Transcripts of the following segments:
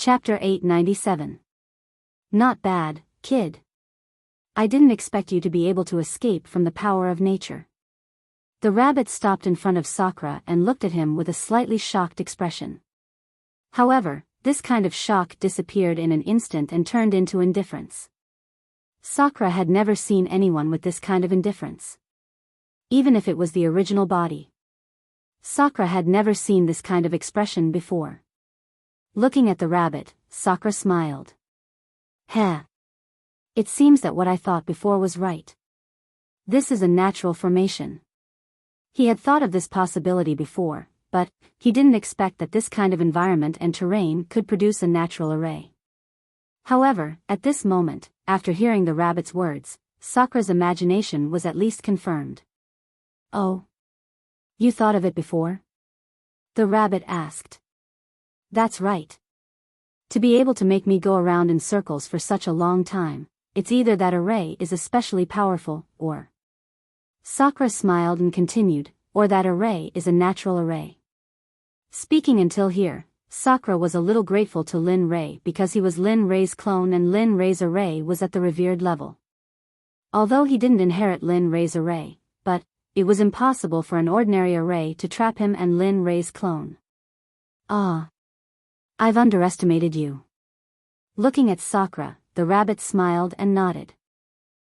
Chapter 897. Not bad, kid. I didn't expect you to be able to escape from the power of nature. The rabbit stopped in front of Sakura and looked at him with a slightly shocked expression. However, this kind of shock disappeared in an instant and turned into indifference. Sakura had never seen anyone with this kind of indifference. Even if it was the original body. Sakura had never seen this kind of expression before. Looking at the rabbit, Sakura smiled. Heh. It seems that what I thought before was right. This is a natural formation. He had thought of this possibility before, but he didn't expect that this kind of environment and terrain could produce a natural array. However, at this moment, after hearing the rabbit's words, Sakura's imagination was at least confirmed. Oh. You thought of it before? The rabbit asked. That's right. To be able to make me go around in circles for such a long time, it's either that array is especially powerful, or... Sakura smiled and continued, or that array is a natural array. Speaking until here, Sakura was a little grateful to Lin Ray because he was Lin Ray's clone and Lin Ray's array was at the revered level. Although he didn't inherit Lin Ray's array, but it was impossible for an ordinary array to trap him and Lin Ray's clone. Ah. I've underestimated you. Looking at Sakura, the rabbit smiled and nodded.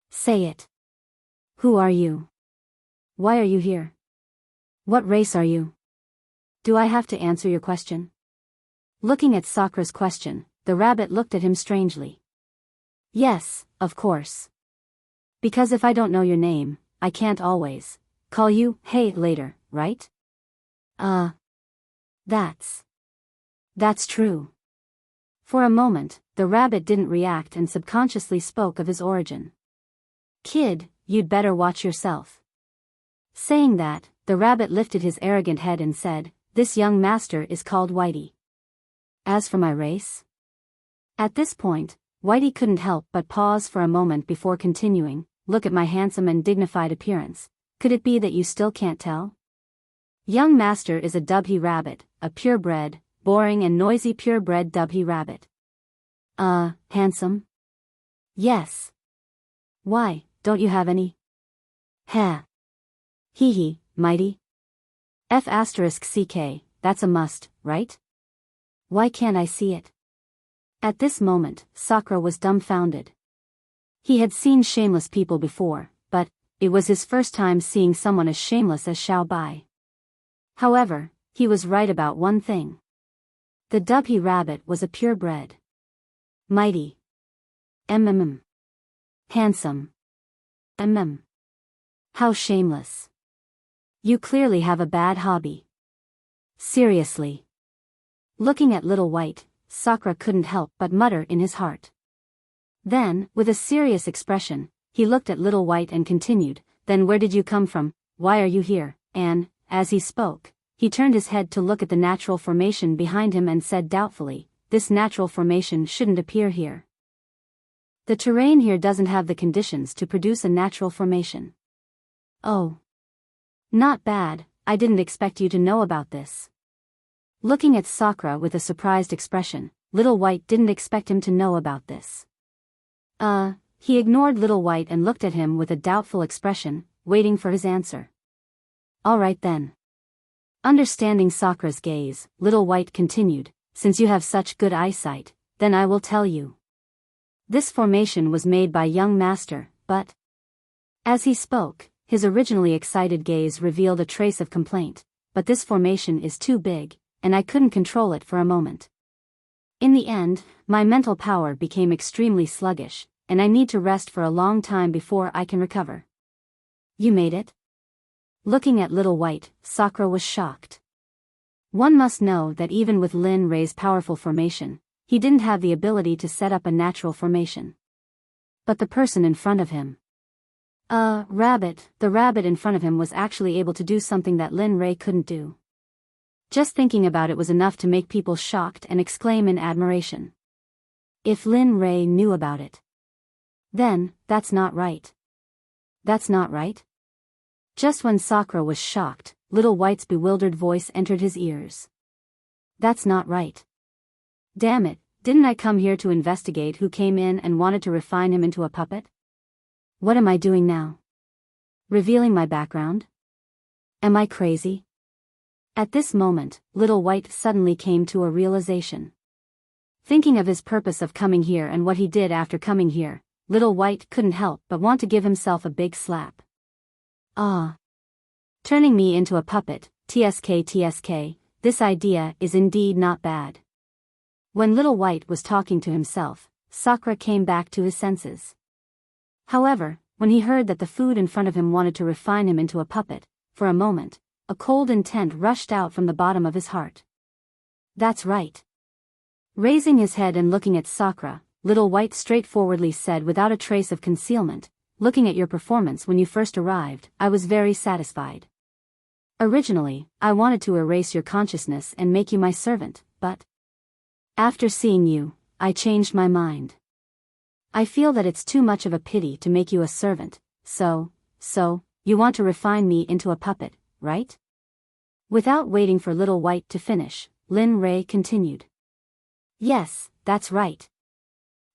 Say it. Who are you? Why are you here? What race are you? Do I have to answer your question? Looking at Sakura's question, the rabbit looked at him strangely. Yes, of course. Because if I don't know your name, I can't always call you hey later, right? That's true. For a moment, the rabbit didn't react and subconsciously spoke of his origin. Kid, you'd better watch yourself. Saying that, the rabbit lifted his arrogant head and said, this young master is called Whitey. As for my race? At this point, Whitey couldn't help but pause for a moment before continuing, look at my handsome and dignified appearance. Could it be that you still can't tell? Young master is a dubhy rabbit, a purebred, boring and noisy purebred dubhy rabbit. Handsome? Yes. Why, don't you have any? Heh. Hee hee, mighty. F*ck, that's a must, right? Why can't I see it? At this moment, Sakura was dumbfounded. He had seen shameless people before, but it was his first time seeing someone as shameless as Xiao Bai. However, he was right about one thing. The dubhy rabbit was a purebred. Mighty. Handsome. How shameless. You clearly have a bad hobby. Seriously. Looking at Little White, Sakura couldn't help but mutter in his heart. Then, with a serious expression, he looked at Little White and continued, then where did you come from, why are you here, and, as he spoke, he turned his head to look at the natural formation behind him and said doubtfully, this natural formation shouldn't appear here. The terrain here doesn't have the conditions to produce a natural formation. Oh. Not bad, I didn't expect you to know about this. Looking at Sakura with a surprised expression, Little White didn't expect him to know about this. He ignored Little White and looked at him with a doubtful expression, waiting for his answer. Alright then. Understanding Sakura's gaze, Little White continued, since you have such good eyesight, then I will tell you. This formation was made by young master, but... As he spoke, his originally excited gaze revealed a trace of complaint, but this formation is too big, and I couldn't control it for a moment. In the end, my mental power became extremely sluggish, and I need to rest for a long time before I can recover. You made it? Looking at Little White, Sakura was shocked. One must know that even with Lin Ray's powerful formation, he didn't have the ability to set up a natural formation. But the person in front of him. The rabbit in front of him was actually able to do something that Lin Ray couldn't do. Just thinking about it was enough to make people shocked and exclaim in admiration. If Lin Ray knew about it. Then, that's not right. That's not right? Just when Sakura was shocked, Little White's bewildered voice entered his ears. That's not right. Damn it, Didn't I come here to investigate who came in and wanted to refine him into a puppet? What am I doing now? Revealing my background? Am I crazy? At this moment, Little White suddenly came to a realization. Thinking of his purpose of coming here and what he did after coming here, Little White couldn't help but want to give himself a big slap. Ah. Turning me into a puppet, TSK, this idea is indeed not bad. When Little White was talking to himself, Sakura came back to his senses. However, when he heard that the food in front of him wanted to refine him into a puppet, for a moment, a cold intent rushed out from the bottom of his heart. That's right. Raising his head and looking at Sakura, Little White straightforwardly said without a trace of concealment, looking at your performance when you first arrived, I was very satisfied. Originally, I wanted to erase your consciousness and make you my servant, but after seeing you, I changed my mind. I feel that it's too much of a pity to make you a servant, so, you want to refine me into a puppet, right? Without waiting for Little White to finish, Lin Rei continued. Yes, that's right.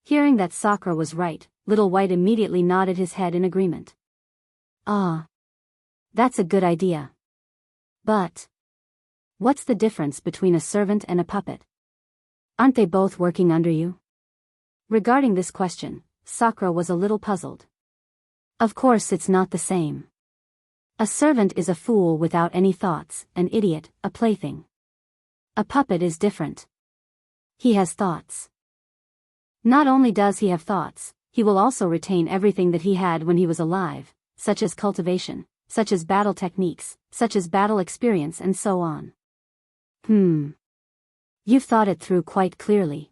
Hearing that Sakura was right, Little White immediately nodded his head in agreement. Ah. That's a good idea. But what's the difference between a servant and a puppet? Aren't they both working under you? Regarding this question, Sakura was a little puzzled. Of course it's not the same. A servant is a fool without any thoughts, an idiot, a plaything. A puppet is different. He has thoughts. Not only does he have thoughts, he will also retain everything that he had when he was alive, such as cultivation, such as battle techniques, such as battle experience and so on. You've thought it through quite clearly.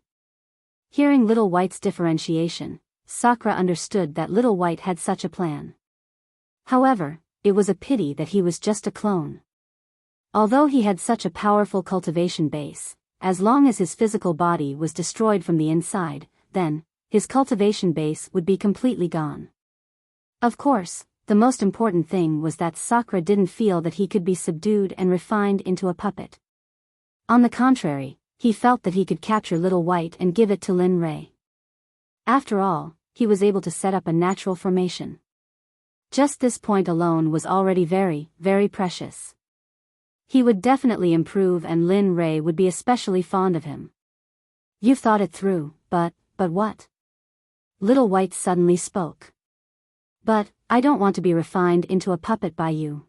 Hearing Little White's differentiation, Sakura understood that Little White had such a plan. However, it was a pity that he was just a clone. Although he had such a powerful cultivation base, as long as his physical body was destroyed from the inside, then, his cultivation base would be completely gone. Of course, the most important thing was that Sakura didn't feel that he could be subdued and refined into a puppet. On the contrary, he felt that he could capture Little White and give it to Lin Rei. After all, he was able to set up a natural formation. Just this point alone was already very, very precious. He would definitely improve and Lin Rei would be especially fond of him. You've thought it through, but what? Little White suddenly spoke. But, I don't want to be refined into a puppet by you.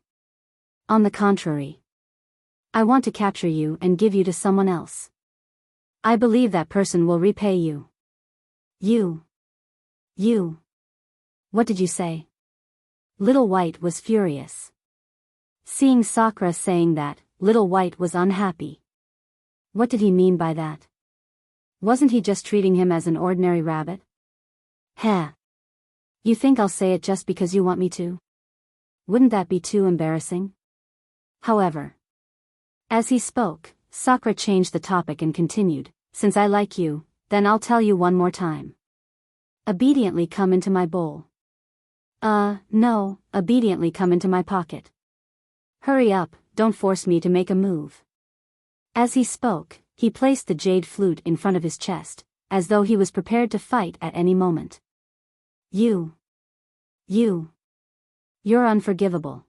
On the contrary. I want to capture you and give you to someone else. I believe that person will repay you. You. What did you say? Little White was furious. Seeing Sakura saying that, Little White was unhappy. What did he mean by that? Wasn't he just treating him as an ordinary rabbit? Heh. You think I'll say it just because you want me to? Wouldn't that be too embarrassing? However, as he spoke, Sakura changed the topic and continued, since I like you, then I'll tell you one more time. Obediently come into my bowl. No, obediently come into my pocket. Hurry up, don't force me to make a move. As he spoke, he placed the jade flute in front of his chest, as though he was prepared to fight at any moment. You're unforgivable.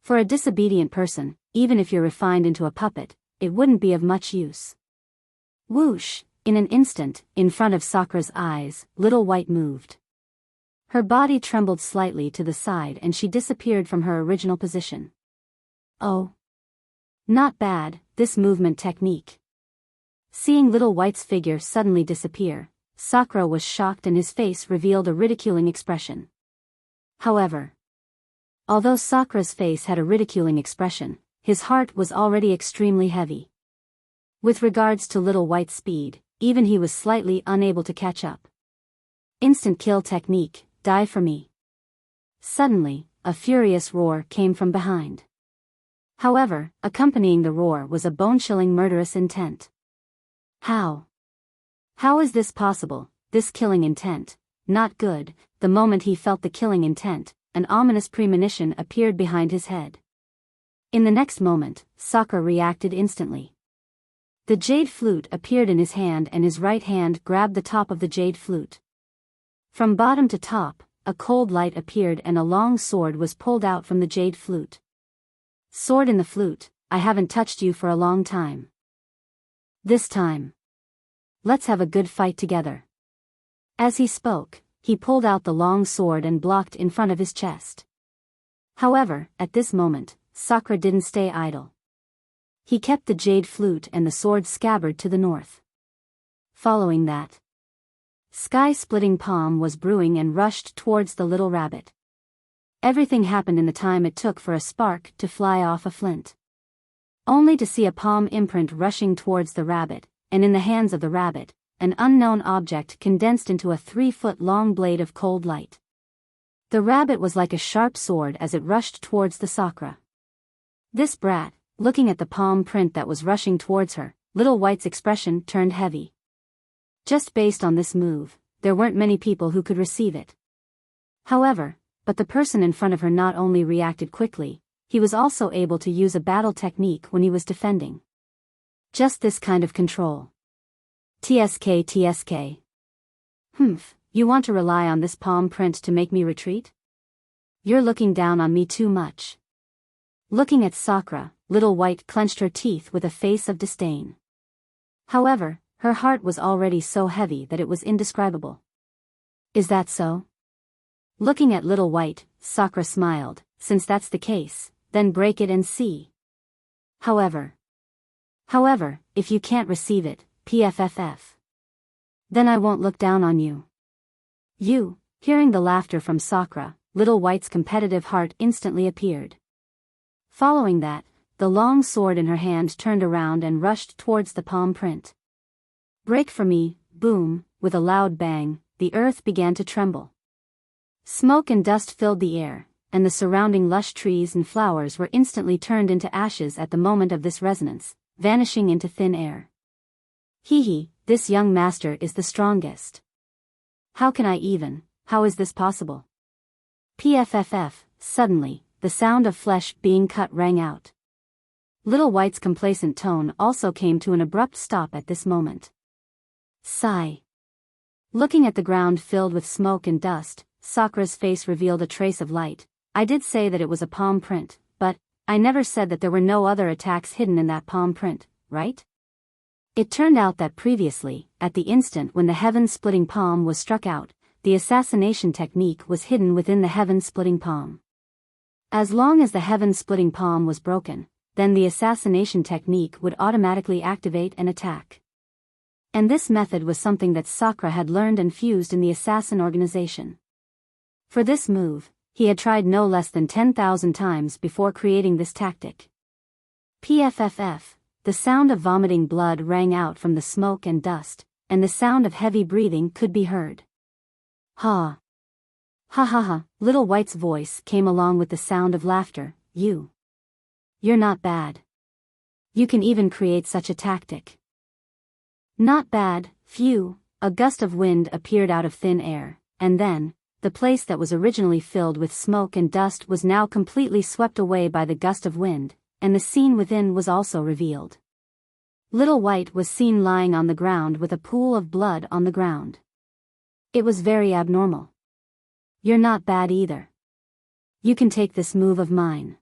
For a disobedient person, even if you're refined into a puppet, it wouldn't be of much use. Whoosh, in an instant, in front of Sakura's eyes, Little White moved. Her body trembled slightly to the side and she disappeared from her original position. Oh. Not bad, this movement technique. Seeing Little White's figure suddenly disappear, Sakura was shocked and his face revealed a ridiculing expression. However, although Sakura's face had a ridiculing expression, his heart was already extremely heavy. With regards to Little White's speed, even he was slightly unable to catch up. Instant kill technique, die for me. Suddenly, a furious roar came from behind. However, accompanying the roar was a bone-chilling murderous intent. How? How is this possible, this killing intent? Not good. The moment he felt the killing intent, an ominous premonition appeared behind his head. In the next moment, Sakura reacted instantly. The jade flute appeared in his hand and his right hand grabbed the top of the jade flute. From bottom to top, a cold light appeared and a long sword was pulled out from the jade flute. Sword in the flute, I haven't touched you for a long time. This time. Let's have a good fight together. As he spoke, he pulled out the long sword and blocked in front of his chest. However, at this moment, Sakura didn't stay idle. He kept the jade flute and the sword scabbard to the north. Following that, sky-splitting palm was brewing and rushed towards the little rabbit. Everything happened in the time it took for a spark to fly off a flint. Only to see a palm imprint rushing towards the rabbit, and in the hands of the rabbit, an unknown object condensed into a 3-foot-long blade of cold light. The rabbit was like a sharp sword as it rushed towards the Sakura. This brat, looking at the palm print that was rushing towards her, Little White's expression turned heavy. Just based on this move, there weren't many people who could receive it. However, but the person in front of her not only reacted quickly, he was also able to use a battle technique when he was defending. Just this kind of control. TSK. You want to rely on this palm print to make me retreat? You're looking down on me too much. Looking at Sakura, Little White clenched her teeth with a face of disdain. However, her heart was already so heavy that it was indescribable. Is that so? Looking at Little White, Sakura smiled. Since that's the case, then break it and see. However, if you can't receive it, PFFF. Then I won't look down on you. Hearing the laughter from Sakura, Little White's competitive heart instantly appeared. Following that, the long sword in her hand turned around and rushed towards the palm print. Break for me, boom, with a loud bang, the earth began to tremble. Smoke and dust filled the air, and the surrounding lush trees and flowers were instantly turned into ashes at the moment of this resonance, vanishing into thin air. This young master is the strongest. How is this possible? PFFF, suddenly, the sound of flesh being cut rang out. Little White's complacent tone also came to an abrupt stop at this moment. Sigh. Looking at the ground filled with smoke and dust, Sakura's face revealed a trace of light. I did say that it was a palm print, but I never said that there were no other attacks hidden in that palm print, right? It turned out that previously, at the instant when the heaven-splitting palm was struck out, the assassination technique was hidden within the heaven-splitting palm. As long as the heaven-splitting palm was broken, then the assassination technique would automatically activate and attack. And this method was something that Sakura had learned and fused in the assassin organization. For this move, he had tried no less than 10,000 times before creating this tactic. PFFF, the sound of vomiting blood rang out from the smoke and dust, and the sound of heavy breathing could be heard. Ha! Little White's voice came along with the sound of laughter. You're not bad. You can even create such a tactic. Not bad, phew. A gust of wind appeared out of thin air, and then, the place that was originally filled with smoke and dust was now completely swept away by the gust of wind, and the scene within was also revealed. Little White was seen lying on the ground with a pool of blood on the ground. It was very abnormal. You're not bad either. You can take this move of mine.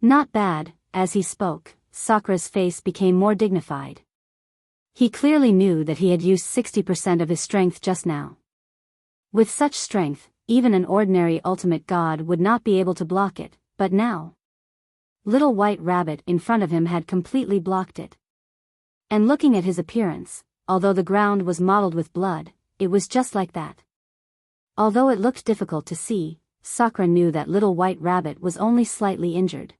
Not bad. As he spoke, Sakura's face became more dignified. He clearly knew that he had used 60% of his strength just now. With such strength, even an ordinary ultimate god would not be able to block it, but now, Little White Rabbit in front of him had completely blocked it. And looking at his appearance, although the ground was mottled with blood, it was just like that. Although it looked difficult to see, Sakura knew that Little White Rabbit was only slightly injured.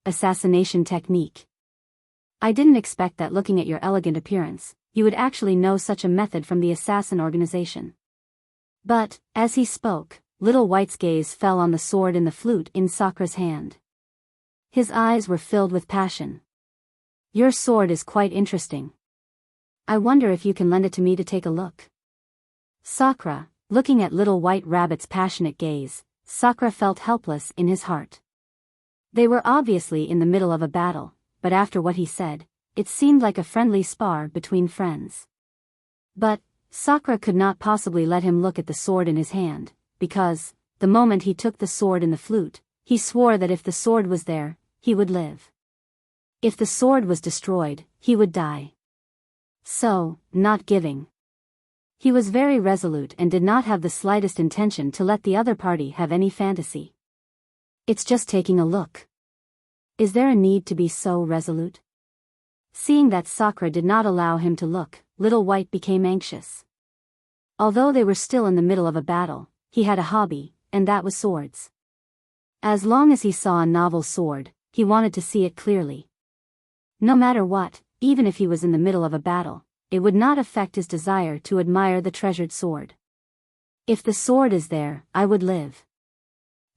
Assassination technique. I didn't expect that looking at your elegant appearance, you would actually know such a method from the assassin organization. But, as he spoke, Little White's gaze fell on the sword in the flute in Sakura's hand. His eyes were filled with passion. Your sword is quite interesting. I wonder if you can lend it to me to take a look. Sakura, looking at Little White Rabbit's passionate gaze, Sakura felt helpless in his heart. They were obviously in the middle of a battle, but after what he said, it seemed like a friendly spar between friends. But Sakura could not possibly let him look at the sword in his hand, because, the moment he took the sword in the flute, he swore that if the sword was there, he would live. If the sword was destroyed, he would die. So, not giving. He was very resolute and did not have the slightest intention to let the other party have any fantasy. It's just taking a look. Is there a need to be so resolute? Seeing that Sakura did not allow him to look, Little White became anxious. Although they were still in the middle of a battle, he had a hobby, and that was swords. As long as he saw a novel sword, he wanted to see it clearly. No matter what, even if he was in the middle of a battle, it would not affect his desire to admire the treasured sword. If the sword is there, I would live.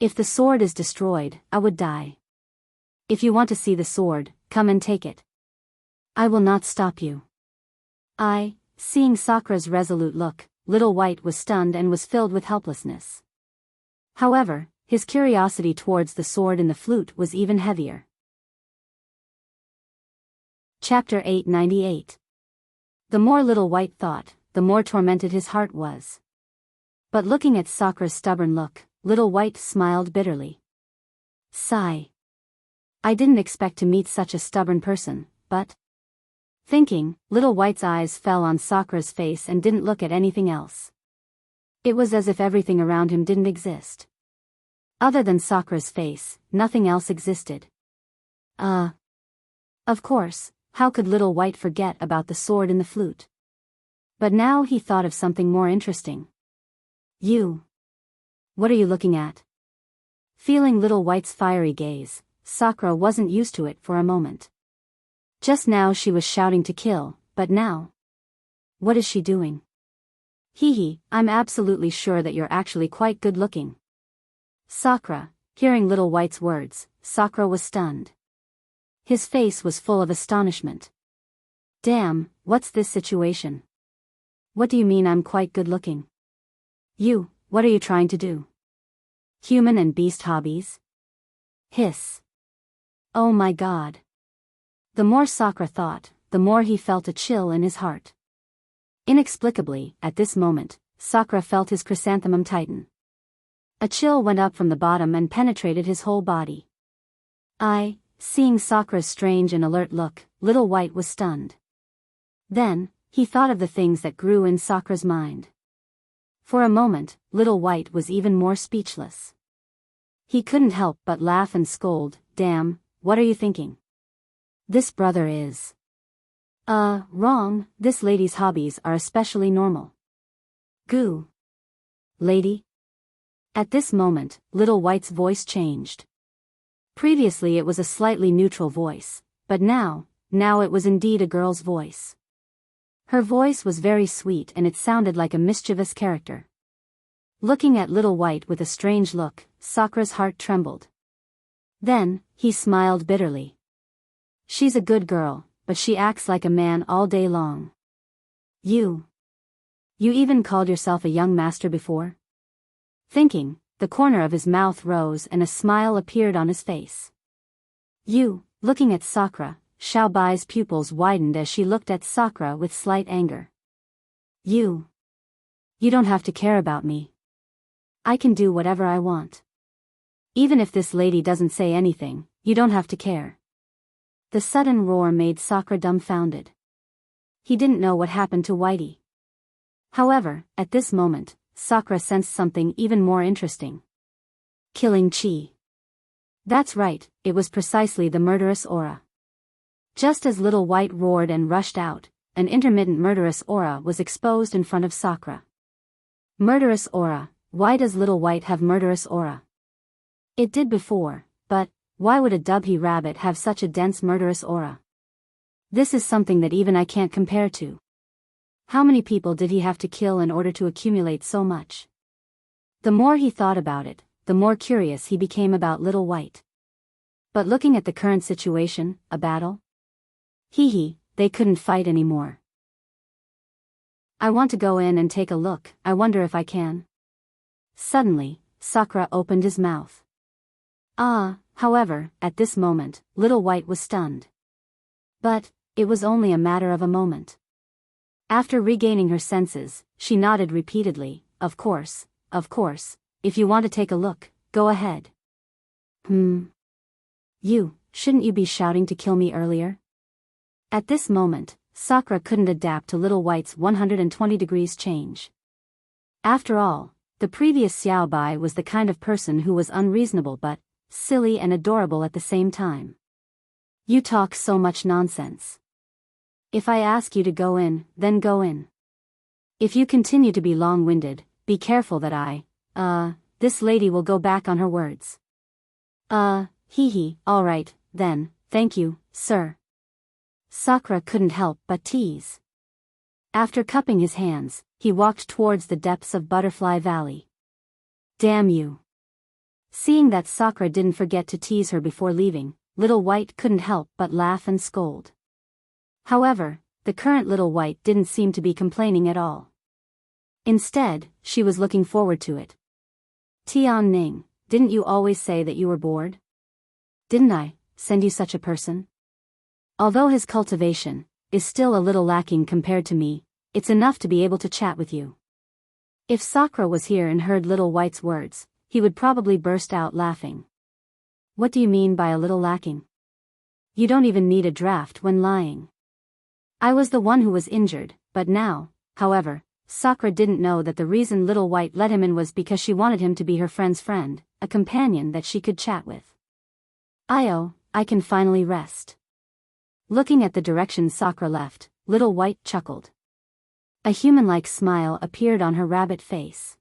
If the sword is destroyed, I would die. If you want to see the sword, come and take it. I will not stop you. Seeing Sakura's resolute look, Little White was stunned and was filled with helplessness. However, his curiosity towards the sword in the flute was even heavier. Chapter 898. The more Little White thought, the more tormented his heart was. But looking at Sakura's stubborn look, Little White smiled bitterly. Sigh. I didn't expect to meet such a stubborn person, but... Thinking, Little White's eyes fell on Sakura's face and didn't look at anything else. It was as if everything around him didn't exist. Other than Sakura's face, nothing else existed. Of course, how could Little White forget about the sword in the flute? But now he thought of something more interesting. You. What are you looking at? Feeling Little White's fiery gaze, Sakura wasn't used to it for a moment. Just now she was shouting to kill, but now? What is she doing? Hee, I'm absolutely sure that you're actually quite good looking. Sakura, hearing Little White's words, Sakura was stunned. His face was full of astonishment. Damn, what's this situation? What do you mean I'm quite good looking? What are you trying to do? Human and beast hobbies? Hiss. Oh my god. The more Sakura thought, the more he felt a chill in his heart. Inexplicably, at this moment, Sakura felt his chrysanthemum tighten. A chill went up from the bottom and penetrated his whole body. Seeing Sakura's strange and alert look, Little White was stunned. Then, he thought of the things that grew in Sakura's mind. For a moment, Little White was even more speechless. He couldn't help but laugh and scold, damn, what are you thinking? This brother is... wrong, this lady's hobbies are especially normal. Goo. Lady? At this moment, Little White's voice changed. Previously it was a slightly neutral voice, but now it was indeed a girl's voice. Her voice was very sweet and it sounded like a mischievous character. Looking at Little White with a strange look, Sakura's heart trembled. Then, he smiled bitterly. She's a good girl, but she acts like a man all day long. You even called yourself a young master before? Thinking, the corner of his mouth rose and a smile appeared on his face. Looking at Sakura, Xiaobai's pupils widened as she looked at Sakura with slight anger. You don't have to care about me. I can do whatever I want. Even if this lady doesn't say anything, you don't have to care. The sudden roar made Sakura dumbfounded. He didn't know what happened to Whitey. However, at this moment, Sakura sensed something even more interesting. Killing chi. That's right, it was precisely the murderous aura. Just as Little White roared and rushed out, an intermittent murderous aura was exposed in front of Sakura. Murderous aura, why does Little White have murderous aura? It did before, but why would a dubhy rabbit have such a dense murderous aura? This is something that even I can't compare to. How many people did he have to kill in order to accumulate so much? The more he thought about it, the more curious he became about Little White. But looking at the current situation, a battle? They couldn't fight anymore. I want to go in and take a look, I wonder if I can. Suddenly, Sakura opened his mouth. However, at this moment, Little White was stunned. But It was only a matter of a moment. After regaining her senses, she nodded repeatedly. Of course, if you want to take a look, go ahead. Shouldn't you be shouting to kill me earlier? At this moment, Sakura couldn't adapt to Little White's 120 degrees change. After all, the previous Xiaobai was the kind of person who was unreasonable but silly and adorable at the same time. You talk so much nonsense. If I ask you to go in, then go in. If you continue to be long-winded, be careful that this lady will go back on her words. All right, then, thank you, sir. Sakura couldn't help but tease. After cupping his hands, he walked towards the depths of Butterfly Valley. Damn you. Seeing that Sakura didn't forget to tease her before leaving, Little White couldn't help but laugh and scold. However, the current Little White didn't seem to be complaining at all. Instead, she was looking forward to it. Tian Ning, didn't you always say that you were bored? Didn't I send you such a person? Although his cultivation is still a little lacking compared to me, it's enough to be able to chat with you. If Sakura was here and heard Little White's words, he would probably burst out laughing. What do you mean by a little lacking? You don't even need a draft when lying. I was the one who was injured, but now, however, Sakura didn't know that the reason Little White let him in was because she wanted him to be her friend's friend, a companion that she could chat with. I can finally rest. Looking at the direction Sakura left, Little White chuckled. A human-like smile appeared on her rabbit face.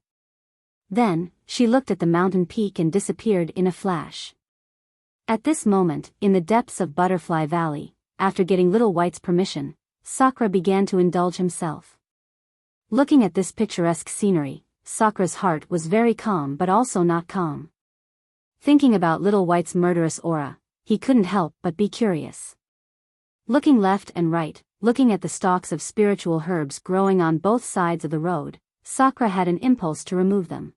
Then, she looked at the mountain peak and disappeared in a flash. At this moment, in the depths of Butterfly Valley, after getting Little White's permission, Sakura began to indulge himself. Looking at this picturesque scenery, Sakura's heart was very calm but also not calm. Thinking about Little White's murderous aura, he couldn't help but be curious. Looking left and right, looking at the stalks of spiritual herbs growing on both sides of the road, Sakura had an impulse to remove them.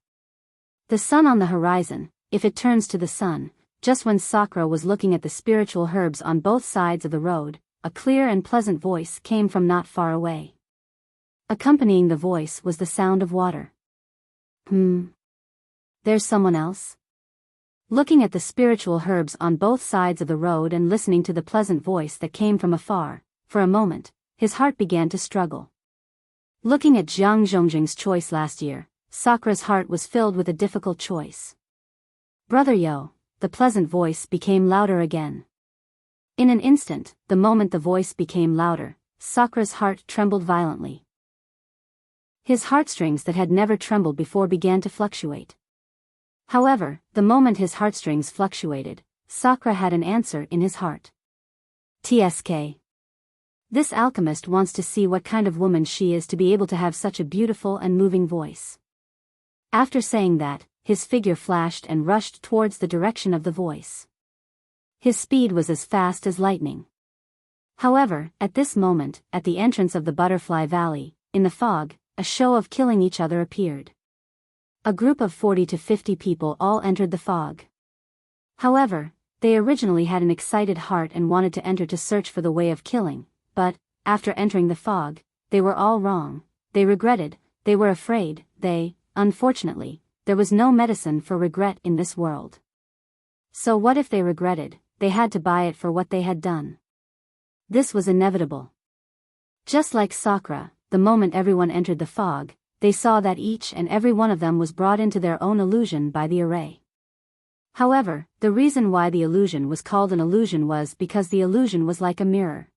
The sun on the horizon, if it turns to the sun, just when Sakura was looking at the spiritual herbs on both sides of the road, a clear and pleasant voice came from not far away. Accompanying the voice was the sound of water. There's someone else? Looking at the spiritual herbs on both sides of the road and listening to the pleasant voice that came from afar, for a moment, his heart began to struggle. Looking at Zhang Zhongjing's choice last year, Sakura's heart was filled with a difficult choice. Brother Yo, the pleasant voice became louder again. In an instant, the moment the voice became louder, Sakura's heart trembled violently. His heartstrings that had never trembled before began to fluctuate. However, the moment his heartstrings fluctuated, Sakura had an answer in his heart. TSK. This alchemist wants to see what kind of woman she is to be able to have such a beautiful and moving voice. After saying that, his figure flashed and rushed towards the direction of the voice. His speed was as fast as lightning. However, at this moment, at the entrance of the Butterfly Valley, in the fog, a show of killing each other appeared. A group of 40 to 50 people all entered the fog. However, they originally had an excited heart and wanted to enter to search for the way of killing, but, after entering the fog, they were all wrong, they regretted, they were afraid, unfortunately, there was no medicine for regret in this world. So what if they regretted? They had to buy it for what they had done. This was inevitable. Just like Sakura, the moment everyone entered the fog, they saw that each and every one of them was brought into their own illusion by the array. However, the reason why the illusion was called an illusion was because the illusion was like a mirror.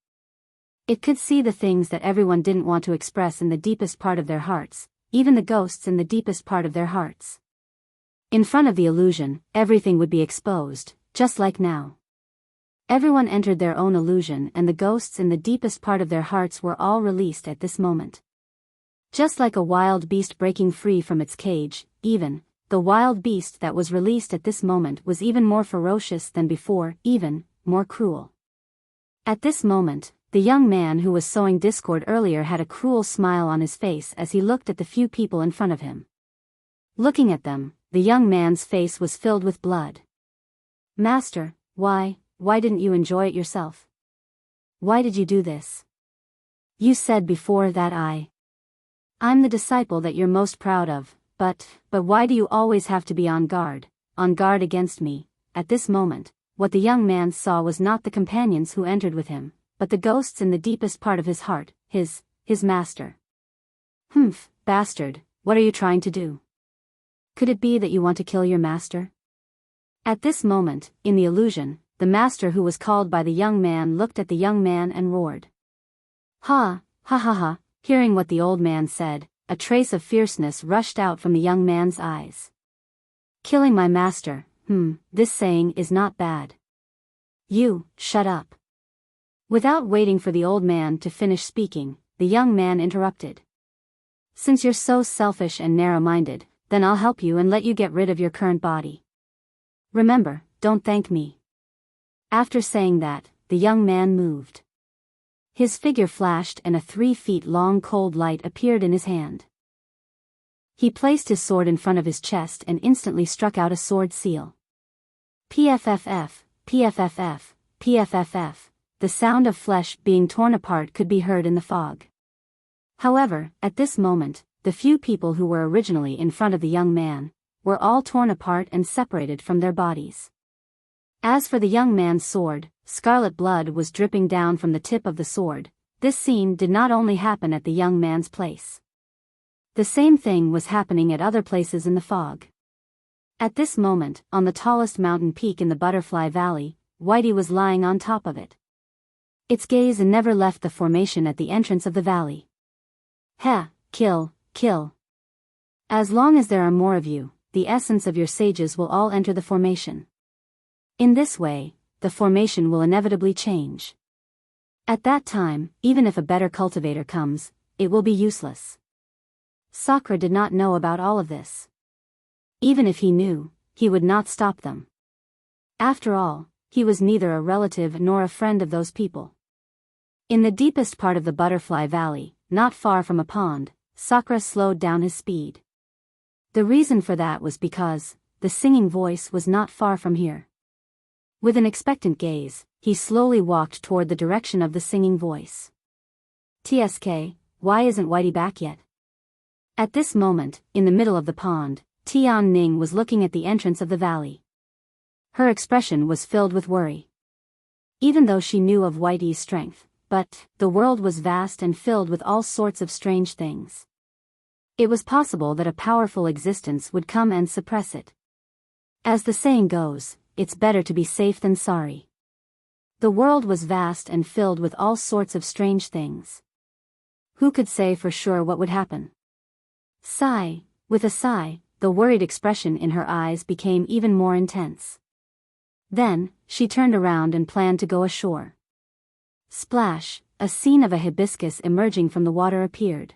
It could see the things that everyone didn't want to express in the deepest part of their hearts, even the ghosts in the deepest part of their hearts. In front of the illusion, everything would be exposed, just like now. Everyone entered their own illusion and the ghosts in the deepest part of their hearts were all released at this moment. Just like a wild beast breaking free from its cage, even, the wild beast that was released at this moment was even more ferocious than before, even, more cruel. At this moment, the young man who was sowing discord earlier had a cruel smile on his face as he looked at the few people in front of him. Looking at them, the young man's face was filled with blood. Master, why didn't you enjoy it yourself? Why did you do this? You said before that I'm the disciple that you're most proud of, but why do you always have to be on guard against me? At this moment, what the young man saw was not the companions who entered with him, but the ghosts in the deepest part of his heart, his master. Humph, bastard, what are you trying to do? Could it be that you want to kill your master? At this moment, in the illusion, the master who was called by the young man looked at the young man and roared. Ha, ha ha ha, hearing what the old man said, a trace of fierceness rushed out from the young man's eyes. Killing my master, this saying is not bad. You, shut up. Without waiting for the old man to finish speaking, the young man interrupted. Since you're so selfish and narrow-minded, then I'll help you and let you get rid of your current body. Remember, don't thank me. After saying that, the young man moved. His figure flashed and a 3 feet long cold light appeared in his hand. He placed his sword in front of his chest and instantly struck out a sword seal. PFFF, PFFF, PFFF, the sound of flesh being torn apart could be heard in the fog. However, at this moment, the few people who were originally in front of the young man were all torn apart and separated from their bodies. As for the young man's sword, scarlet blood was dripping down from the tip of the sword. This scene did not only happen at the young man's place. The same thing was happening at other places in the fog. At this moment, on the tallest mountain peak in the Butterfly Valley, Whitey was lying on top of it. Its gaze never left the formation at the entrance of the valley. Heh, kill, kill. As long as there are more of you, the essence of your sages will all enter the formation. In this way, the formation will inevitably change. At that time, even if a better cultivator comes, it will be useless. Sakura did not know about all of this. Even if he knew, he would not stop them. After all, he was neither a relative nor a friend of those people. In the deepest part of the Butterfly Valley, not far from a pond, Sakura slowed down his speed. The reason for that was because the singing voice was not far from here. With an expectant gaze, he slowly walked toward the direction of the singing voice. TSK, why isn't Whitey back yet? At this moment, in the middle of the pond, Tian Ning was looking at the entrance of the valley. Her expression was filled with worry. Even though she knew of Whitey's strength, but the world was vast and filled with all sorts of strange things. It was possible that a powerful existence would come and suppress it. As the saying goes, it's better to be safe than sorry. The world was vast and filled with all sorts of strange things. Who could say for sure what would happen? Sigh, with a sigh, the worried expression in her eyes became even more intense. Then, she turned around and planned to go ashore. Splash, a scene of a hibiscus emerging from the water appeared.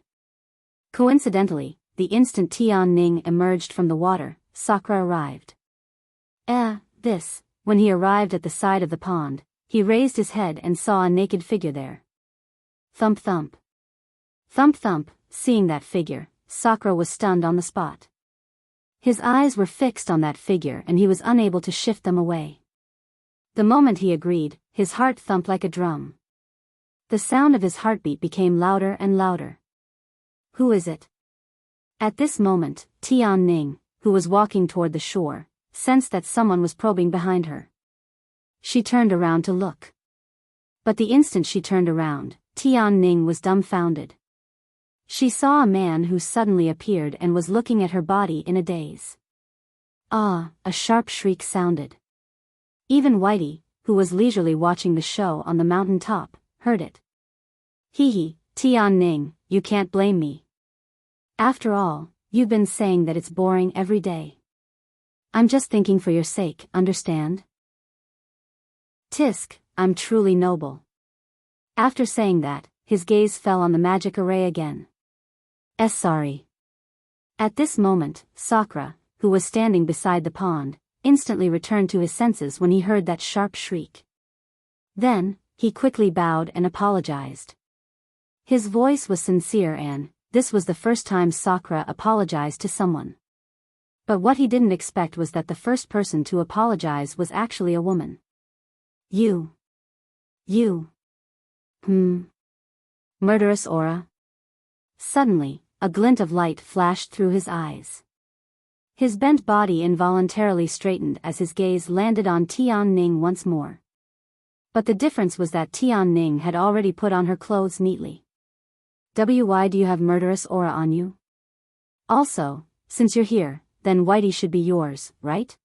Coincidentally, the instant Tian Ning emerged from the water, Sakura arrived. When he arrived at the side of the pond, he raised his head and saw a naked figure there. Thump thump. Thump thump, seeing that figure, Sakura was stunned on the spot. His eyes were fixed on that figure and he was unable to shift them away. The moment he agreed, his heart thumped like a drum. The sound of his heartbeat became louder and louder. Who is it? At this moment, Tian Ning, who was walking toward the shore, sensed that someone was probing behind her. She turned around to look. But the instant she turned around, Tian Ning was dumbfounded. She saw a man who suddenly appeared and was looking at her body in a daze. Ah, a sharp shriek sounded. Even Whitey, who was leisurely watching the show on the mountain top, heard it. Hee, Tian Ning, you can't blame me. After all, you've been saying that it's boring every day. I'm just thinking for your sake, understand? Tisk, I'm truly noble. After saying that, his gaze fell on the magic array again. Sorry. At this moment, Sakura, who was standing beside the pond, instantly returned to his senses when he heard that sharp shriek. Then, he quickly bowed and apologized. His voice was sincere and this was the first time Sakura apologized to someone. But what he didn't expect was that the first person to apologize was actually a woman. You. Murderous aura? Suddenly, a glint of light flashed through his eyes. His bent body involuntarily straightened as his gaze landed on Tian-Ning once more. But the difference was that Tian-Ning had already put on her clothes neatly. Why do you have murderous aura on you? Also, since you're here, then Whitey should be yours, right?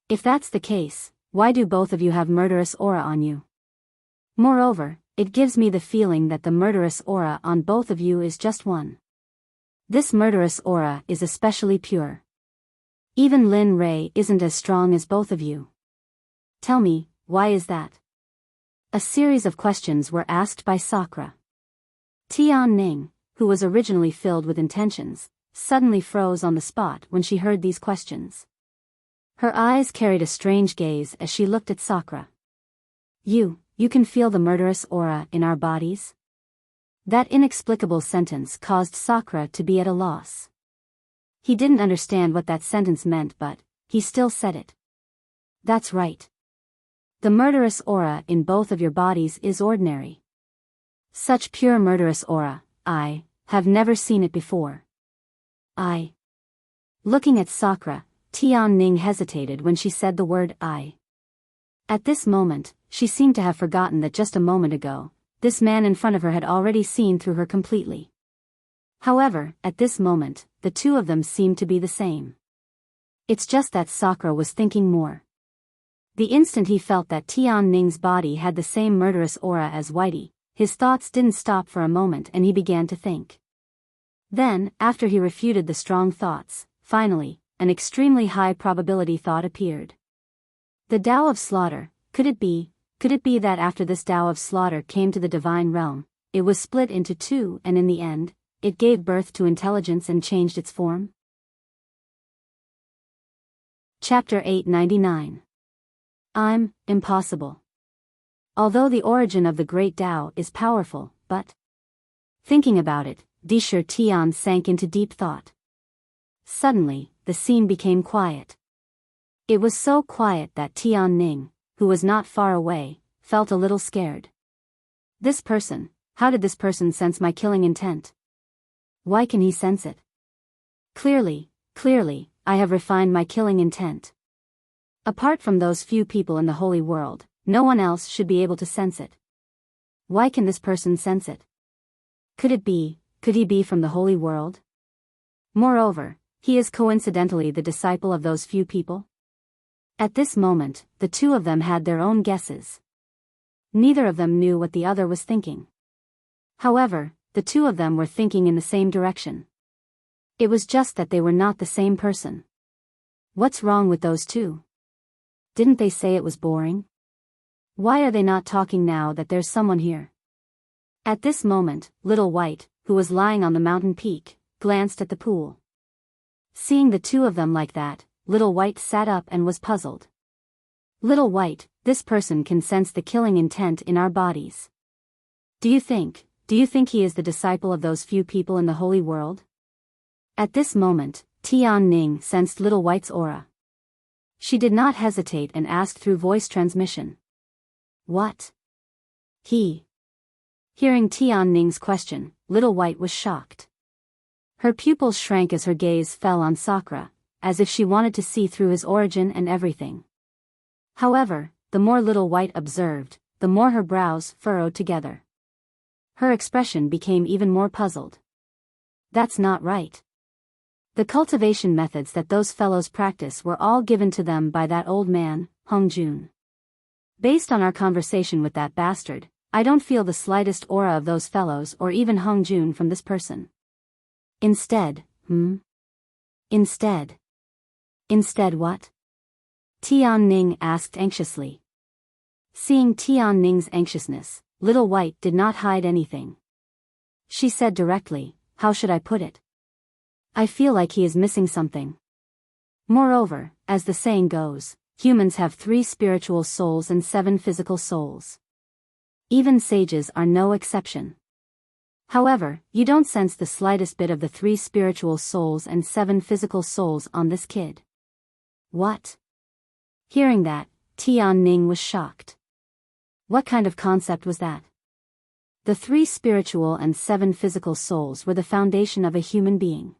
If that's the case, why do both of you have murderous aura on you? Moreover, it gives me the feeling that the murderous aura on both of you is just one. This murderous aura is especially pure. Even Lin Ray isn't as strong as both of you. Tell me, why is that? A series of questions were asked by Sakura. Tian-Ning, who was originally filled with intentions, suddenly froze on the spot when she heard these questions. Her eyes carried a strange gaze as she looked at Sakura. You can feel the murderous aura in our bodies? That inexplicable sentence caused Sakura to be at a loss. He didn't understand what that sentence meant, but he still said it. That's right. The murderous aura in both of your bodies is ordinary. Such pure murderous aura, I have never seen it before. Looking at Sakura, Tian-Ning hesitated when she said the word I. At this moment, she seemed to have forgotten that just a moment ago, this man in front of her had already seen through her completely. However, at this moment, the two of them seemed to be the same. It's just that Sakura was thinking more. The instant he felt that Tian-Ning's body had the same murderous aura as Whitey, his thoughts didn't stop for a moment and he began to think. Then, after he refuted the strong thoughts, finally, an extremely high probability thought appeared. The Tao of Slaughter, could it be that after this Tao of Slaughter came to the divine realm, it was split into two and in the end, it gave birth to intelligence and changed its form? Chapter 899. I'm impossible. Although the origin of the great Tao is powerful, but... Thinking about it, Disher Tian sank into deep thought. Suddenly, the scene became quiet. It was so quiet that Tian-Ning, who was not far away, felt a little scared. This person, how did this person sense my killing intent? Why can he sense it? Clearly, I have refined my killing intent. Apart from those few people in the holy world, no one else should be able to sense it. Why can this person sense it? Could he be from the holy world? Moreover, he is coincidentally the disciple of those few people? At this moment, the two of them had their own guesses. Neither of them knew what the other was thinking. However, the two of them were thinking in the same direction. It was just that they were not the same person. What's wrong with those two? Didn't they say it was boring? Why are they not talking now that there's someone here? At this moment, Little White, who was lying on the mountain peak, glanced at the pool. Seeing the two of them like that, Little White sat up and was puzzled. Little White, this person can sense the killing intent in our bodies. Do you think he is the disciple of those few people in the holy world? At this moment, Tian-Ning sensed Little White's aura. She did not hesitate and asked through voice transmission. What? Hearing Tian-Ning's question, Little White was shocked. Her pupils shrank as her gaze fell on Sakura, as if she wanted to see through his origin and everything. However, the more Little White observed, the more her brows furrowed together. Her expression became even more puzzled. That's not right. The cultivation methods that those fellows practice were all given to them by that old man, Hung Jun. Based on our conversation with that bastard, I don't feel the slightest aura of those fellows or even Hung Jun from this person. Instead what? Tian-Ning asked anxiously. Seeing Tian-Ning's anxiousness, Little White did not hide anything. She said directly, how should I put it? I feel like he is missing something. Moreover, as the saying goes, humans have 3 spiritual souls and 7 physical souls. Even sages are no exception. However, you don't sense the slightest bit of the 3 spiritual souls and 7 physical souls on this kid. What? Hearing that, Tian-Ning was shocked. What kind of concept was that? The 3 spiritual and 7 physical souls were the foundation of a human being.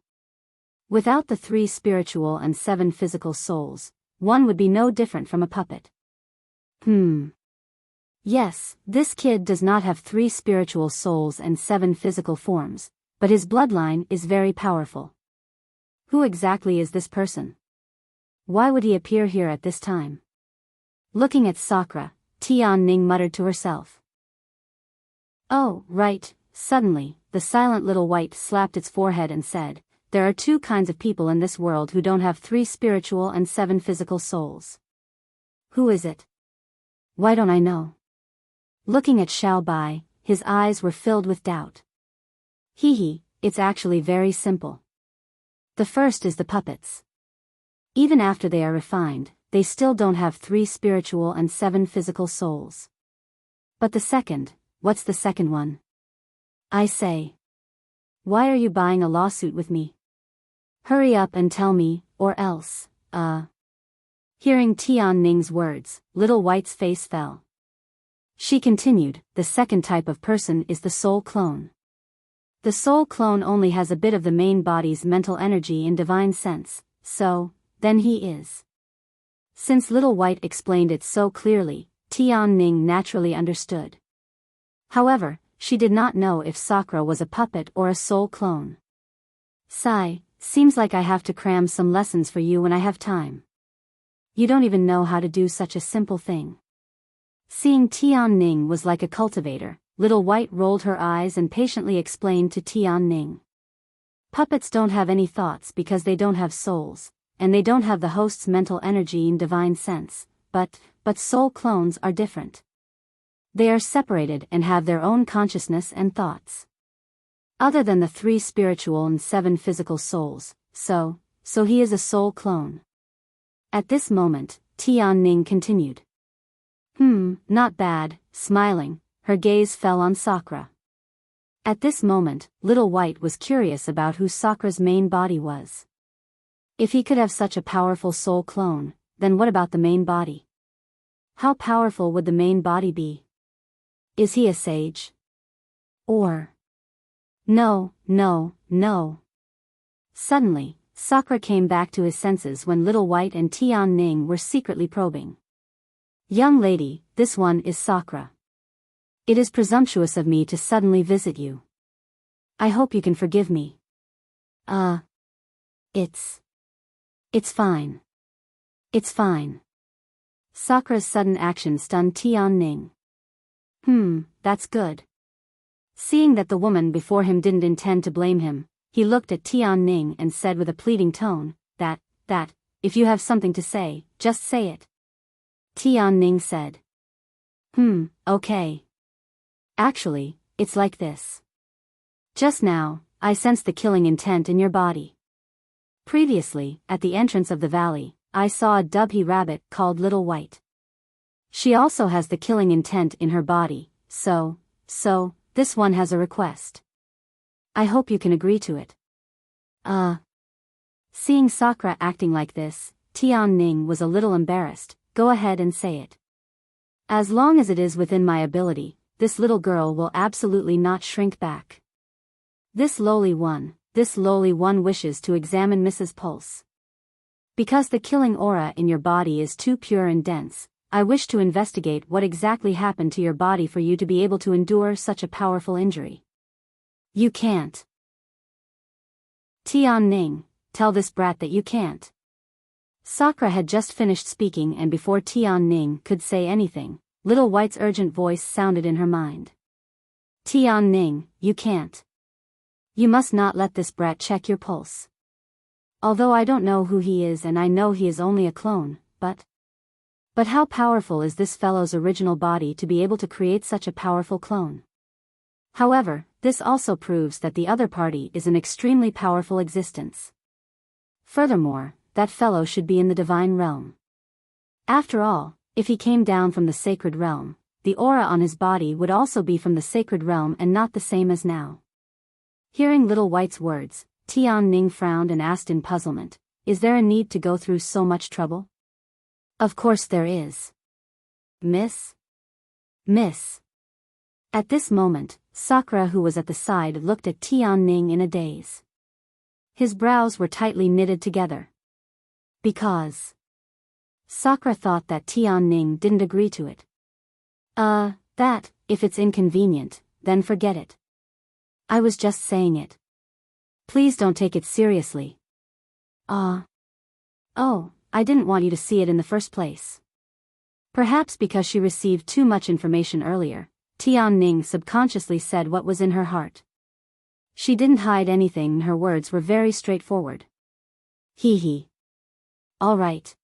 Without the 3 spiritual and 7 physical souls, one would be no different from a puppet. Yes, this kid does not have 3 spiritual souls and 7 physical forms, but his bloodline is very powerful. Who exactly is this person? Why would he appear here at this time? Looking at Sakura, Tian-Ning muttered to herself. Oh, right. Suddenly, the silent little white slapped its forehead and said, there are 2 kinds of people in this world who don't have 3 spiritual and 7 physical souls. Who is it? Why don't I know? Looking at Xiao Bai, his eyes were filled with doubt. It's actually very simple. The first is the puppets. Even after they are refined, they still don't have 3 spiritual and 7 physical souls. But the second, what's the second one? I say. Why are you buying a lawsuit with me? Hurry up and tell me, or else, Hearing Tian-Ning's words, Little White's face fell. She continued, the second type of person is the soul clone. The soul clone only has a bit of the main body's mental energy in divine sense, so, then he is. Since Little White explained it so clearly, Tian-Ning naturally understood. However, she did not know if Sakura was a puppet or a soul clone. Sigh, seems like I have to cram some lessons for you when I have time. You don't even know how to do such a simple thing. Seeing Tian-Ning was like a cultivator, Little White rolled her eyes and patiently explained to Tian-Ning. Puppets don't have any thoughts because they don't have souls, and they don't have the host's mental energy in divine sense, but soul clones are different. They are separated and have their own consciousness and thoughts. Other than the 3 spiritual and 7 physical souls, so he is a soul clone. At this moment, Tian-Ning continued. Not bad, smiling, her gaze fell on Sakura. At this moment, Little White was curious about who Sakura's main body was. If he could have such a powerful soul clone, then what about the main body? How powerful would the main body be? Is he a sage? Or... No. Suddenly, Sakura came back to his senses when Little White and Tian-Ning were secretly probing. Young lady, this one is Sakura. It is presumptuous of me to suddenly visit you. I hope you can forgive me. It's fine. It's fine. Sakura's sudden action stunned Tian-Ning. That's good. Seeing that the woman before him didn't intend to blame him, he looked at Tian-Ning and said with a pleading tone, that, if you have something to say, just say it. Tian-Ning said. Okay. Actually, it's like this. Just now, I sensed the killing intent in your body. Previously, at the entrance of the valley, I saw a dubhy rabbit called Little White. She also has the killing intent in her body, so, this one has a request. I hope you can agree to it. Seeing Sakura acting like this, Tian-Ning was a little embarrassed. Go ahead and say it. As long as it is within my ability, this little girl will absolutely not shrink back. This lowly one wishes to examine Mrs. Pulse. Because the killing aura in your body is too pure and dense, I wish to investigate what exactly happened to your body for you to be able to endure such a powerful injury. You can't. Tian-Ning, tell this brat that you can't. Sakura had just finished speaking, and before Tian-Ning could say anything, Little White's urgent voice sounded in her mind. Tian-Ning, you can't. You must not let this brat check your pulse. Although I don't know who he is and I know he is only a clone, but how powerful is this fellow's original body to be able to create such a powerful clone? However, this also proves that the other party is an extremely powerful existence. Furthermore, that fellow should be in the divine realm. After all, if he came down from the sacred realm, the aura on his body would also be from the sacred realm and not the same as now. Hearing Little White's words, Tian-Ning frowned and asked in puzzlement, is there a need to go through so much trouble? Of course there is. Miss? At this moment, Sakura, who was at the side, looked at Tianning in a daze. His brows were tightly knitted together. Because Sakura thought that Tianning didn't agree to it. That, if it's inconvenient, then forget it. I was just saying it. Please don't take it seriously. Oh, I didn't want you to see it in the first place. Perhaps because she received too much information earlier, Tianning subconsciously said what was in her heart. She didn't hide anything and her words were very straightforward. Hee hee. All right.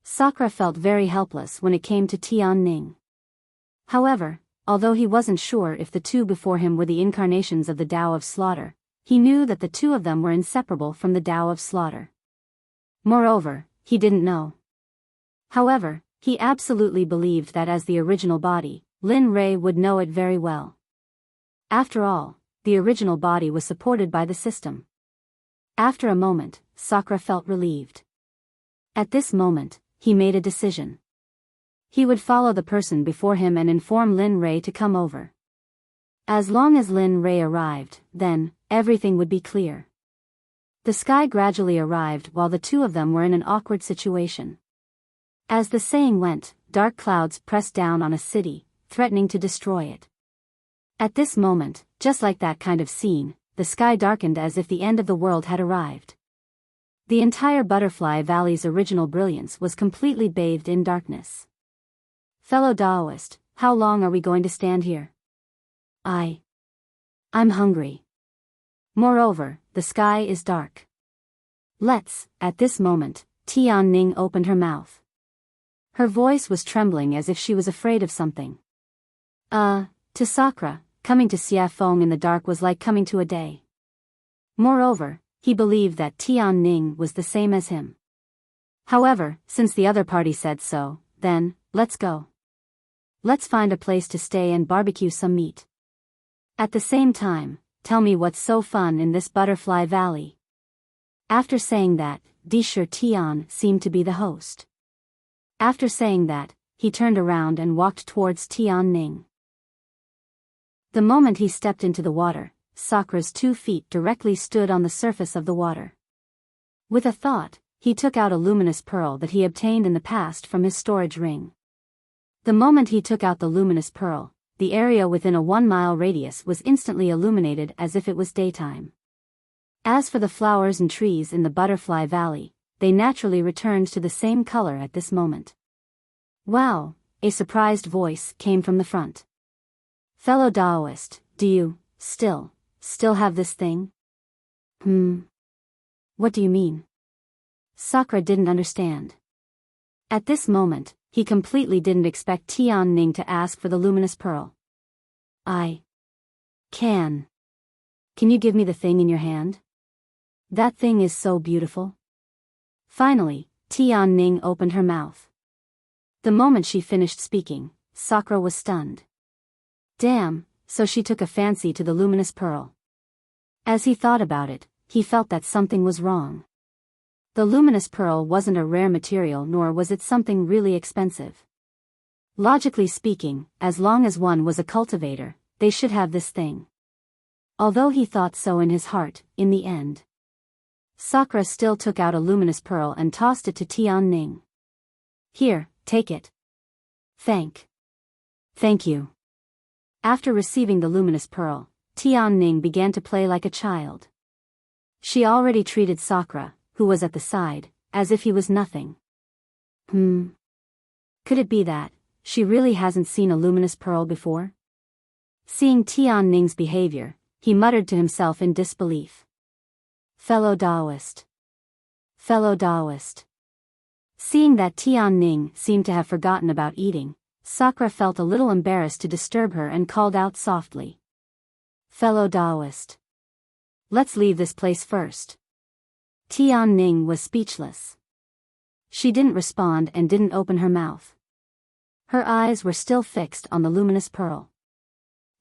Sakura felt very helpless when it came to Tianning. However, although he wasn't sure if the two before him were the incarnations of the Tao of Slaughter, he knew that the two of them were inseparable from the Tao of Slaughter. Moreover, he didn't know. However, he absolutely believed that as the original body, Lin Rei would know it very well. After all, the original body was supported by the system. After a moment, Sakura felt relieved. At this moment, he made a decision. He would follow the person before him and inform Lin Rei to come over. As long as Lin Rei arrived, then, everything would be clear. The sky gradually arrived while the two of them were in an awkward situation. As the saying went, dark clouds pressed down on a city, threatening to destroy it. At this moment, just like that kind of scene, the sky darkened as if the end of the world had arrived. The entire Butterfly Valley's original brilliance was completely bathed in darkness. Fellow Taoist, how long are we going to stand here? I'm hungry. Moreover, the sky is dark. At this moment, Tianning opened her mouth. Her voice was trembling as if she was afraid of something. To Sakura, coming to Xiafeng in the dark was like coming to a day. Moreover, he believed that Tianning was the same as him. However, since the other party said so, then, let's go. Let's find a place to stay and barbecue some meat. At the same time, tell me what's so fun in this Butterfly Valley. After saying that, Disher Tian seemed to be the host. After saying that, he turned around and walked towards Tianning. The moment he stepped into the water, Sakura's 2 feet directly stood on the surface of the water. With a thought, he took out a luminous pearl that he obtained in the past from his storage ring. The moment he took out the luminous pearl, the area within a 1-mile radius was instantly illuminated as if it was daytime. As for the flowers and trees in the Butterfly Valley, they naturally returned to the same color at this moment. Wow, a surprised voice came from the front. Fellow Taoist, do you, still have this thing? What do you mean? Sakura didn't understand. At this moment, he completely didn't expect Tianning to ask for the luminous pearl. Can you give me the thing in your hand? That thing is so beautiful. Finally, Tianning opened her mouth. The moment she finished speaking, Sakura was stunned. Damn, so she took a fancy to the luminous pearl. As he thought about it, he felt that something was wrong. The luminous pearl wasn't a rare material nor was it something really expensive. Logically speaking, as long as one was a cultivator, they should have this thing. Although he thought so in his heart, in the end, Sakura still took out a luminous pearl and tossed it to Tianning. Here, take it. Thank you. After receiving the luminous pearl, Tianning began to play like a child. She already treated Sakura, who was at the side, as if he was nothing. Could it be that she really hasn't seen a luminous pearl before? Seeing Tianning's behavior, he muttered to himself in disbelief. Fellow Taoist. Seeing that Tianning seemed to have forgotten about eating, Sakura felt a little embarrassed to disturb her and called out softly. Fellow Taoist. Let's leave this place first. Tianning was speechless. She didn't respond and didn't open her mouth. Her eyes were still fixed on the luminous pearl.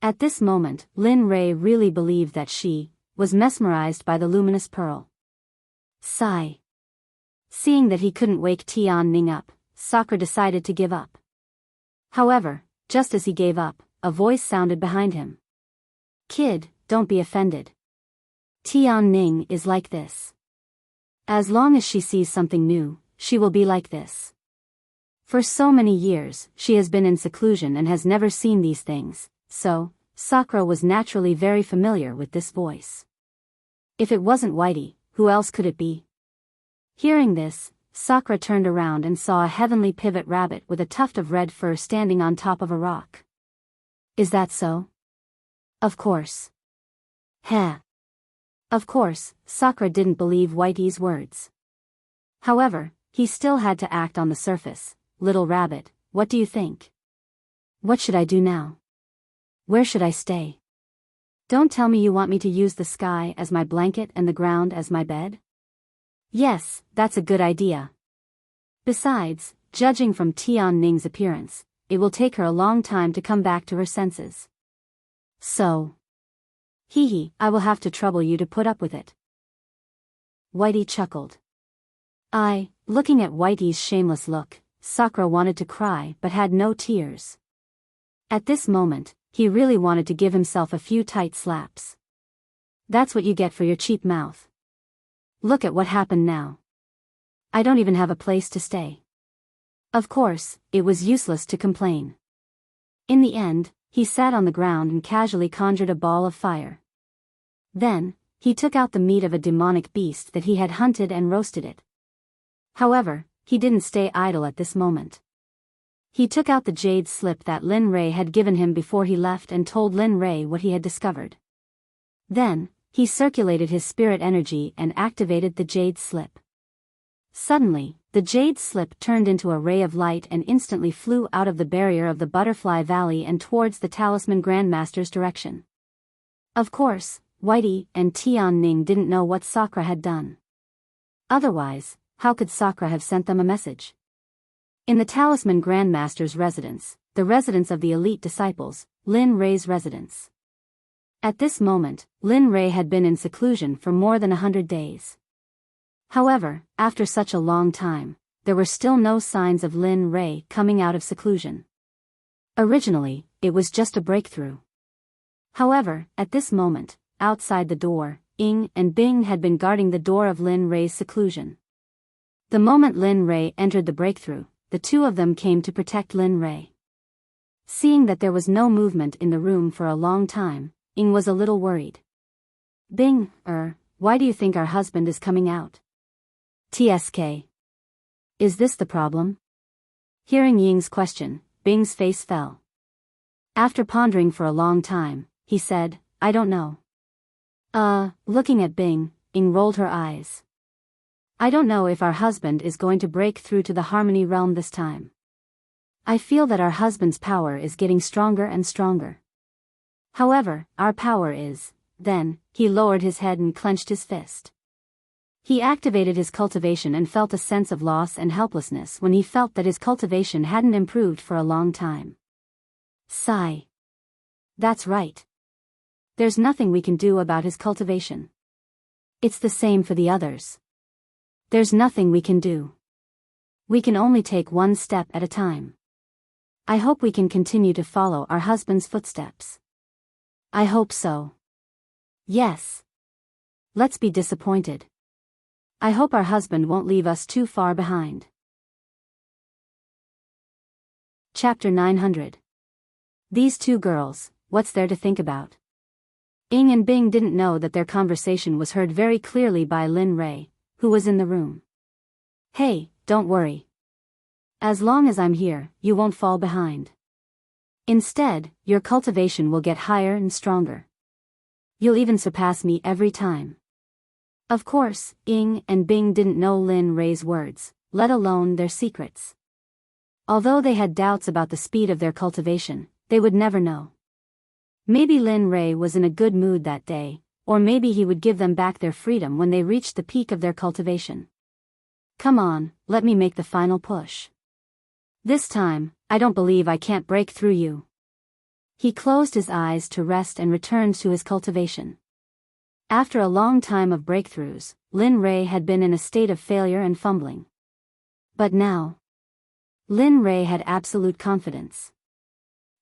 At this moment, Lin Rei really believed that she was mesmerized by the luminous pearl. Sigh. Seeing that he couldn't wake Tianning up, Sakura decided to give up. However, just as he gave up, a voice sounded behind him. Kid, don't be offended. Tian is like this. As long as she sees something new, she will be like this. For so many years, she has been in seclusion and has never seen these things, so, Sakura was naturally very familiar with this voice. If it wasn't Whitey, who else could it be? Hearing this, Sakura turned around and saw a heavenly pivot rabbit with a tuft of red fur standing on top of a rock. Is that so? Of course. Heh. Of course, Sakura didn't believe Whitey's words. However, he still had to act on the surface. Little rabbit, what do you think? What should I do now? Where should I stay? Don't tell me you want me to use the sky as my blanket and the ground as my bed? Yes, that's a good idea. Besides, judging from Tian Ning's appearance, it will take her a long time to come back to her senses. So. Hee, I will have to trouble you to put up with it. Whitey chuckled. Looking at Whitey's shameless look, Sakura wanted to cry but had no tears. At this moment, he really wanted to give himself a few tight slaps. That's what you get for your cheap mouth. Look at what happened now. I don't even have a place to stay. Of course, it was useless to complain. In the end, he sat on the ground and casually conjured a ball of fire. Then, he took out the meat of a demonic beast that he had hunted and roasted it. However, he didn't stay idle at this moment. He took out the jade slip that Lin Ray had given him before he left and told Lin Ray what he had discovered. Then, he circulated his spirit energy and activated the jade slip. Suddenly, the jade slip turned into a ray of light and instantly flew out of the barrier of the Butterfly Valley and towards the Talisman Grandmaster's direction. Of course, Whitey and Tian Ning didn't know what Sakura had done. Otherwise, how could Sakura have sent them a message? In the Talisman Grandmaster's residence, the residence of the elite disciples, Lin Ray's residence. At this moment, Lin Ray had been in seclusion for more than 100 days. However, after such a long time, there were still no signs of Lin Ray coming out of seclusion. Originally, it was just a breakthrough. However, at this moment, outside the door, Ying and Bing had been guarding the door of Lin Ray's seclusion. The moment Lin Ray entered the breakthrough, the two of them came to protect Lin Ray. Seeing that there was no movement in the room for a long time, Ying was a little worried. Bing, why do you think our husband is coming out? TSK. Is this the problem? Hearing Ying's question, Bing's face fell. After pondering for a long time, he said, I don't know. Looking at Bing, Ying rolled her eyes. I don't know if our husband is going to break through to the Harmony Realm this time. I feel that our husband's power is getting stronger and stronger. However, our power is. Then, he lowered his head and clenched his fist. He activated his cultivation and felt a sense of loss and helplessness when he felt that his cultivation hadn't improved for a long time. Sigh. That's right. There's nothing we can do about his cultivation. It's the same for the others. There's nothing we can do. We can only take one step at a time. I hope we can continue to follow our husband's footsteps. I hope so. Yes. Let's be disappointed. I hope our husband won't leave us too far behind. Chapter 900. These two girls, what's there to think about? Ying and Bing didn't know that their conversation was heard very clearly by Lin Ray, who was in the room. Hey, don't worry. As long as I'm here, you won't fall behind. Instead, your cultivation will get higher and stronger. You'll even surpass me every time. Of course, Ying and Bing didn't know Lin Ray's words, let alone their secrets. Although they had doubts about the speed of their cultivation, they would never know. Maybe Lin Ray was in a good mood that day, or maybe he would give them back their freedom when they reached the peak of their cultivation. Come on, let me make the final push. This time, I don't believe I can't break through you. He closed his eyes to rest and returned to his cultivation. After a long time of breakthroughs, Lin Ray had been in a state of failure and fumbling. But now, Lin Ray had absolute confidence.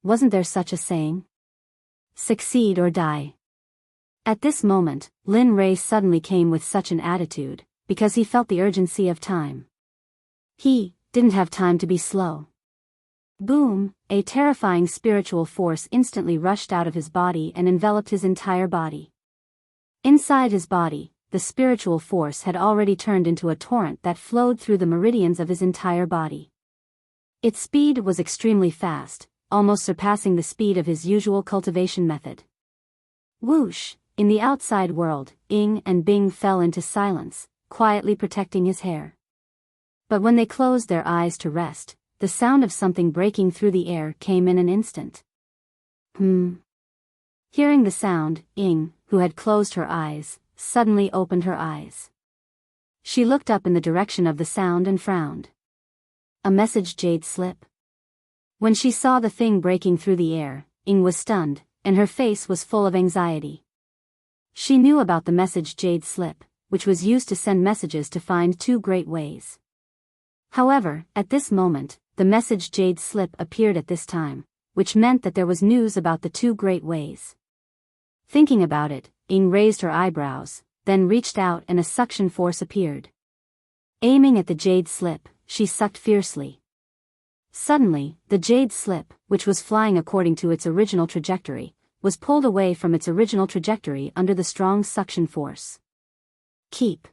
wasn't there such a saying? Succeed or die. At this moment, Lin Rei suddenly came with such an attitude, because he felt the urgency of time. He didn't have time to be slow. Boom, a terrifying spiritual force instantly rushed out of his body and enveloped his entire body. Inside his body, the spiritual force had already turned into a torrent that flowed through the meridians of his entire body. Its speed was extremely fast, almost surpassing the speed of his usual cultivation method. Whoosh! In the outside world, Ying and Bing fell into silence, quietly protecting his hair. But when they closed their eyes to rest, the sound of something breaking through the air came in an instant. Hearing the sound, Ying, who had closed her eyes, suddenly opened her eyes. She looked up in the direction of the sound and frowned. A message jade slip. When she saw the thing breaking through the air, Ying was stunned, and her face was full of anxiety. She knew about the message jade slip, which was used to send messages to find two great ways. However, at this moment, the message jade slip appeared at this time, which meant that there was news about the two great ways. Thinking about it, Ying raised her eyebrows, then reached out and a suction force appeared. Aiming at the jade slip, she sucked fiercely. Suddenly, the jade slip, which was flying according to its original trajectory, was pulled away from its original trajectory under the strong suction force. Keep.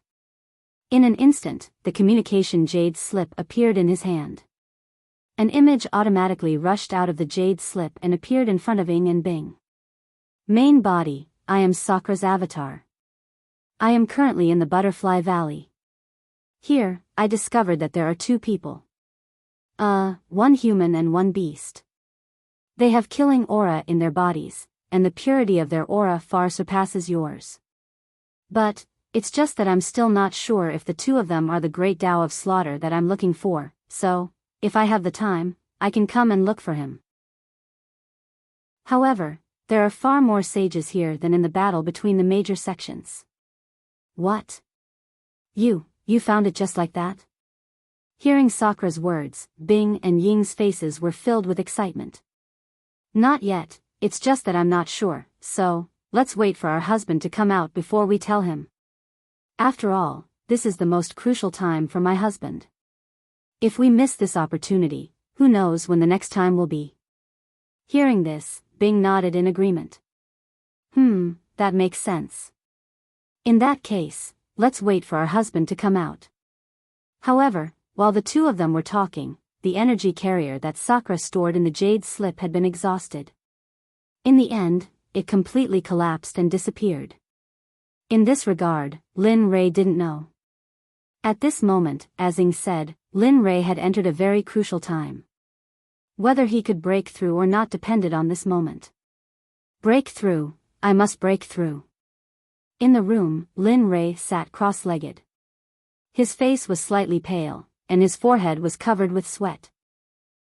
In an instant, the communication jade slip appeared in his hand. An image automatically rushed out of the jade slip and appeared in front of Ying and Bing. Main body, I am Sakra's avatar. I am currently in the Butterfly Valley. Here, I discovered that there are two people. One human and one beast. They have killing aura in their bodies, and the purity of their aura far surpasses yours. But, it's just that I'm still not sure if the two of them are the great Tao of slaughter that I'm looking for, so, if I have the time, I can come and look for him. However, there are far more sages here than in the battle between the major sections. What? You found it just like that? Hearing Sakra's words, Bing and Ying's faces were filled with excitement. Not yet, it's just that I'm not sure, so, let's wait for our husband to come out before we tell him. After all, this is the most crucial time for my husband. If we miss this opportunity, who knows when the next time will be. Hearing this, Bing nodded in agreement. That makes sense. In that case, let's wait for our husband to come out. However, while the two of them were talking, the energy carrier that Sakra stored in the jade slip had been exhausted. In the end, it completely collapsed and disappeared. In this regard, Lin Rei didn't know. At this moment, as Ying said, Lin Rei had entered a very crucial time. Whether he could break through or not depended on this moment. Break through, I must break through. In the room, Lin Rei sat cross-legged. His face was slightly pale, and his forehead was covered with sweat.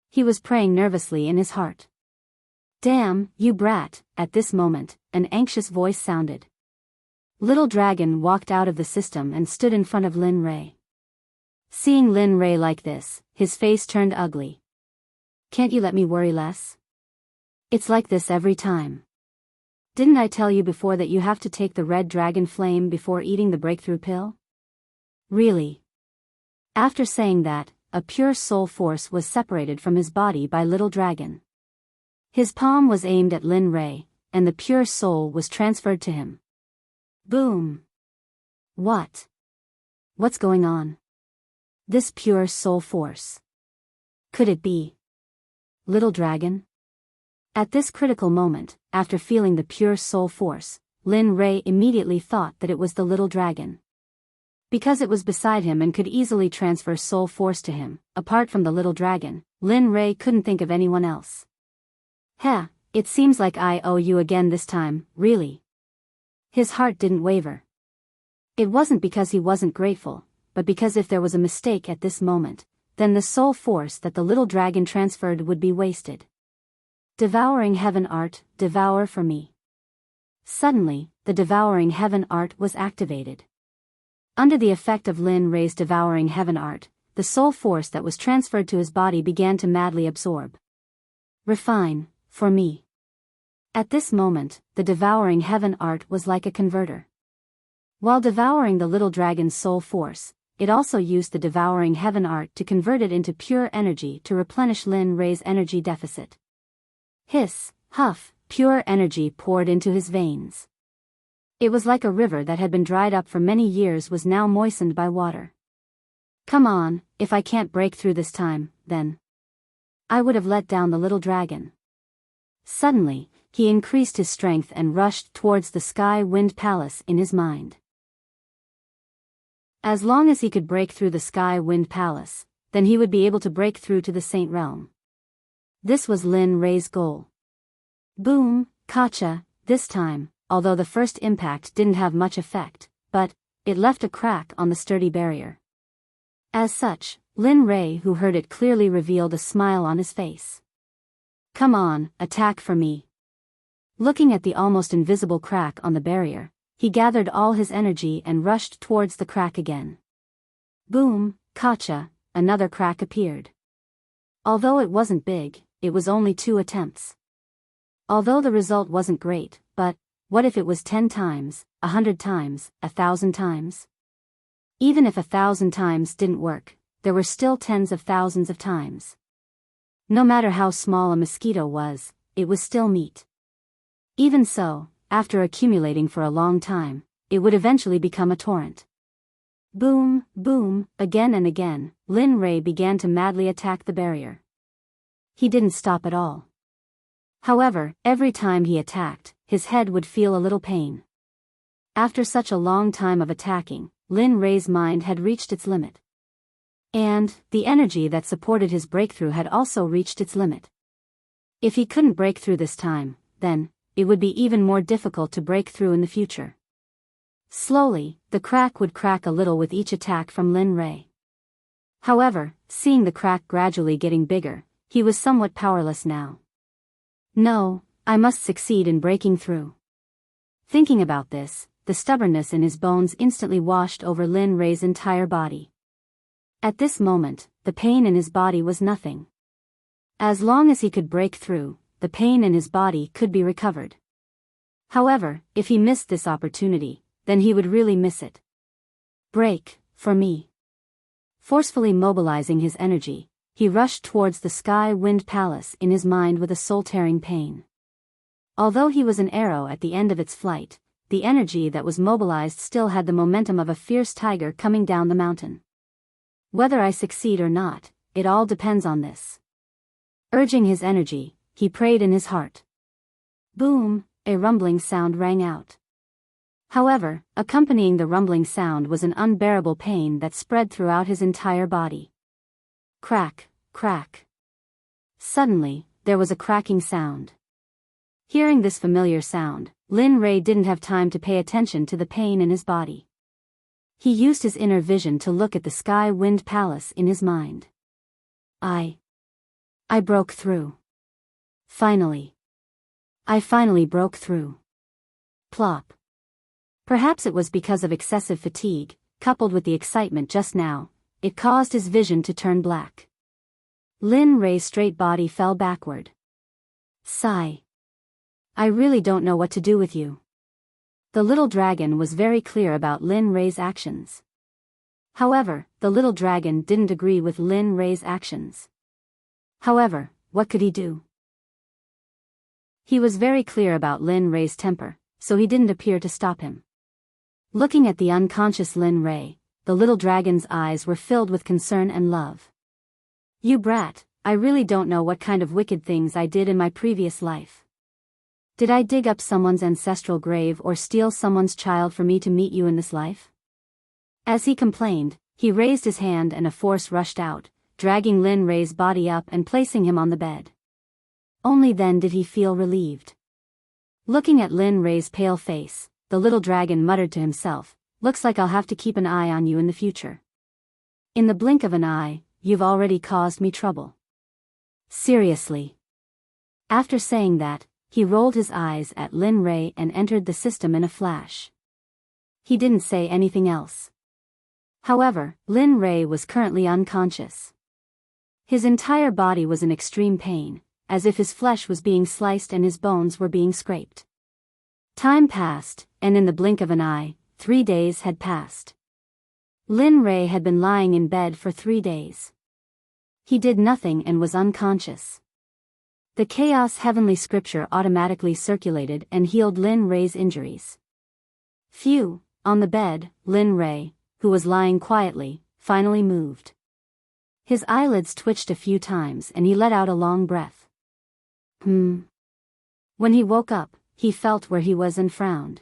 He was praying nervously in his heart. Damn, you brat, at this moment, an anxious voice sounded. Little Dragon walked out of the system and stood in front of Lin Rei. Seeing Lin Rei like this, his face turned ugly. Can't you let me worry less? It's like this every time. Didn't I tell you before that you have to take the red dragon flame before eating the breakthrough pill? Really? After saying that, a pure soul force was separated from his body by Little Dragon. His palm was aimed at Lin Rei, and the pure soul was transferred to him. Boom! What? What's going on? This pure soul force. Could it be Little Dragon? At this critical moment, after feeling the pure soul force, Lin Rei immediately thought that it was the Little Dragon. Because it was beside him and could easily transfer soul force to him, apart from the Little Dragon, Lin Rei couldn't think of anyone else. Heh, it seems like I owe you again this time, really. His heart didn't waver. It wasn't because he wasn't grateful, but because if there was a mistake at this moment, then the soul force that the Little Dragon transferred would be wasted. Devouring Heaven Art, devour for me. Suddenly, the Devouring Heaven Art was activated. Under the effect of Lin Rei's Devouring Heaven Art, the soul force that was transferred to his body began to madly absorb. Refine, for me. At this moment, the devouring heaven art was like a converter. While devouring the little dragon's soul force, it also used the devouring heaven art to convert it into pure energy to replenish Lin Rei's energy deficit. Hiss, huff, pure energy poured into his veins. It was like a river that had been dried up for many years was now moistened by water. Come on, if I can't break through this time, then I would have let down the little dragon. Suddenly, he increased his strength and rushed towards the Sky Wind Palace in his mind. As long as he could break through the Sky Wind Palace, then he would be able to break through to the Saint Realm. This was Lin Rei's goal. Boom, gotcha, this time, although the first impact didn't have much effect, but it left a crack on the sturdy barrier. As such, Lin Rei, who heard it clearly, revealed a smile on his face. Come on, attack for me. Looking at the almost invisible crack on the barrier, he gathered all his energy and rushed towards the crack again. Boom, gotcha, another crack appeared. Although it wasn't big, it was only 2 attempts. Although the result wasn't great, but what if it was 10 times, 100 times, 1,000 times? Even if 1,000 times didn't work, there were still tens of thousands of times. No matter how small a mosquito was, it was still meat. Even so, after accumulating for a long time, it would eventually become a torrent. Boom, boom, again and again, Lin Rei began to madly attack the barrier. He didn't stop at all. However, every time he attacked, his head would feel a little pain. After such a long time of attacking, Lin Rei's mind had reached its limit. And the energy that supported his breakthrough had also reached its limit. If he couldn't break through this time, then it would be even more difficult to break through in the future. Slowly, the crack would crack a little with each attack from Lin Rei. However, seeing the crack gradually getting bigger, he was somewhat powerless now. No, I must succeed in breaking through. Thinking about this, the stubbornness in his bones instantly washed over Lin Rei's entire body. At this moment, the pain in his body was nothing. As long as he could break through, the pain in his body could be recovered. However, if he missed this opportunity, then he would really miss it. Break, for me. Forcefully mobilizing his energy, he rushed towards the Sky Wind Palace in his mind with a soul-tearing pain. Although he was an arrow at the end of its flight, the energy that was mobilized still had the momentum of a fierce tiger coming down the mountain. Whether I succeed or not, it all depends on this. Urging his energy, he prayed in his heart. Boom, a rumbling sound rang out. However, accompanying the rumbling sound was an unbearable pain that spread throughout his entire body. Crack, crack. Suddenly, there was a cracking sound. Hearing this familiar sound, Lin Rei didn't have time to pay attention to the pain in his body. He used his inner vision to look at the Sky Wind Palace in his mind. I broke through. Finally. I finally broke through. Plop. Perhaps it was because of excessive fatigue, coupled with the excitement just now, it caused his vision to turn black. Lin Rei's straight body fell backward. Sigh. I really don't know what to do with you. The little dragon was very clear about Lin Rei's actions. However, the little dragon didn't agree with Lin Rei's actions. However, what could he do? He was very clear about Lin Rei's temper, so he didn't appear to stop him. Looking at the unconscious Lin Rei, the little dragon's eyes were filled with concern and love. You brat, I really don't know what kind of wicked things I did in my previous life. Did I dig up someone's ancestral grave or steal someone's child for me to meet you in this life? As he complained, he raised his hand and a force rushed out, dragging Lin Rei's body up and placing him on the bed. Only then did he feel relieved. Looking at Lin Rei's pale face, the little dragon muttered to himself, looks like I'll have to keep an eye on you in the future. In the blink of an eye, you've already caused me trouble. Seriously. After saying that, he rolled his eyes at Lin Rei and entered the system in a flash. He didn't say anything else. However, Lin Rei was currently unconscious. His entire body was in extreme pain, as if his flesh was being sliced and his bones were being scraped. Time passed, and in the blink of an eye, 3 days had passed. Lin Rei had been lying in bed for 3 days. He did nothing and was unconscious. The Chaos Heavenly Scripture automatically circulated and healed Lin Rei's injuries. Phew, on the bed, Lin Rei, who was lying quietly, finally moved. His eyelids twitched a few times and he let out a long breath. When he woke up, he felt where he was and frowned.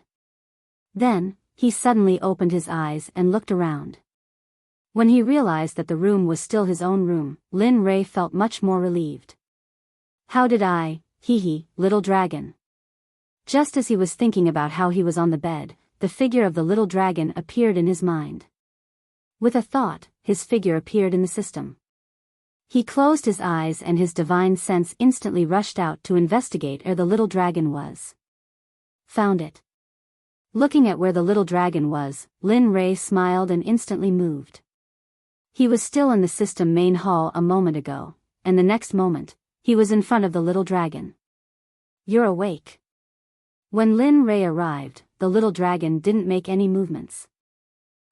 Then, he suddenly opened his eyes and looked around. When he realized that the room was still his own room, Lin Rei felt much more relieved. How did I, little dragon? Just as he was thinking about how he was on the bed, the figure of the little dragon appeared in his mind. With a thought, his figure appeared in the system. He closed his eyes and his divine sense instantly rushed out to investigate where the little dragon was. Found it. Looking at where the little dragon was, Lin Rei smiled and instantly moved. He was still in the system main hall a moment ago, and the next moment, he was in front of the little dragon. You're awake. When Lin Rei arrived, the little dragon didn't make any movements.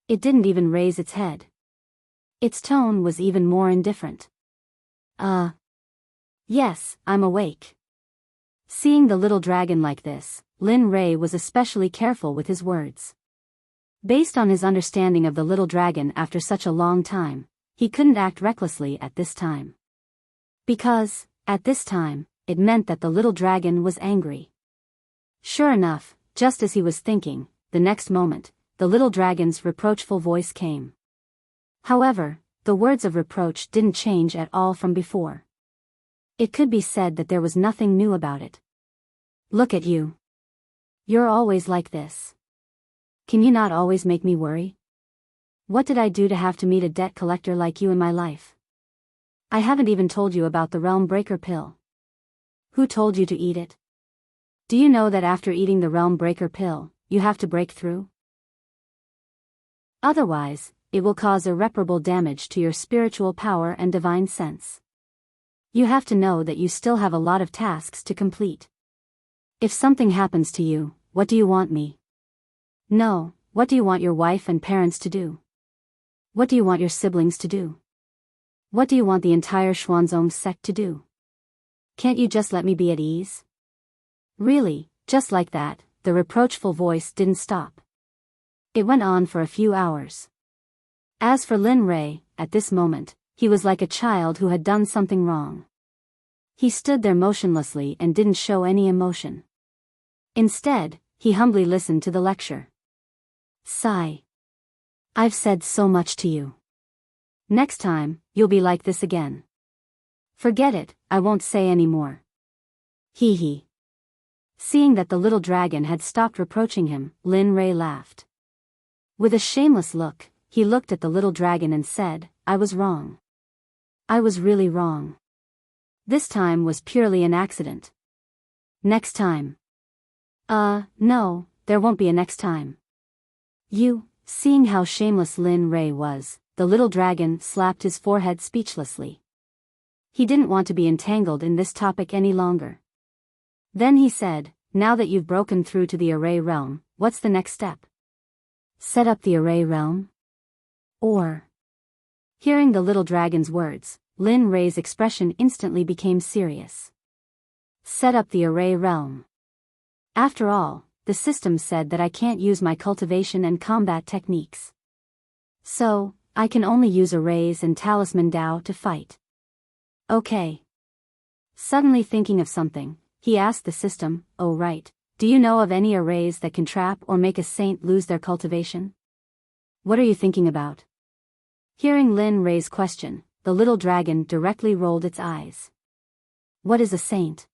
It didn't even raise its head. Its tone was even more indifferent. Yes, I'm awake. Seeing the little dragon like this, Lin Rei was especially careful with his words. Based on his understanding of the little dragon after such a long time, he couldn't act recklessly at this time. Because, at this time, it meant that the little dragon was angry. Sure enough, just as he was thinking, the next moment, the little dragon's reproachful voice came. However, the words of reproach didn't change at all from before. It could be said that there was nothing new about it. Look at you. You're always like this. Can you not always make me worry? What did I do to have to meet a debt collector like you in my life? I haven't even told you about the Realm Breaker pill. Who told you to eat it? Do you know that after eating the Realm Breaker pill, you have to break through? Otherwise, it will cause irreparable damage to your spiritual power and divine sense. You have to know that you still have a lot of tasks to complete. If something happens to you, what do you want me? No, what do you want your wife and parents to do? What do you want your siblings to do? What do you want the entire Xuanzong sect to do? Can't you just let me be at ease? Really, just like that, the reproachful voice didn't stop. It went on for a few hours. As for Lin Rei, at this moment, he was like a child who had done something wrong. He stood there motionlessly and didn't show any emotion. Instead, he humbly listened to the lecture. Sigh. I've said so much to you. Next time, you'll be like this again. Forget it, I won't say any more. Hee. Seeing that the little dragon had stopped reproaching him, Lin Rei laughed. With a shameless look, he looked at the little dragon and said, I was wrong. I was really wrong. This time was purely an accident. Next time. No, there won't be a next time. Seeing how shameless Lin Rei was, the little dragon slapped his forehead speechlessly. He didn't want to be entangled in this topic any longer. Then he said, now that you've broken through to the Array Realm, what's the next step? Set up the Array Realm? Or... Hearing the little dragon's words, Lin Rei's expression instantly became serious. Set up the Array Realm. After all, the system said that I can't use my cultivation and combat techniques. So, I can only use arrays and talisman Dao to fight. Okay. Suddenly thinking of something, he asked the system, oh right, do you know of any arrays that can trap or make a saint lose their cultivation? What are you thinking about? Hearing Lin Rei's question, the little dragon directly rolled its eyes. What is a saint?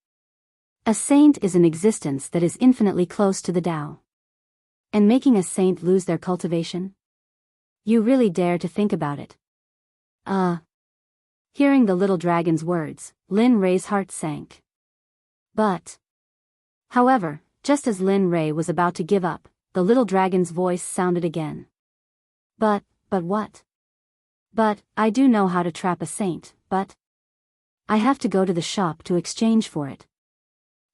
A saint is an existence that is infinitely close to the Tao. And making a saint lose their cultivation? You really dare to think about it? Hearing the little dragon's words, Lin Rei's heart sank. However, just as Lin Rei was about to give up, the little dragon's voice sounded again. But what? But, I do know how to trap a saint, but... I have to go to the shop to exchange for it.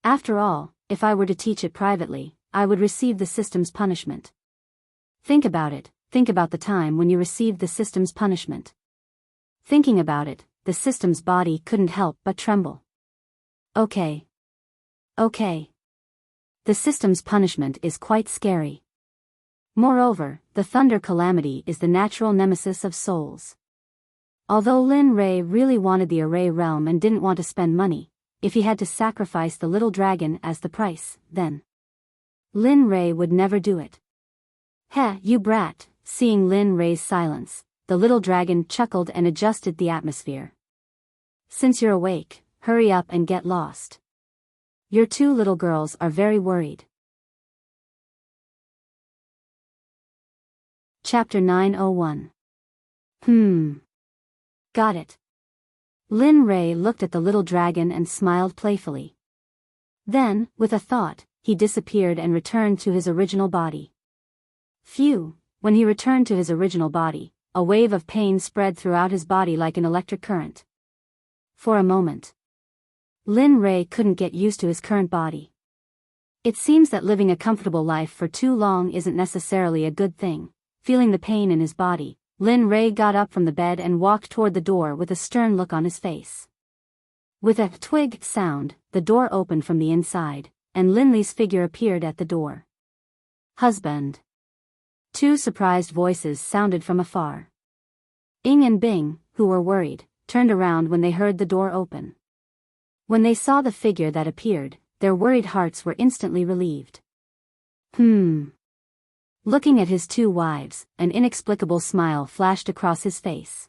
After all, if I were to teach it privately, I would receive the system's punishment. Think about it, think about the time when you received the system's punishment. Thinking about it, the system's body couldn't help but tremble. Okay. Okay. The system's punishment is quite scary. Moreover, the thunder calamity is the natural nemesis of souls. Although Lin Rei really wanted the array realm and didn't want to spend money, if he had to sacrifice the little dragon as the price, then Lin Rei would never do it. Heh, you brat. Seeing Lin Rei's silence, the little dragon chuckled and adjusted the atmosphere. Since you're awake, hurry up and get lost. Your two little girls are very worried. Chapter 901. Got it. Lin Rei looked at the little dragon and smiled playfully. Then, with a thought, he disappeared and returned to his original body. Phew, when he returned to his original body, a wave of pain spread throughout his body like an electric current. For a moment, Lin Rei couldn't get used to his current body. It seems that living a comfortable life for too long isn't necessarily a good thing. Feeling the pain in his body, Lin Rei got up from the bed and walked toward the door with a stern look on his face. With a twig sound, the door opened from the inside, and Lin Li's figure appeared at the door. Husband. Two surprised voices sounded from afar. Ing and Bing, who were worried, turned around when they heard the door open. When they saw the figure that appeared, their worried hearts were instantly relieved. Looking at his two wives, an inexplicable smile flashed across his face.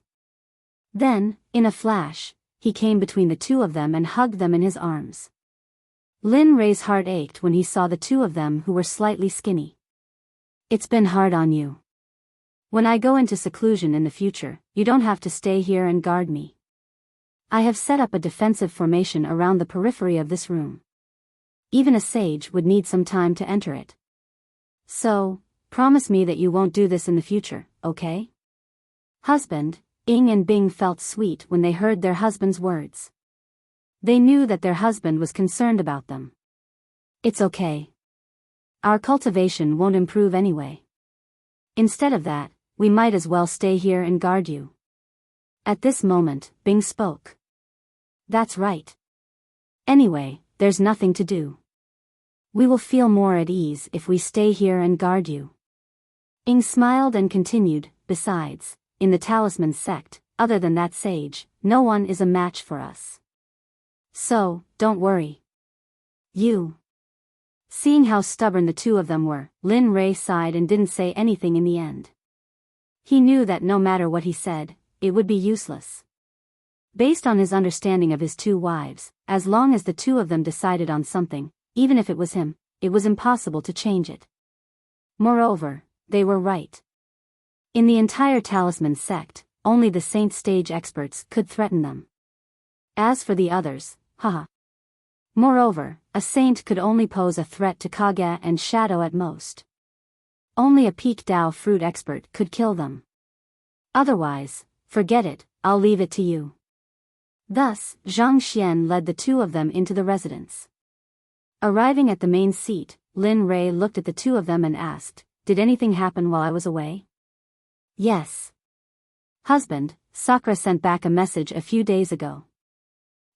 Then, in a flash, he came between the two of them and hugged them in his arms. Lin Rei's heart ached when he saw the two of them who were slightly skinny. It's been hard on you. When I go into seclusion in the future, you don't have to stay here and guard me. I have set up a defensive formation around the periphery of this room. Even a sage would need some time to enter it. So, promise me that you won't do this in the future, okay? Husband. Ing and Bing felt sweet when they heard their husband's words. They knew that their husband was concerned about them. It's okay. Our cultivation won't improve anyway. Instead of that, we might as well stay here and guard you. At this moment, Bing spoke. That's right. Anyway, there's nothing to do. We will feel more at ease if we stay here and guard you. Ing smiled and continued, besides, in the Talisman Sect, other than that sage, no one is a match for us. So, don't worry. You. Seeing how stubborn the two of them were, Lin Rei sighed and didn't say anything in the end. He knew that no matter what he said, it would be useless. Based on his understanding of his two wives, as long as the two of them decided on something, even if it was him, it was impossible to change it. Moreover, they were right. In the entire Talisman Sect, only the Saint stage experts could threaten them. As for the others, haha. Moreover, a saint could only pose a threat to Kage and Shadow at most. Only a peak Dao fruit expert could kill them. Otherwise, forget it, I'll leave it to you. Thus, Zhang Xian led the two of them into the residence. Arriving at the main seat, Lin Rei looked at the two of them and asked, "Did anything happen while I was away?" "Yes. Husband, Sakura sent back a message a few days ago."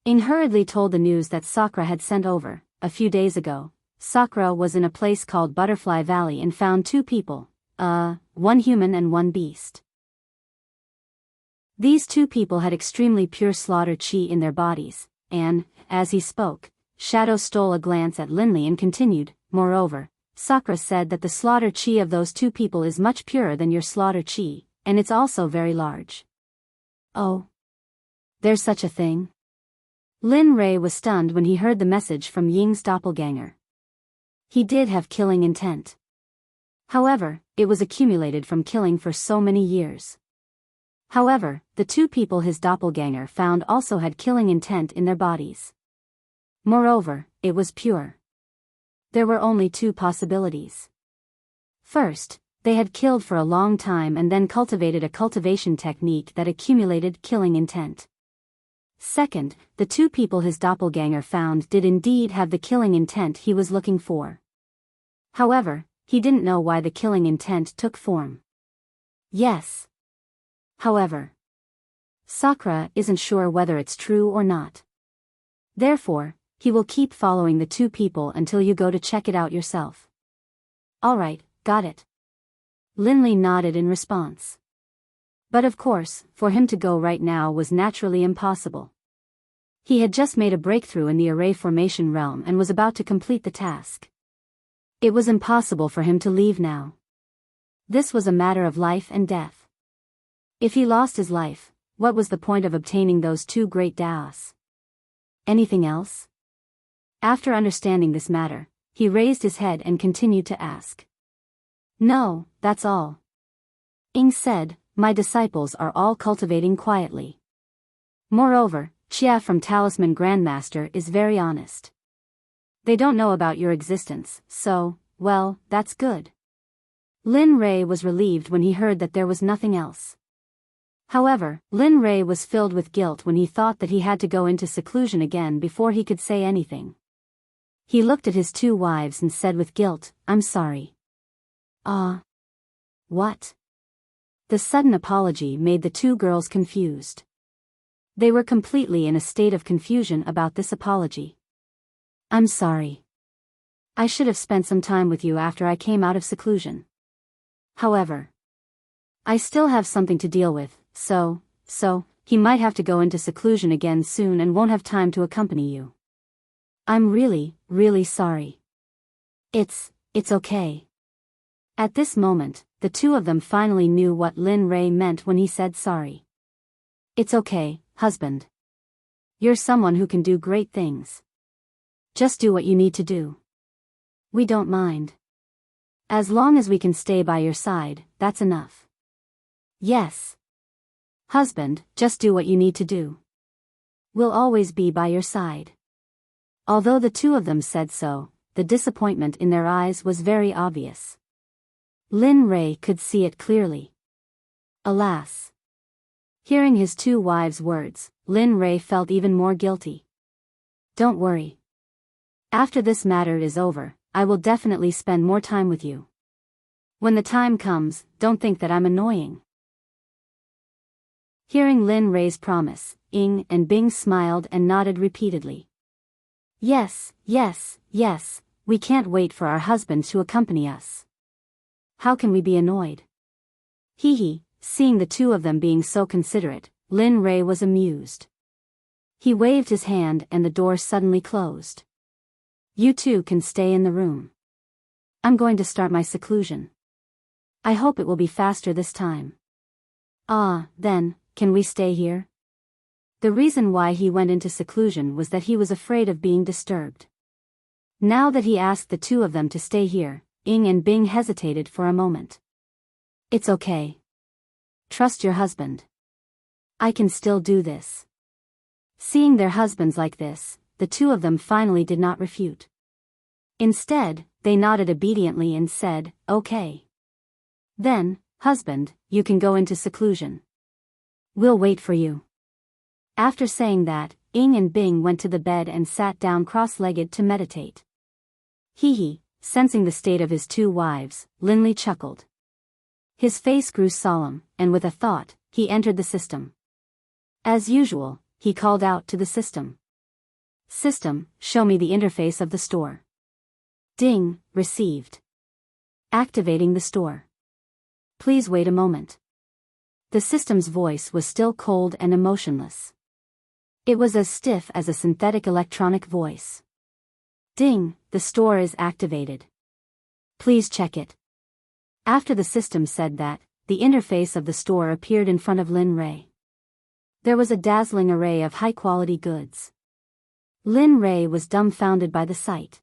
Ing hurriedly told the news that Sakura had sent over. A few days ago, Sakura was in a place called Butterfly Valley and found two people, one human and one beast. These two people had extremely pure slaughter chi in their bodies, and, as he spoke, Shadow stole a glance at Linley and continued, "Moreover, Sakura said that the slaughter chi of those two people is much purer than your slaughter chi, and it's also very large." "Oh. There's such a thing?" Lin Rei was stunned when he heard the message from Ying's doppelganger. He did have killing intent. However, it was accumulated from killing for so many years. However, the two people his doppelganger found also had killing intent in their bodies. Moreover, it was pure. There were only two possibilities. First, they had killed for a long time and then cultivated a cultivation technique that accumulated killing intent. Second, the two people his doppelganger found did indeed have the killing intent he was looking for. However, he didn't know why the killing intent took form. Yes. However, Sakura isn't sure whether it's true or not. Therefore, he will keep following the two people until you go to check it out yourself. Alright, got it. Linley nodded in response. But of course, for him to go right now was naturally impossible. He had just made a breakthrough in the array formation realm and was about to complete the task. It was impossible for him to leave now. This was a matter of life and death. If he lost his life, what was the point of obtaining those two great Daos? Anything else? After understanding this matter, he raised his head and continued to ask. No, that's all. Ing said, my disciples are all cultivating quietly. Moreover, Chia from Talisman Grandmaster is very honest. They don't know about your existence, so, well, that's good. Lin Rei was relieved when he heard that there was nothing else. However, Lin Rei was filled with guilt when he thought that he had to go into seclusion again before he could say anything. He looked at his two wives and said with guilt, I'm sorry. What? The sudden apology made the two girls confused. They were completely in a state of confusion about this apology. I'm sorry. I should have spent some time with you after I came out of seclusion. However, I still have something to deal with, so, he might have to go into seclusion again soon and won't have time to accompany you. I'm really, really sorry. It's okay. At this moment, the two of them finally knew what Lin Rei meant when he said sorry. It's okay, husband. You're someone who can do great things. Just do what you need to do. We don't mind. As long as we can stay by your side, that's enough. Yes. Husband, just do what you need to do. We'll always be by your side. Although the two of them said so, the disappointment in their eyes was very obvious. Lin Rei could see it clearly. Alas. Hearing his two wives' words, Lin Rei felt even more guilty. Don't worry. After this matter is over, I will definitely spend more time with you. When the time comes, don't think that I'm annoying. Hearing Lin Rei's promise, Ing and Bing smiled and nodded repeatedly. Yes, we can't wait for our husbands to accompany us. How can we be annoyed? Hee. Seeing the two of them being so considerate, Lin Rei was amused. He waved his hand and the door suddenly closed. You two can stay in the room. I'm going to start my seclusion. I hope it will be faster this time. Then, can we stay here? The reason why he went into seclusion was that he was afraid of being disturbed. Now that he asked the two of them to stay here, Ing and Bing hesitated for a moment. It's okay. Trust your husband. I can still do this. Seeing their husbands like this, the two of them finally did not refute. Instead, they nodded obediently and said, okay. Then, husband, you can go into seclusion. We'll wait for you. After saying that, Ing and Bing went to the bed and sat down cross-legged to meditate. Hee. Sensing the state of his two wives, Linley chuckled. His face grew solemn, and with a thought, he entered the system. As usual, he called out to the system. System, show me the interface of the store. Ding, received. Activating the store. Please wait a moment. The system's voice was still cold and emotionless. It was as stiff as a synthetic electronic voice. Ding, the store is activated. Please check it. After the system said that, the interface of the store appeared in front of Lin Rei. There was a dazzling array of high-quality goods. Lin Rei was dumbfounded by the sight.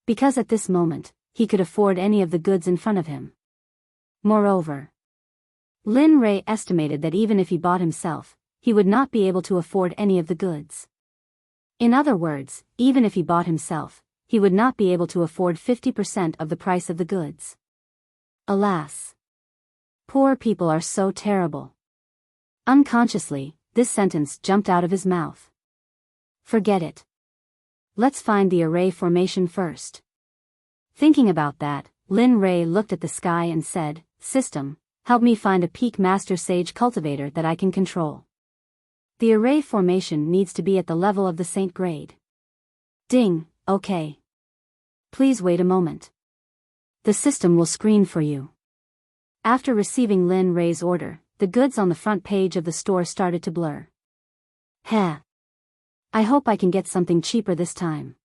Because at this moment, he could afford any of the goods in front of him. Moreover, Lin Rei estimated that even if he bought himself, he would not be able to afford any of the goods. In other words, even if he bought himself, he would not be able to afford 50% of the price of the goods. Alas. Poor people are so terrible. Unconsciously, this sentence jumped out of his mouth. Forget it. Let's find the array formation first. Thinking about that, Lin Ray looked at the sky and said, System, help me find a peak master sage cultivator that I can control. The array formation needs to be at the level of the Saint grade. Ding, okay. Please wait a moment. The system will screen for you. After receiving Lin Ray's order, the goods on the front page of the store started to blur. Heh. I hope I can get something cheaper this time.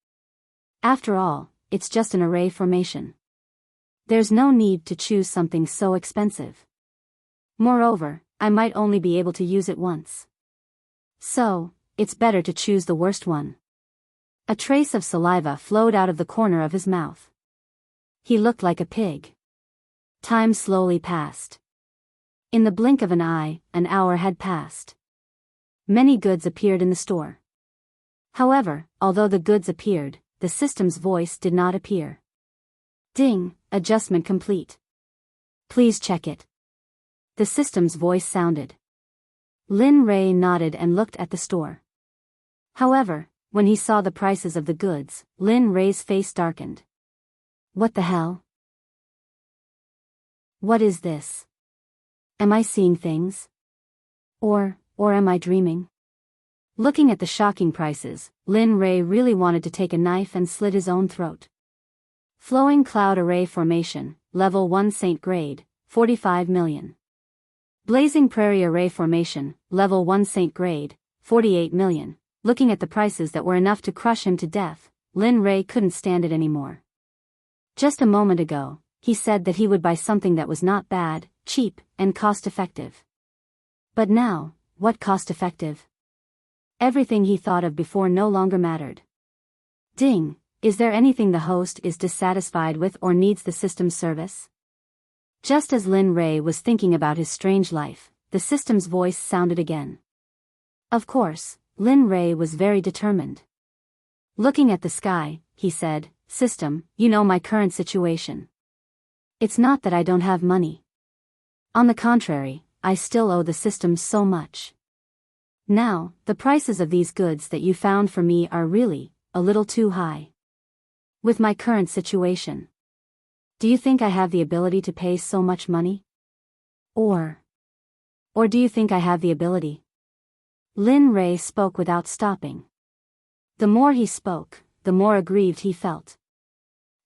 After all, it's just an array formation. There's no need to choose something so expensive. Moreover, I might only be able to use it once. So, it's better to choose the worst one. A trace of saliva flowed out of the corner of his mouth. He looked like a pig. Time slowly passed. In the blink of an eye, an hour had passed. Many goods appeared in the store. However, although the goods appeared, the system's voice did not appear. Ding, adjustment complete. Please check it. The system's voice sounded. Lin Ray nodded and looked at the store. However, when he saw the prices of the goods, Lin Ray's face darkened. What the hell? What is this? Am I seeing things? Or am I dreaming? Looking at the shocking prices, Lin Ray really wanted to take a knife and slit his own throat. Flowing Cloud Array Formation, Level 1 Saint Grade, 45 million. Blazing Prairie Array Formation, Level 1 Saint Grade, 48 million. Looking at the prices that were enough to crush him to death, Lin Ray couldn't stand it anymore. Just a moment ago, he said that he would buy something that was not bad, cheap, and cost-effective. But now, what cost-effective? Everything he thought of before no longer mattered. Ding, is there anything the host is dissatisfied with or needs the system's service? Just as Lin Ray was thinking about his strange life, the system's voice sounded again. Of course, Lin Ray was very determined. Looking at the sky, he said, System, you know my current situation. It's not that I don't have money. On the contrary, I still owe the system so much. Now, the prices of these goods that you found for me are really, a little too high. With my current situation. Do you think I have the ability to pay so much money? Or do you think I have the ability? Lin Ray spoke without stopping. The more he spoke, the more aggrieved he felt.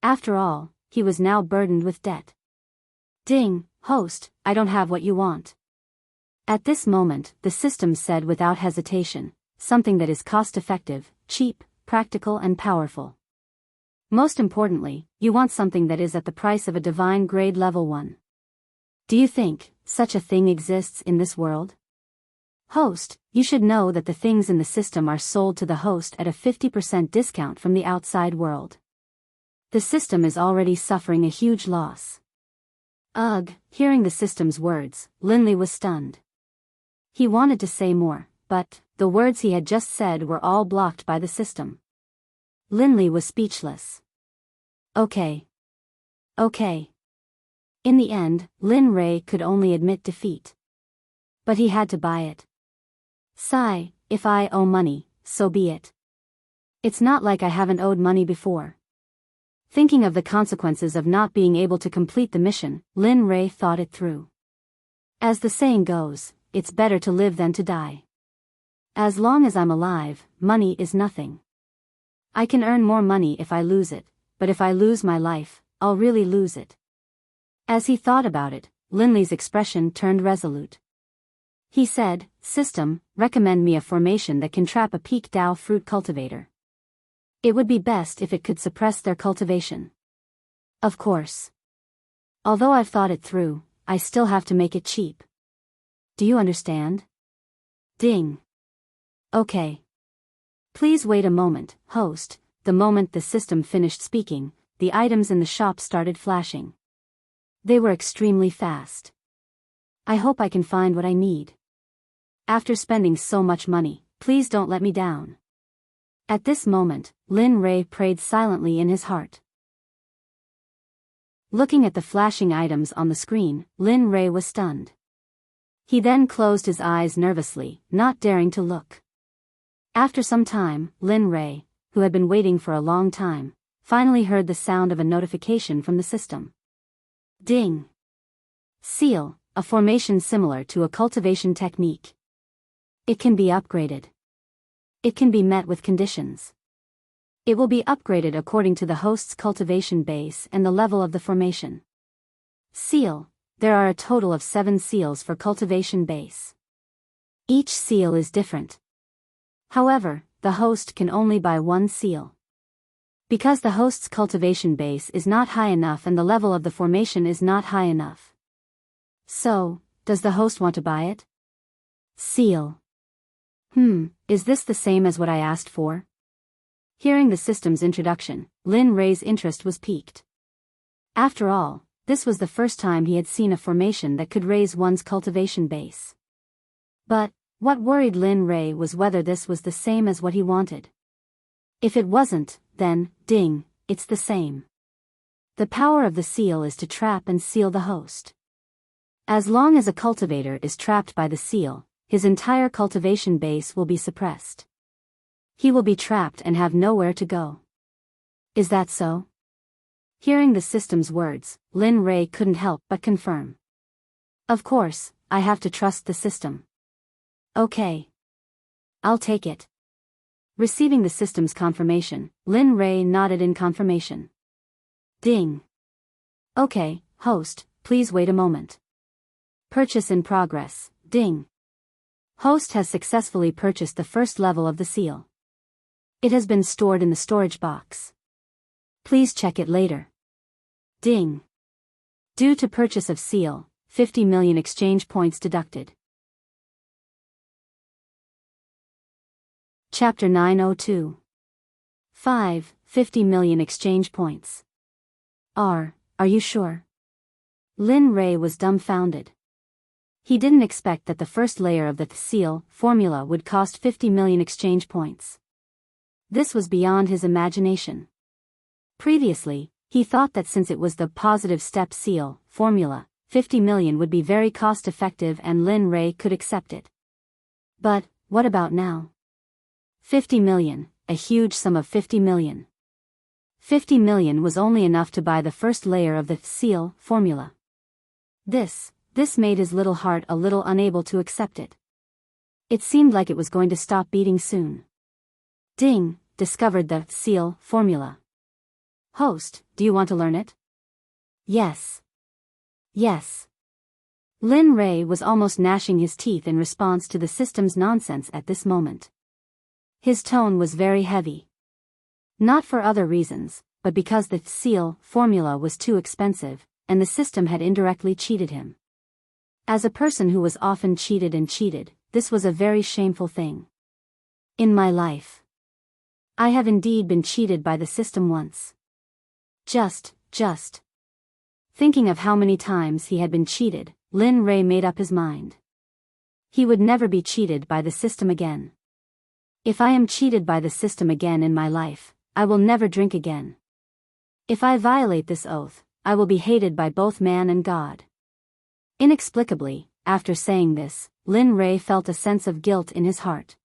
After all, he was now burdened with debt. Ding, host, I don't have what you want. At this moment, the system said without hesitation, something that is cost-effective, cheap, practical and powerful. Most importantly, you want something that is at the price of a divine grade level 1. Do you think such a thing exists in this world? Host, you should know that the things in the system are sold to the host at a 50% discount from the outside world. The system is already suffering a huge loss. Ugh, hearing the system's words, Linley was stunned. He wanted to say more, but the words he had just said were all blocked by the system. Linley was speechless. Okay. In the end, Lin Ray could only admit defeat. But he had to buy it. Sigh, if I owe money, so be it. It's not like I haven't owed money before. Thinking of the consequences of not being able to complete the mission, Lin Ray thought it through. As the saying goes, it's better to live than to die. As long as I'm alive, money is nothing. I can earn more money if I lose it, but if I lose my life, I'll really lose it. As he thought about it, Linley's expression turned resolute. He said, System, recommend me a formation that can trap a peak Dao fruit cultivator. It would be best if it could suppress their cultivation. Of course. Although I've thought it through, I still have to make it cheap. Do you understand? Ding. Okay. Please wait a moment, host. The moment the system finished speaking, the items in the shop started flashing. They were extremely fast. I hope I can find what I need. After spending so much money, please don't let me down. At this moment, Lin Ray prayed silently in his heart. Looking at the flashing items on the screen, Lin Ray was stunned. He then closed his eyes nervously, not daring to look. After some time, Lin Ray, who had been waiting for a long time, finally heard the sound of a notification from the system. Ding! Seal, a formation similar to a cultivation technique. It can be upgraded. It can be met with conditions. It will be upgraded according to the host's cultivation base and the level of the formation. Seal, there are a total of 7 seals for cultivation base. Each seal is different. However, the host can only buy 1 seal. Because the host's cultivation base is not high enough and the level of the formation is not high enough. So, does the host want to buy it? Seal. Is this the same as what I asked for? Hearing the system's introduction, Lin Ray's interest was piqued. After all, this was the first time he had seen a formation that could raise one's cultivation base. But, what worried Lin Ray was whether this was the same as what he wanted. If it wasn't, then, ding, it's the same. The power of the seal is to trap and seal the host. As long as a cultivator is trapped by the seal, his entire cultivation base will be suppressed. He will be trapped and have nowhere to go. Is that so? Hearing the system's words, Lin Ray couldn't help but confirm. Of course, I have to trust the system. Okay. I'll take it. Receiving the system's confirmation, Lin Ray nodded in confirmation. Ding. Okay, host, please wait a moment. Purchase in progress, ding. Host has successfully purchased the first level of the seal. It has been stored in the storage box. Please check it later. Ding. Due to purchase of seal, 50 million exchange points deducted. Chapter 902. 50 million exchange points. Are you sure? Lin Ray was dumbfounded. He didn't expect that the first layer of the seal formula would cost 50 million exchange points. This was beyond his imagination. Previously, he thought that since it was the positive step seal formula, 50 million would be very cost-effective and Lin Ray could accept it. But, what about now? 50 million, a huge sum of 50 million. 50 million was only enough to buy the first layer of the seal formula. This made his little heart a little unable to accept it. It seemed like it was going to stop beating soon. Ding, discovered the seal formula. Host, do you want to learn it? Yes. Yes. Lin Ray was almost gnashing his teeth in response to the system's nonsense at this moment. His tone was very heavy. Not for other reasons, but because the seal formula was too expensive, and the system had indirectly cheated him. As a person who was often cheated, this was a very shameful thing. In my life, I have indeed been cheated by the system once. Just. Thinking of how many times he had been cheated, Lin Ray made up his mind. He would never be cheated by the system again. If I am cheated by the system again in my life, I will never drink again. If I violate this oath, I will be hated by both man and God. Inexplicably, after saying this, Lin Ray felt a sense of guilt in his heart.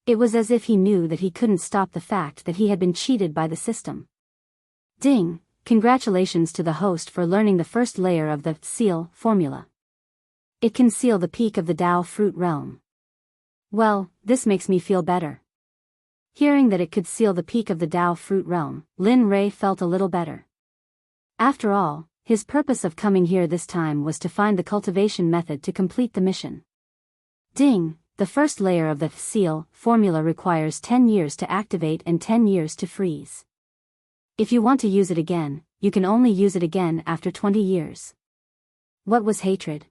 It was as if he knew that he couldn't stop the fact that he had been cheated by the system. Ding, congratulations to the host for learning the first layer of the seal formula. It can seal the peak of the Dao fruit realm. Well, this makes me feel better. Hearing that it could seal the peak of the Dao fruit realm, Lin Ray felt a little better. After all, his purpose of coming here this time was to find the cultivation method to complete the mission. Ding, the first layer of the seal formula requires 10 years to activate and 10 years to freeze. If you want to use it again, you can only use it again after 20 years. What was hatred?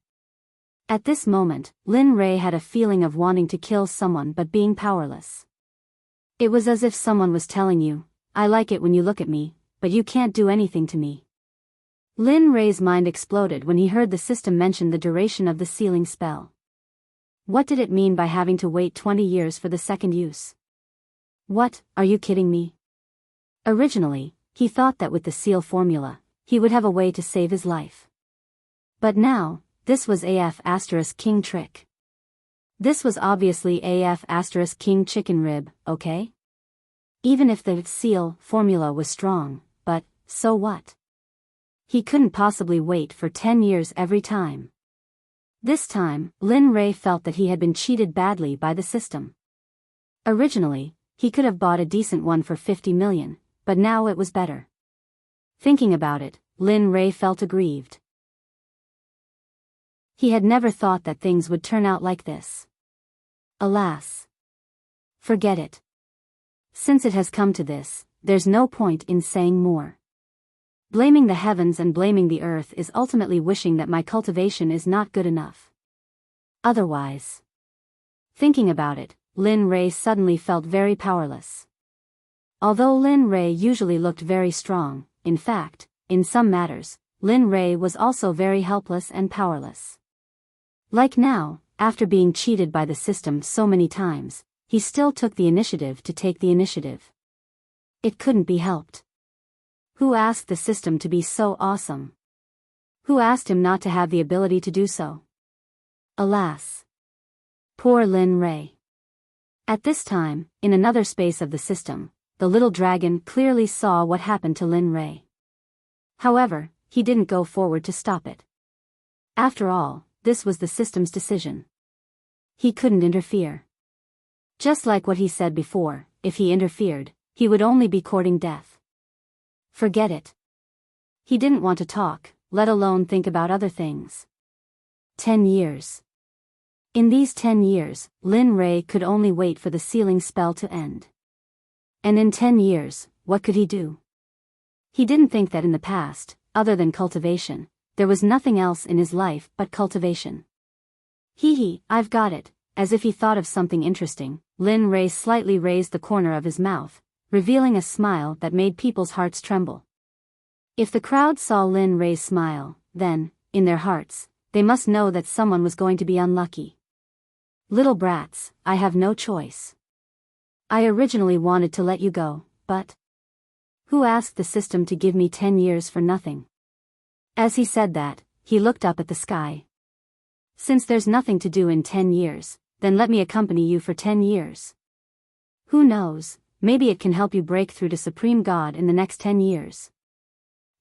At this moment, Lin Ray had a feeling of wanting to kill someone but being powerless. It was as if someone was telling you, I like it when you look at me, but you can't do anything to me. Lin Ray's mind exploded when he heard the system mention the duration of the sealing spell. What did it mean by having to wait 20 years for the second use? What, are you kidding me? Originally, he thought that with the seal formula, he would have a way to save his life. But now, This was AF asterisk king trick. This was obviously AF asterisk king chicken rib, okay? Even if the seal formula was strong, but so what? He couldn't possibly wait for 10 years every time. This time, Lin Ray felt that he had been cheated badly by the system. Originally, he could have bought a decent one for 50 million, but now it was better. Thinking about it, Lin Ray felt aggrieved. He had never thought that things would turn out like this. Alas. Forget it. Since it has come to this, there's no point in saying more. Blaming the heavens and blaming the earth is ultimately wishing that my cultivation is not good enough. Otherwise. Thinking about it, Lin Ray suddenly felt very powerless. Although Lin Ray usually looked very strong, in fact, in some matters, Lin Ray was also very helpless and powerless. Like now, after being cheated by the system so many times, he still took the initiative to take the initiative. It couldn't be helped. Who asked the system to be so awesome? Who asked him not to have the ability to do so? Alas. Poor Lin Ray. At this time, in another space of the system, the little dragon clearly saw what happened to Lin Ray. However, he didn't go forward to stop it. After all, this was the system's decision. He couldn't interfere. Just like what he said before, if he interfered, he would only be courting death. Forget it. He didn't want to talk, let alone think about other things. 10 years. In these 10 years, Lin Ray could only wait for the sealing spell to end. And in 10 years, what could he do? He didn't think that in the past, other than cultivation, there was nothing else in his life but cultivation. I've got it. As if he thought of something interesting, Lin Ray slightly raised the corner of his mouth, revealing a smile that made people's hearts tremble. If the crowd saw Lin Ray's smile, then, in their hearts, they must know that someone was going to be unlucky. Little brats, I have no choice. I originally wanted to let you go, but who asked the system to give me 10 years for nothing? As he said that, he looked up at the sky. Since there's nothing to do in 10 years, then let me accompany you for 10 years. Who knows, maybe it can help you break through to Supreme God in the next 10 years.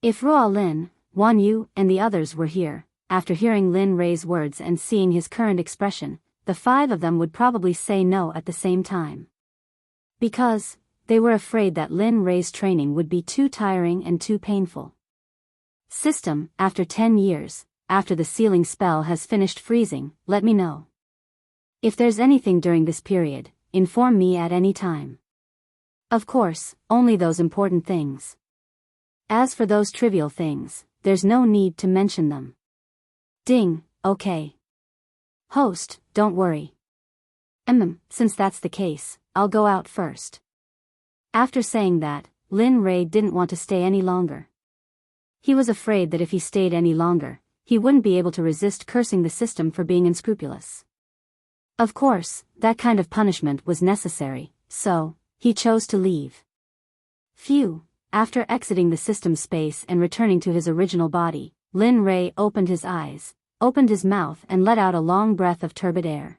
If Ruo Lin, Wan Yu, and the others were here, after hearing Lin Ray's words and seeing his current expression, the 5 of them would probably say no at the same time. Because they were afraid that Lin Ray's training would be too tiring and too painful. System, after 10 years, after the sealing spell has finished freezing, let me know. If there's anything during this period, inform me at any time. Of course, only those important things. As for those trivial things, there's no need to mention them. Ding, okay. Host, don't worry. Since that's the case, I'll go out first. After saying that, Lin Ray didn't want to stay any longer. He was afraid that if he stayed any longer, he wouldn't be able to resist cursing the system for being unscrupulous. Of course, that kind of punishment was necessary, so he chose to leave. Phew. After exiting the system space and returning to his original body, Lin Ray opened his eyes, opened his mouth and let out a long breath of turbid air.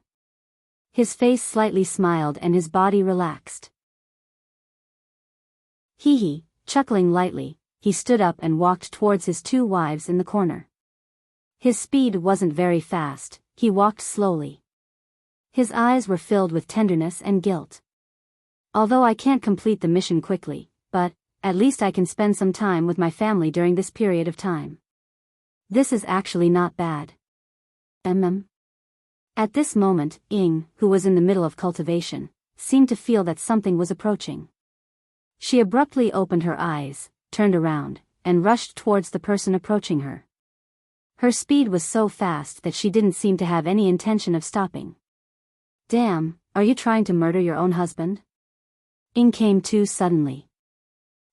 His face slightly smiled and his body relaxed. Chuckling lightly, he stood up and walked towards his 2 wives in the corner. His speed wasn't very fast, he walked slowly. His eyes were filled with tenderness and guilt. Although I can't complete the mission quickly, but at least I can spend some time with my family during this period of time. This is actually not bad. At this moment, Ying, who was in the middle of cultivation, seemed to feel that something was approaching. She abruptly opened her eyes, turned around, and rushed towards the person approaching her. Her speed was so fast that she didn't seem to have any intention of stopping. Damn, are you trying to murder your own husband? Ying came to suddenly.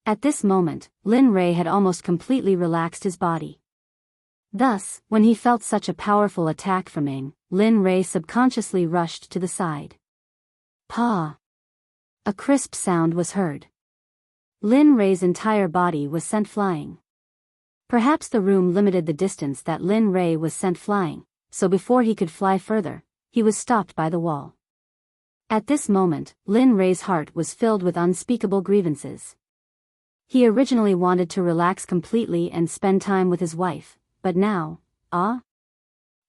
At this moment, Lin Ray had almost completely relaxed his body. Thus, when he felt such a powerful attack from Ying, Lin Ray subconsciously rushed to the side. Pa! A crisp sound was heard. Lin Ray's entire body was sent flying. Perhaps the room limited the distance that Lin Ray was sent flying, so before he could fly further, he was stopped by the wall. At this moment, Lin Ray's heart was filled with unspeakable grievances. He originally wanted to relax completely and spend time with his wife, but now,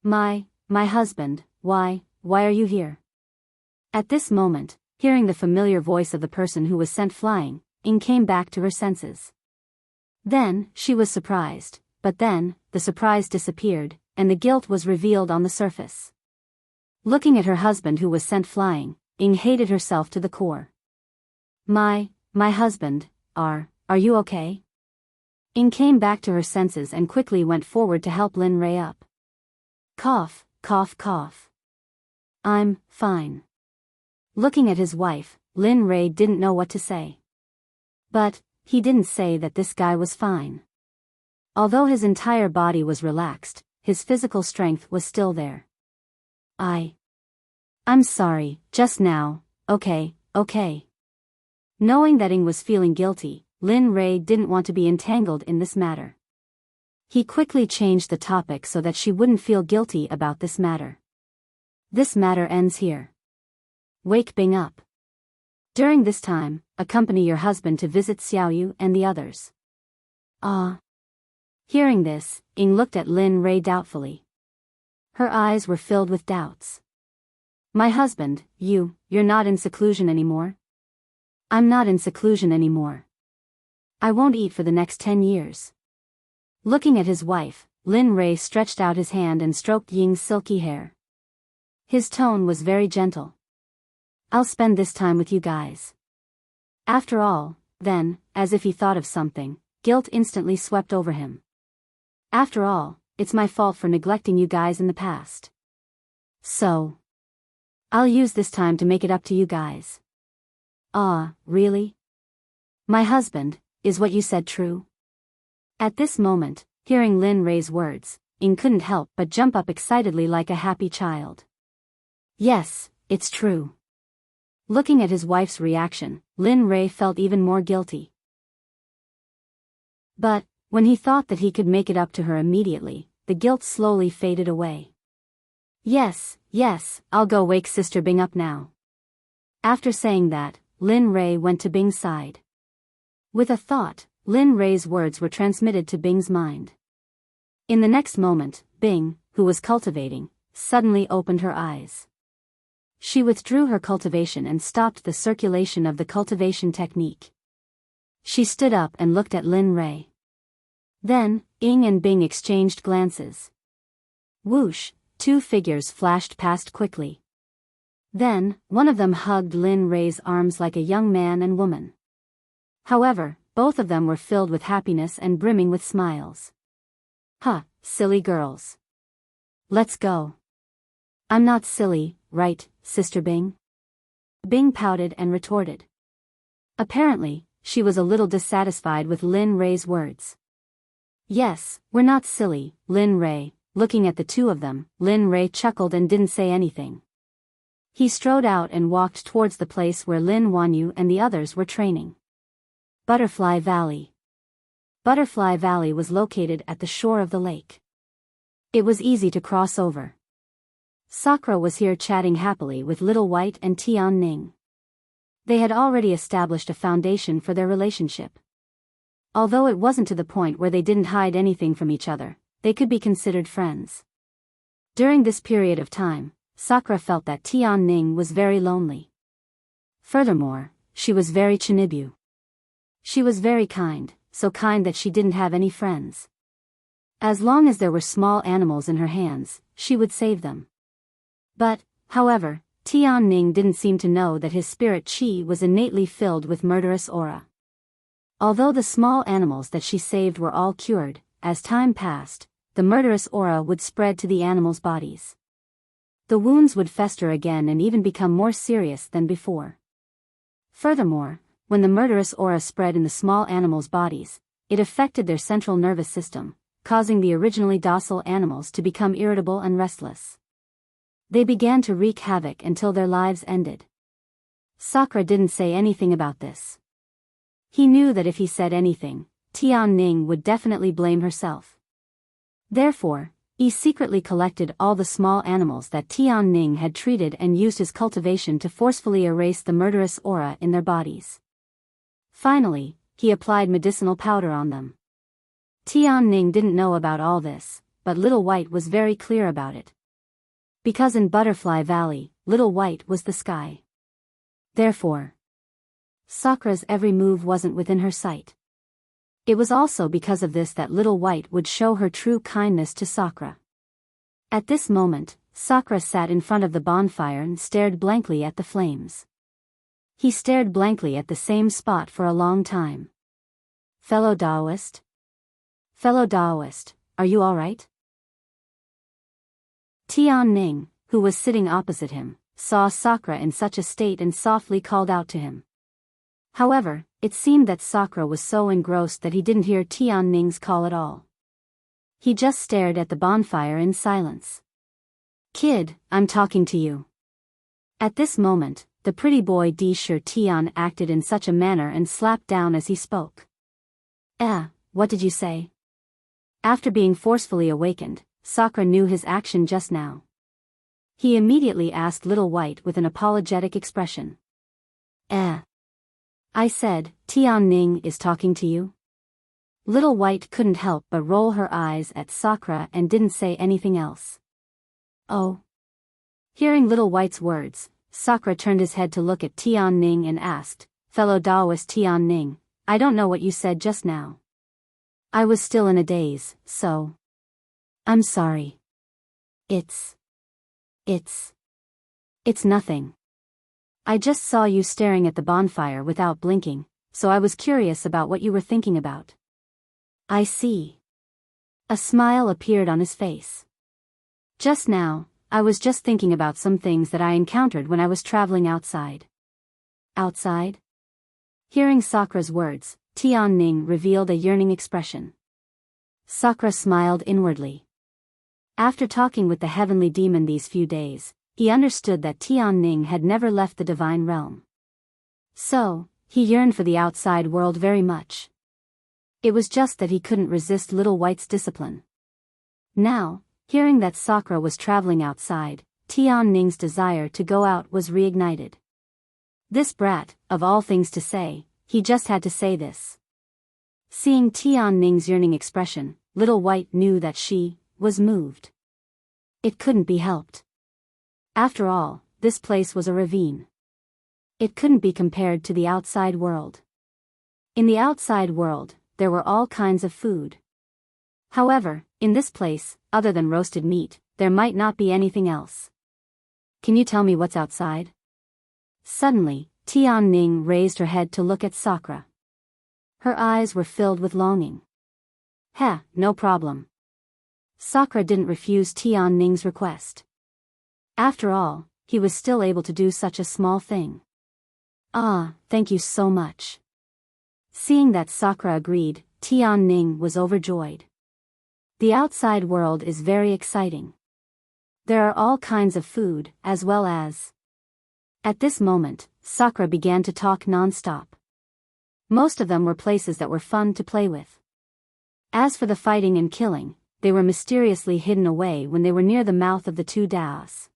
my husband, why are you here? At this moment, hearing the familiar voice of the person who was sent flying, Ing came back to her senses. Then, she was surprised, but then, the surprise disappeared, and the guilt was revealed on the surface. Looking at her husband who was sent flying, Ing hated herself to the core. My husband, are you okay? Ing came back to her senses and quickly went forward to help Lin Ray up. Cough, cough, cough. I'm fine. Looking at his wife, Lin Ray didn't know what to say. But he didn't say that this guy was fine. Although his entire body was relaxed, his physical strength was still there. I'm sorry, just now, okay. Knowing that Ing was feeling guilty, Lin Ray didn't want to be entangled in this matter. He quickly changed the topic so that she wouldn't feel guilty about this matter. This matter ends here. Wake Bing up. During this time, accompany your husband to visit Xiaoyu and the others. Hearing this, Ing looked at Lin Ray doubtfully. Her eyes were filled with doubts. My husband, you're not in seclusion anymore? I'm not in seclusion anymore. I won't eat for the next 10 years. Looking at his wife, Lin Ray stretched out his hand and stroked Ying's silky hair. His tone was very gentle. I'll spend this time with you guys. After all, then, as if he thought of something, guilt instantly swept over him. After all, it's my fault for neglecting you guys in the past. So, I'll use this time to make it up to you guys. Really? My husband, is what you said true? At this moment, hearing Lin Ray's words, Ing couldn't help but jump up excitedly like a happy child. Yes, it's true. Looking at his wife's reaction, Lin Ray felt even more guilty. But, when he thought that he could make it up to her immediately, the guilt slowly faded away. Yes, I'll go wake Sister Bing up now. After saying that, Lin Ray went to Bing's side. With a thought, Lin Ray's words were transmitted to Bing's mind. In the next moment, Bing, who was cultivating, suddenly opened her eyes. She withdrew her cultivation and stopped the circulation of the cultivation technique. She stood up and looked at Lin Ray. Then, Ing and Bing exchanged glances. Whoosh, two figures flashed past quickly. Then, one of them hugged Lin Ray's arms like a young man and woman. However, both of them were filled with happiness and brimming with smiles. Silly girls. Let's go. I'm not silly, right, Sister Bing? Bing pouted and retorted. Apparently, she was a little dissatisfied with Lin Ray's words. Yes, we're not silly, Lin Ray. Looking at the two of them, Lin Ray chuckled and didn't say anything. He strode out and walked towards the place where Lin Wanyu and the others were training. Butterfly Valley. Butterfly Valley was located at the shore of the lake. It was easy to cross over. Sakura was here chatting happily with Little White and Tian Ning. They had already established a foundation for their relationship. Although it wasn't to the point where they didn't hide anything from each other, they could be considered friends. During this period of time, Sakura felt that Tian Ning was very lonely. Furthermore, she was very chinibu. She was very kind, so kind that she didn't have any friends. As long as there were small animals in her hands, she would save them. But, however, Tian Ning didn't seem to know that his spirit chi was innately filled with murderous aura. Although the small animals that she saved were all cured, as time passed, the murderous aura would spread to the animals' bodies. The wounds would fester again and even become more serious than before. Furthermore, when the murderous aura spread in the small animals' bodies, it affected their central nervous system, causing the originally docile animals to become irritable and restless. They began to wreak havoc until their lives ended. Sakura didn't say anything about this. He knew that if he said anything, Tian-Ning would definitely blame herself. Therefore, he secretly collected all the small animals that Tian-Ning had treated and used his cultivation to forcefully erase the murderous aura in their bodies. Finally, he applied medicinal powder on them. Tian-Ning didn't know about all this, but Little White was very clear about it. Because in Butterfly Valley, Little White was the sky. Therefore, Sakura's every move wasn't within her sight. It was also because of this that Little White would show her true kindness to Sakura. At this moment, Sakura sat in front of the bonfire and stared blankly at the flames. He stared blankly at the same spot for a long time. Fellow Taoist? Fellow Taoist, are you all right? Tian-Ning, who was sitting opposite him, saw Sakura in such a state and softly called out to him. However, it seemed that Sakura was so engrossed that he didn't hear Tian-Ning's call at all. He just stared at the bonfire in silence. Kid, I'm talking to you. At this moment, the pretty boy Di Shi Tian acted in such a manner and slapped down as he spoke. What did you say? After being forcefully awakened, Sakura knew his action just now. He immediately asked Little White with an apologetic expression. I said, Tian-Ning is talking to you? Little White couldn't help but roll her eyes at Sakura and didn't say anything else. Oh. Hearing Little White's words, Sakura turned his head to look at Tian-Ning and asked, Fellow Taoist Tian-Ning, I don't know what you said just now. I was still in a daze, so. I'm sorry. It's nothing. I just saw you staring at the bonfire without blinking, so I was curious about what you were thinking about. I see. A smile appeared on his face. Just now, I was just thinking about some things that I encountered when I was traveling outside. Outside? Hearing Sakura's words, Tian-Ning revealed a yearning expression. Sakura smiled inwardly. After talking with the heavenly demon these few days, he understood that Tian-Ning had never left the divine realm. So, he yearned for the outside world very much. It was just that he couldn't resist Little White's discipline. Now, hearing that Sakura was traveling outside, Tian-Ning's desire to go out was reignited. This brat, of all things to say, he just had to say this. Seeing Tian-Ning's yearning expression, Little White knew that she was moved. It couldn't be helped. After all, this place was a ravine. It couldn't be compared to the outside world. In the outside world, there were all kinds of food. However, in this place, other than roasted meat, there might not be anything else. Can you tell me what's outside? Suddenly, Tian-Ning raised her head to look at Sakura. Her eyes were filled with longing. No problem. Sakura didn't refuse Tian-Ning's request. After all, he was still able to do such a small thing. Thank you so much. Seeing that Sakura agreed, Tian-Ning was overjoyed. The outside world is very exciting. There are all kinds of food, as well as. At this moment, Sakura began to talk non-stop. Most of them were places that were fun to play with. As for the fighting and killing, they were mysteriously hidden away when they were near the mouth of the two Daos.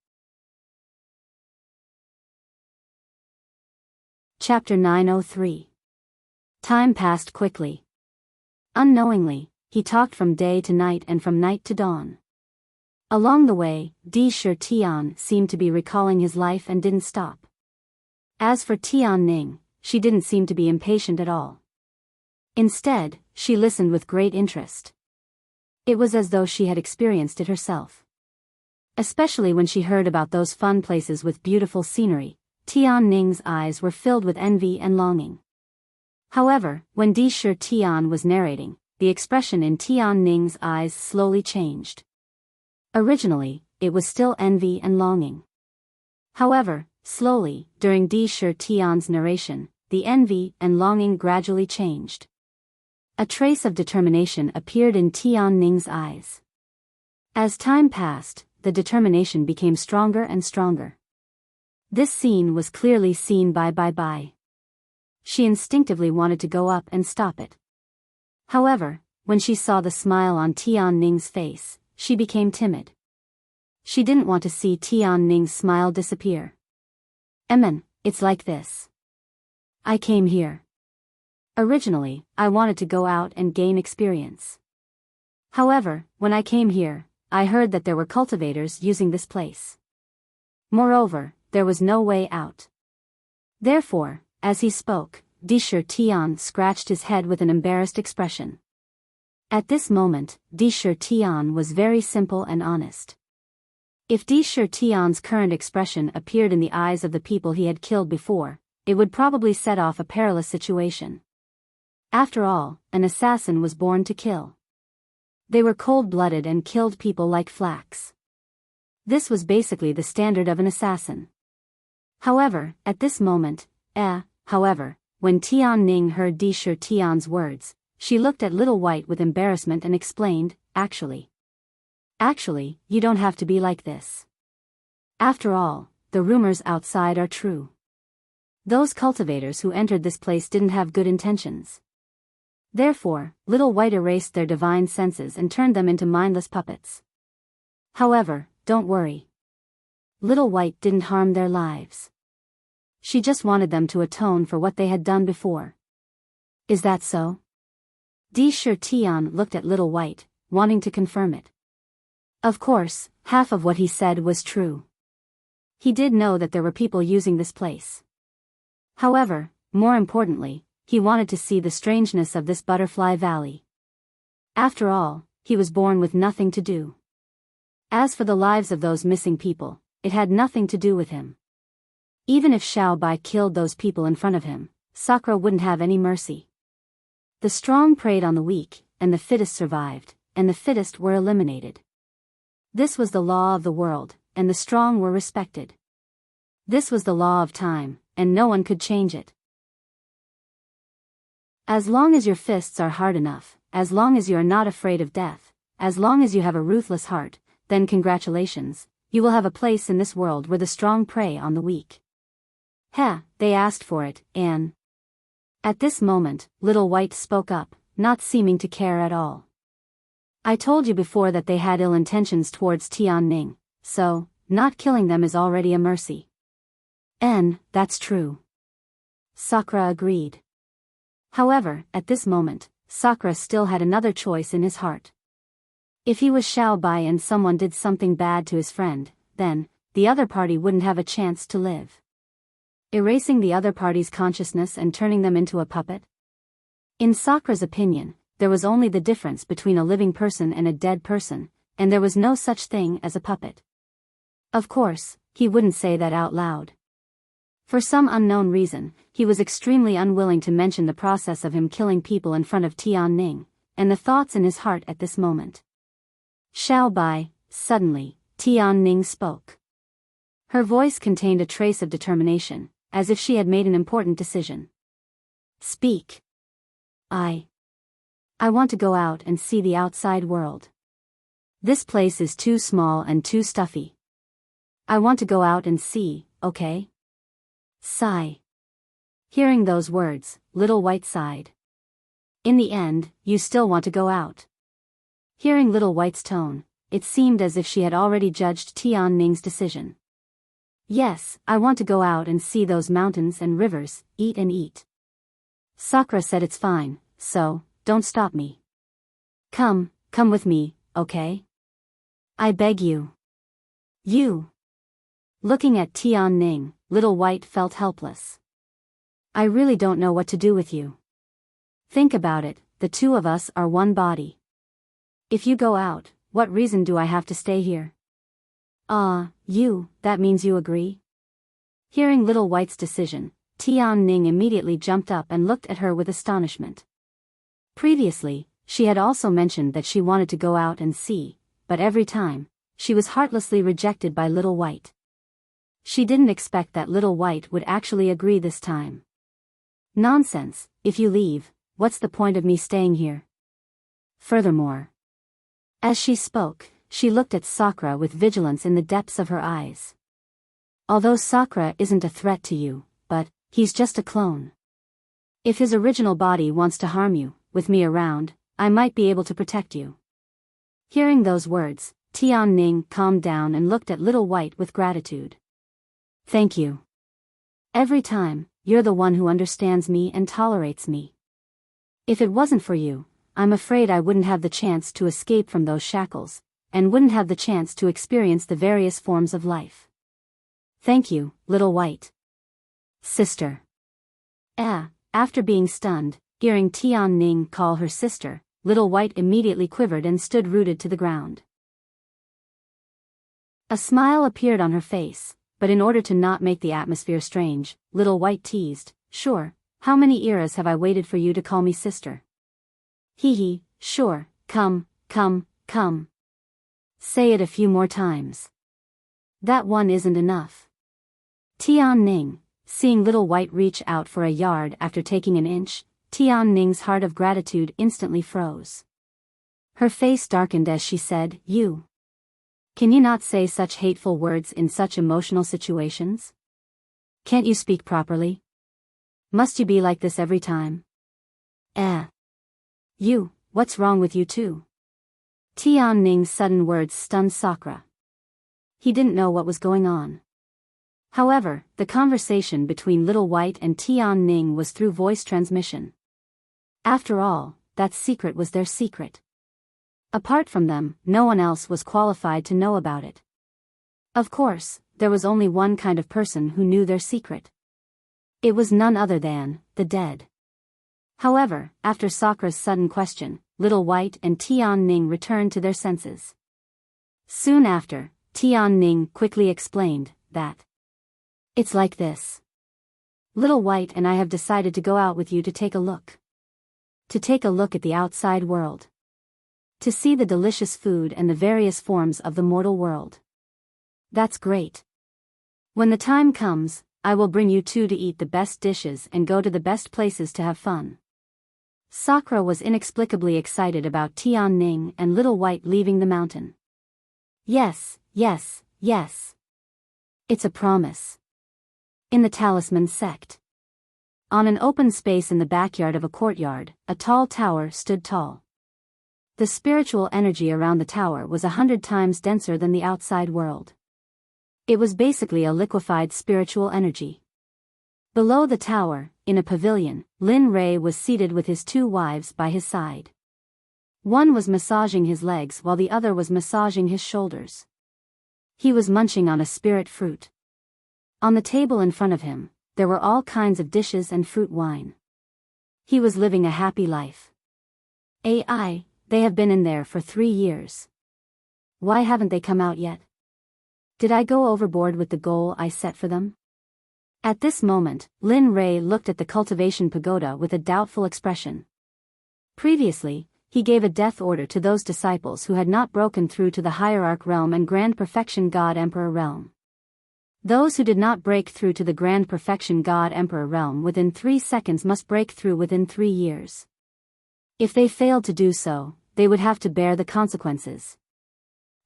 Chapter 903. Time passed quickly. Unknowingly, he talked from day to night and from night to dawn. Along the way, Di Shi Tian seemed to be recalling his life and didn't stop. As for Tian-Ning, she didn't seem to be impatient at all. Instead, she listened with great interest. It was as though she had experienced it herself. Especially when she heard about those fun places with beautiful scenery, Tian-Ning's eyes were filled with envy and longing. However, when Di Shi Tian was narrating, the expression in Tian-Ning's eyes slowly changed. Originally, it was still envy and longing. However, slowly, during Di Shi Tian's narration, the envy and longing gradually changed. A trace of determination appeared in Tian-Ning's eyes. As time passed, the determination became stronger and stronger. This scene was clearly seen by Bai Bai. She instinctively wanted to go up and stop it. However, when she saw the smile on Tian Ning's face, she became timid. She didn't want to see Tian Ning's smile disappear. It's like this. I came here. Originally, I wanted to go out and gain experience. However, when I came here, I heard that there were cultivators using this place. Moreover, there was no way out. Therefore, as he spoke, Disher Tian scratched his head with an embarrassed expression. At this moment, Disher Tian was very simple and honest. If Disher Tian's current expression appeared in the eyes of the people he had killed before, it would probably set off a perilous situation. After all, an assassin was born to kill. They were cold-blooded and killed people like flax. This was basically the standard of an assassin. However, at this moment, when Tian Ning heard Disher Tian's words, she looked at Little White with embarrassment and explained, Actually, you don't have to be like this. After all, the rumors outside are true. Those cultivators who entered this place didn't have good intentions. Therefore, Little White erased their divine senses and turned them into mindless puppets. However, don't worry. Little White didn't harm their lives. She just wanted them to atone for what they had done before. Is that so? Disher Tian looked at Little White, wanting to confirm it. Of course, half of what he said was true. He did know that there were people using this place. However, more importantly, he wanted to see the strangeness of this butterfly valley. After all, he was born with nothing to do. As for the lives of those missing people, it had nothing to do with him. Even if Xiao Bai killed those people in front of him, Sakura wouldn't have any mercy. The strong preyed on the weak, and the fittest survived, and the fittest were eliminated. This was the law of the world, and the strong were respected. This was the law of time, and no one could change it. As long as your fists are hard enough, as long as you are not afraid of death, as long as you have a ruthless heart, then congratulations, you will have a place in this world where the strong prey on the weak. They asked for it, Anne. At this moment, Little White spoke up, not seeming to care at all. I told you before that they had ill intentions towards Tian Ning, so, not killing them is already a mercy. That's true. Sakura agreed. However, at this moment, Sakura still had another choice in his heart. If he was Xiao Bai and someone did something bad to his friend, then, the other party wouldn't have a chance to live. Erasing the other party's consciousness and turning them into a puppet? In Sakura's opinion, there was only the difference between a living person and a dead person, and there was no such thing as a puppet. Of course, he wouldn't say that out loud. For some unknown reason, he was extremely unwilling to mention the process of him killing people in front of Tian Ning, and the thoughts in his heart at this moment. Xiao Bai, suddenly, Tian Ning spoke. Her voice contained a trace of determination, as if she had made an important decision. Speak. I want to go out and see the outside world. This place is too small and too stuffy. I want to go out and see, okay? Sigh. Hearing those words, Little White sighed. In the end, you still want to go out. Hearing Little White's tone, it seemed as if she had already judged Tian Ning's decision. Yes, I want to go out and see those mountains and rivers, eat and eat. Sakura said it's fine, so, don't stop me. Come with me, okay? I beg you. You. Looking at Tian Ning, Little White felt helpless. I really don't know what to do with you. Think about it, the two of us are one body. If you go out, what reason do I have to stay here? That means you agree? Hearing Little White's decision, Tian Ning immediately jumped up and looked at her with astonishment. Previously, she had also mentioned that she wanted to go out and see, but every time, she was heartlessly rejected by Little White. She didn't expect that Little White would actually agree this time. Nonsense, if you leave, what's the point of me staying here? Furthermore. As she spoke, she looked at Sakura with vigilance in the depths of her eyes. Although Sakura isn't a threat to you, but, he's just a clone. If his original body wants to harm you, with me around, I might be able to protect you." Hearing those words, Tian-Ning calmed down and looked at Little White with gratitude. "Thank you. Every time, you're the one who understands me and tolerates me. If it wasn't for you, I'm afraid I wouldn't have the chance to escape from those shackles, and wouldn't have the chance to experience the various forms of life. Thank you, Little White Sister." After being stunned, hearing Tian-Ning call her sister, Little White immediately quivered and stood rooted to the ground. A smile appeared on her face, but in order to not make the atmosphere strange, Little White teased, "Sure, how many eras have I waited for you to call me sister? Hee, sure, come. Say it a few more times. That one isn't enough." Tian-Ning, seeing Little White reach out for a yard after taking an inch, Tian-Ning's heart of gratitude instantly froze. Her face darkened as she said, "You. Can you not say such hateful words in such emotional situations? Can't you speak properly? Must you be like this every time? You, what's wrong with you too?" Tian-Ning's sudden words stunned Sakura. He didn't know what was going on. However, the conversation between Little White and Tian-Ning was through voice transmission. After all, that secret was their secret. Apart from them, no one else was qualified to know about it. Of course, there was only one kind of person who knew their secret. It was none other than the dead. However, after Sakura's sudden question, Little White and Tian-Ning returned to their senses. Soon after, Tian-Ning quickly explained that it's like this. Little White and I have decided to go out with you to take a look. To take a look at the outside world. To see the delicious food and the various forms of the mortal world. That's great. When the time comes, I will bring you two to eat the best dishes and go to the best places to have fun. Sakura was inexplicably excited about Tian-Ning and Little White leaving the mountain. Yes. It's a promise. In the Talisman Sect. On an open space in the backyard of a courtyard, a tall tower stood tall. The spiritual energy around the tower was 100 times denser than the outside world. It was basically a liquefied spiritual energy. Below the tower, in a pavilion, Lin Rei was seated with his two wives by his side. One was massaging his legs while the other was massaging his shoulders. He was munching on a spirit fruit. On the table in front of him, there were all kinds of dishes and fruit wine. He was living a happy life. They have been in there for 3 years. Why haven't they come out yet? Did I go overboard with the goal I set for them? At this moment, Lin Rei looked at the cultivation pagoda with a doubtful expression. Previously, he gave a death order to those disciples who had not broken through to the Hierarch realm and Grand Perfection God Emperor realm. Those who did not break through to the Grand Perfection God Emperor realm within 3 seconds must break through within 3 years. If they failed to do so, they would have to bear the consequences.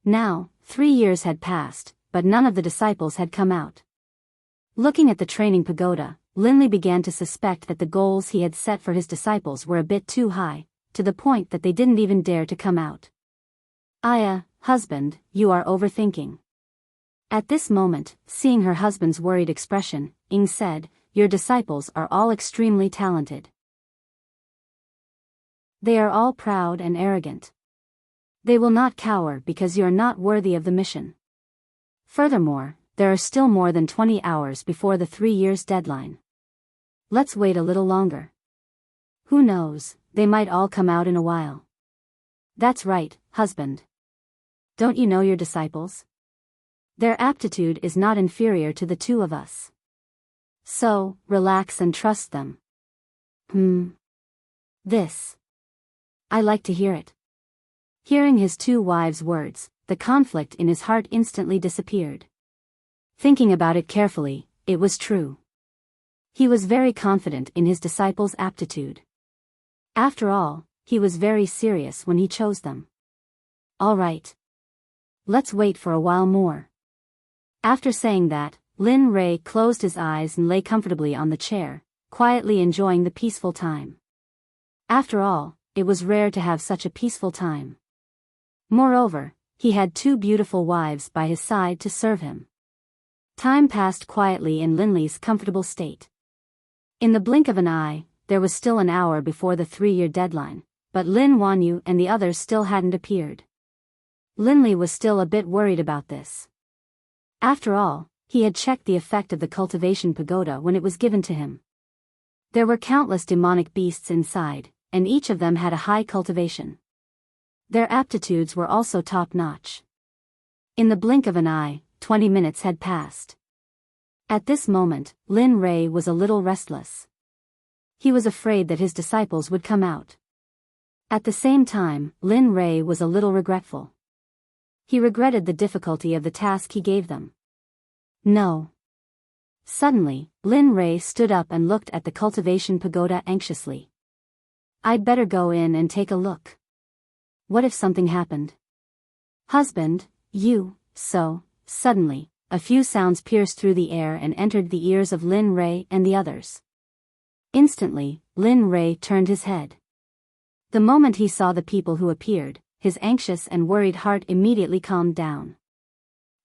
Now, 3 years had passed, but none of the disciples had come out. Looking at the training pagoda, Linley began to suspect that the goals he had set for his disciples were a bit too high, to the point that they didn't even dare to come out. Husband, you are overthinking. At this moment, seeing her husband's worried expression, Ing said, your disciples are all extremely talented. They are all proud and arrogant. They will not cower because you are not worthy of the mission. Furthermore, there are still more than 20 hours before the 3 years deadline. Let's wait a little longer. Who knows, they might all come out in a while. That's right, husband. Don't you know your disciples? Their aptitude is not inferior to the two of us. So, relax and trust them. This. I like to hear it. Hearing his two wives' words, the conflict in his heart instantly disappeared. Thinking about it carefully, it was true. He was very confident in his disciples' aptitude. After all, he was very serious when he chose them. All right. Let's wait for a while more. After saying that, Lin Rei closed his eyes and lay comfortably on the chair, quietly enjoying the peaceful time. After all, it was rare to have such a peaceful time. Moreover, he had 2 beautiful wives by his side to serve him. Time passed quietly in Linley's comfortable state. In the blink of an eye, there was still an hour before the 3-year deadline, but Lin Wanyu and the others still hadn't appeared. Linley was still a bit worried about this. After all, he had checked the effect of the cultivation pagoda when it was given to him. There were countless demonic beasts inside, and each of them had a high cultivation. Their aptitudes were also top-notch. In the blink of an eye, 20 minutes had passed. At this moment, Lin Ray was a little restless. He was afraid that his disciples would come out. At the same time, Lin Ray was a little regretful. He regretted the difficulty of the task he gave them. No. Suddenly, Lin Ray stood up and looked at the cultivation pagoda anxiously. I'd better go in and take a look. What if something happened? Husband, you, so, suddenly, a few sounds pierced through the air and entered the ears of Lin Ray and the others. Instantly, Lin Ray turned his head. The moment he saw the people who appeared, his anxious and worried heart immediately calmed down.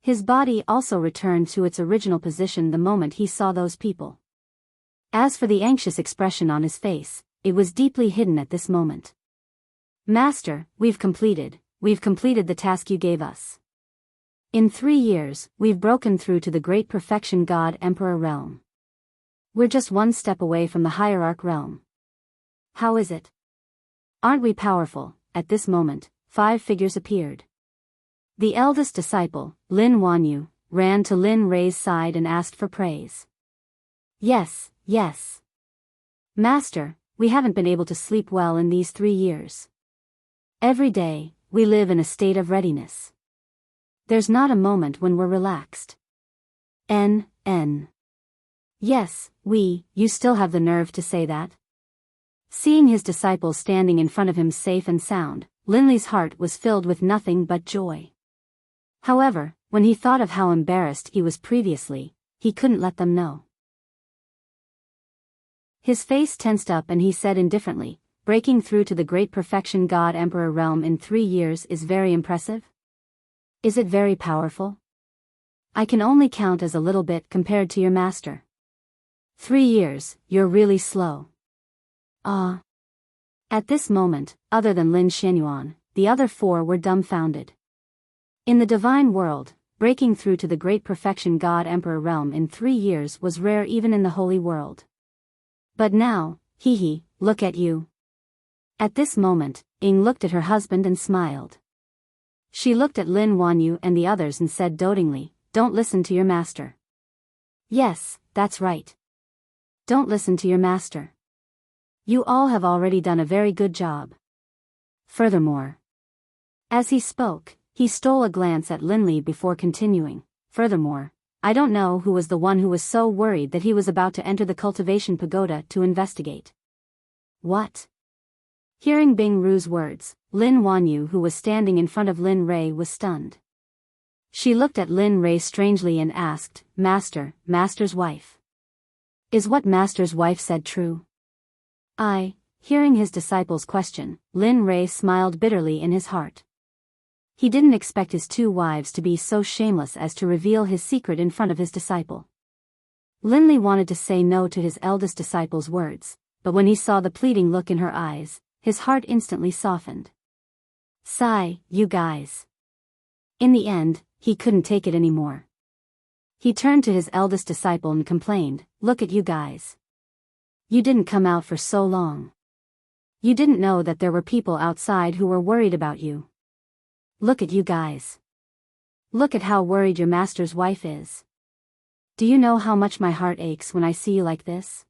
His body also returned to its original position the moment he saw those people. As for the anxious expression on his face, it was deeply hidden at this moment. Master, we've completed the task you gave us. In 3 years, we've broken through to the great perfection God Emperor realm. We're just 1 step away from the hierarch realm. How is it? Aren't we powerful? At this moment, 5 figures appeared. The eldest disciple, Lin Wanyu, ran to Lin Ray's side and asked for praise. Yes. Master, we haven't been able to sleep well in these 3 years. Every day, we live in a state of readiness. There's not a moment when we're relaxed. Yes, you still have the nerve to say that? Seeing his disciples standing in front of him safe and sound, Linley's heart was filled with nothing but joy. However, when he thought of how embarrassed he was previously, he couldn't let them know. His face tensed up and he said indifferently, breaking through to the great perfection God Emperor realm in 3 years is very impressive? Is it very powerful? I can only count as a little bit compared to your master. 3 years, you're really slow. At this moment, other than Lin Xianyuan, the other 4 were dumbfounded. In the divine world, breaking through to the great perfection God Emperor realm in 3 years was rare even in the holy world. But now, look at you. At this moment, Ying looked at her husband and smiled. She looked at Lin Wanyu and the others and said dotingly, don't listen to your master. Yes, that's right. Don't listen to your master. You all have already done a very good job. Furthermore. As he spoke, he stole a glance at Linley before continuing. Furthermore, I don't know who was the one who was so worried that he was about to enter the cultivation pagoda to investigate. What? Hearing Bing Ru's words, Lin Wanyu, who was standing in front of Lin Ray, was stunned. She looked at Lin Ray strangely and asked, Master's wife. Is what Master's wife said true? Hearing his disciple's question, Lin Ray smiled bitterly in his heart. He didn't expect his 2 wives to be so shameless as to reveal his secret in front of his disciple. Linley wanted to say no to his eldest disciple's words, but when he saw the pleading look in her eyes, his heart instantly softened. Sigh, you guys. In the end, he couldn't take it anymore. He turned to his eldest disciple and complained, look at you guys. You didn't come out for so long. You didn't know that there were people outside who were worried about you. Look at you guys. Look at how worried your master's wife is. Do you know how much my heart aches when I see you like this?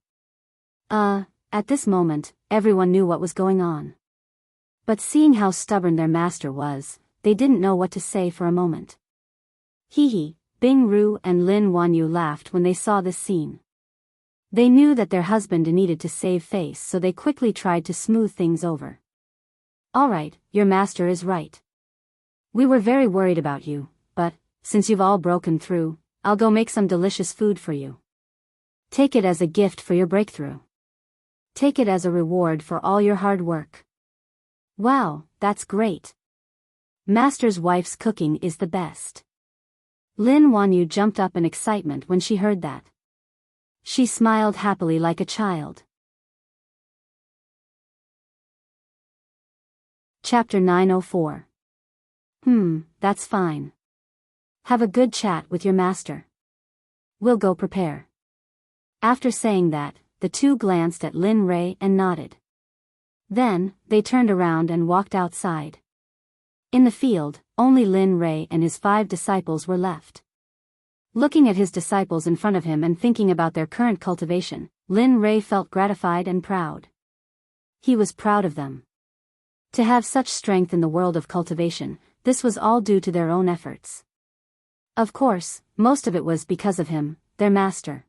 At this moment, everyone knew what was going on. But seeing how stubborn their master was, they didn't know what to say for a moment. Bing Ru and Lin Wanyu laughed when they saw this scene. They knew that their husband needed to save face, so they quickly tried to smooth things over. Alright, your master is right. We were very worried about you, but, since you've all broken through, I'll go make some delicious food for you. Take it as a gift for your breakthrough. Take it as a reward for all your hard work. Wow, that's great. Master's wife's cooking is the best. Lin Wanyu jumped up in excitement when she heard that. She smiled happily like a child. Chapter 904. That's fine. Have a good chat with your master. We'll go prepare. After saying that, the two glanced at Lin Rei and nodded. Then, they turned around and walked outside. In the field, only Lin Rei and his 5 disciples were left. Looking at his disciples in front of him and thinking about their current cultivation, Lin Rei felt gratified and proud. He was proud of them. To have such strength in the world of cultivation, this was all due to their own efforts. Of course, most of it was because of him, their master.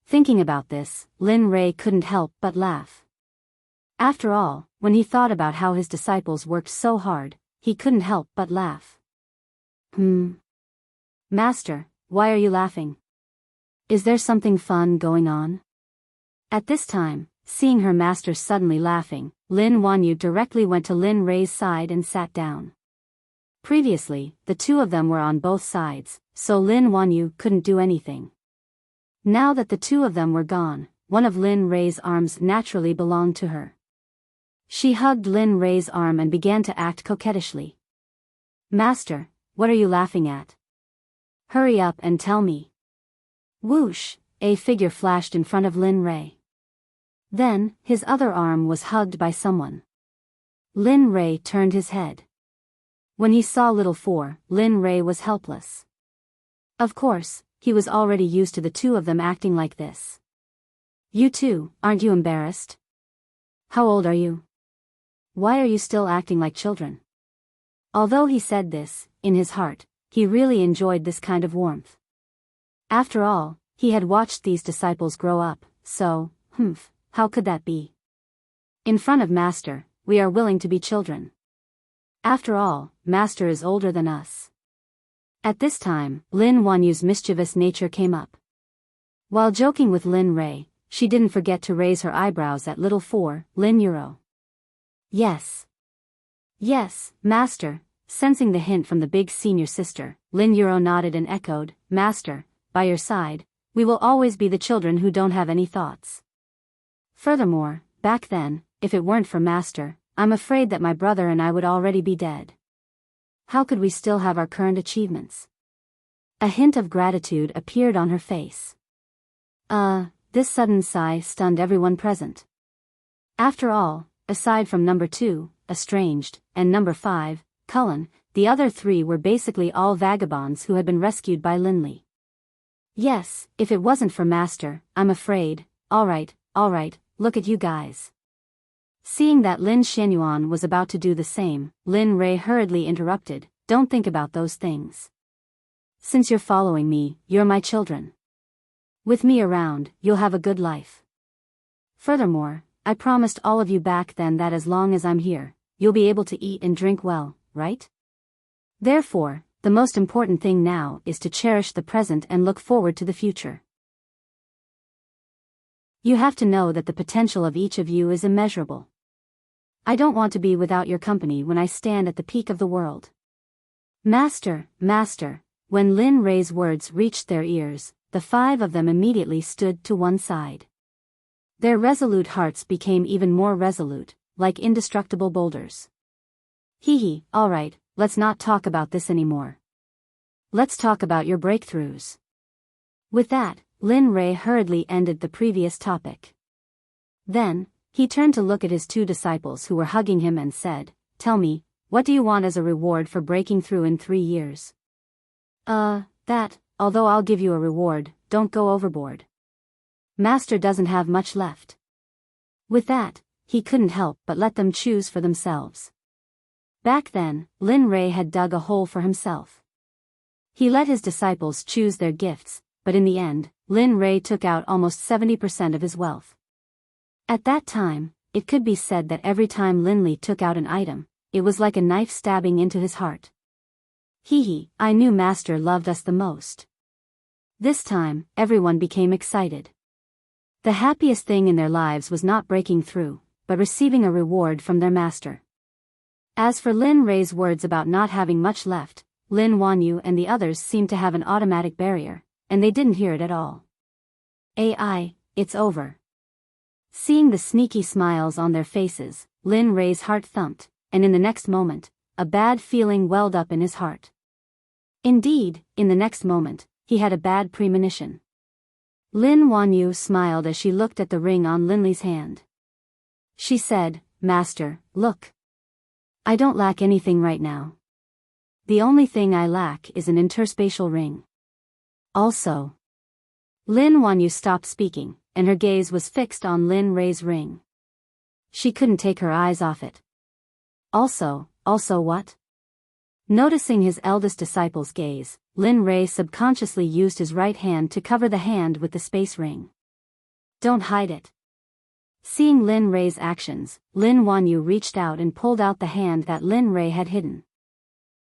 Thinking about this, Lin Rei couldn't help but laugh. After all, when he thought about how his disciples worked so hard, he couldn't help but laugh. Master, why are you laughing? Is there something fun going on? At this time, seeing her master suddenly laughing, Lin Wanyu directly went to Lin Rei's side and sat down. Previously, the two of them were on both sides, so Lin Wanyu couldn't do anything. Now that the two of them were gone, one of Lin Rei's arms naturally belonged to her. She hugged Lin Rei's arm and began to act coquettishly. Master, what are you laughing at? Hurry up and tell me. Whoosh, a figure flashed in front of Lin Rei. Then, his other arm was hugged by someone. Lin Rei turned his head. When he saw little Four, Lin Rei was helpless. Of course, he was already used to the two of them acting like this. You two, aren't you embarrassed? How old are you? Why are you still acting like children? Although he said this, in his heart, he really enjoyed this kind of warmth. After all, he had watched these disciples grow up, so, how could that be? In front of Master, we are willing to be children. After all, Master is older than us. At this time, Lin Wanyu's mischievous nature came up. While joking with Lin Rei, she didn't forget to raise her eyebrows at little Four, Lin Euro. Yes. Yes, Master. Sensing the hint from the big senior sister, Lin Euro nodded and echoed, Master, by your side, we will always be the children who don't have any thoughts. Furthermore, back then, if it weren't for Master, I'm afraid that my brother and I would already be dead. How could we still have our current achievements? A hint of gratitude appeared on her face. This sudden sigh stunned everyone present. After all, aside from number 2, Estranged, and number 5, Cullen, the other 3 were basically all vagabonds who had been rescued by Linley. Yes, if it wasn't for Master, I'm afraid. Alright, look at you guys. Seeing that Lin Xianyuan was about to do the same, Lin Rei hurriedly interrupted, don't think about those things. Since you're following me, you're my children. With me around, you'll have a good life. Furthermore, I promised all of you back then that as long as I'm here, you'll be able to eat and drink well, right? Therefore, the most important thing now is to cherish the present and look forward to the future. You have to know that the potential of each of you is immeasurable. I don't want to be without your company when I stand at the peak of the world. Master, when Lin Rei's words reached their ears, the 5 of them immediately stood to one side. Their resolute hearts became even more resolute, like indestructible boulders. Alright, let's not talk about this anymore. Let's talk about your breakthroughs. With that, Lin Rei hurriedly ended the previous topic. Then, he turned to look at his 2 disciples who were hugging him and said, Tell me, what do you want as a reward for breaking through in 3 years? That, although I'll give you a reward, don't go overboard. Master doesn't have much left. With that, he couldn't help but let them choose for themselves. Back then, Lin Rei had dug a hole for himself. He let his disciples choose their gifts, but in the end, Lin Rei took out almost 70% of his wealth. At that time, it could be said that every time Linley took out an item, it was like a knife stabbing into his heart. I knew Master loved us the most. This time, everyone became excited. The happiest thing in their lives was not breaking through, but receiving a reward from their master. As for Lin Rei's words about not having much left, Lin Wanyu and the others seemed to have an automatic barrier, and they didn't hear it at all. AI, it's over. Seeing the sneaky smiles on their faces, Lin Rei's heart thumped, and in the next moment, a bad feeling welled up in his heart. Indeed, in the next moment, he had a bad premonition. Lin Wanyu smiled as she looked at the ring on Lin Li's hand. She said, "Master, look. I don't lack anything right now. The only thing I lack is an interspatial ring. Also." Lin Wanyu stopped speaking, and her gaze was fixed on Lin Rei's ring. She couldn't take her eyes off it. Also what? Noticing his eldest disciple's gaze, Lin Rei subconsciously used his right hand to cover the hand with the space ring. "Don't hide it." Seeing Lin Rei's actions, Lin Wanyu reached out and pulled out the hand that Lin Rei had hidden.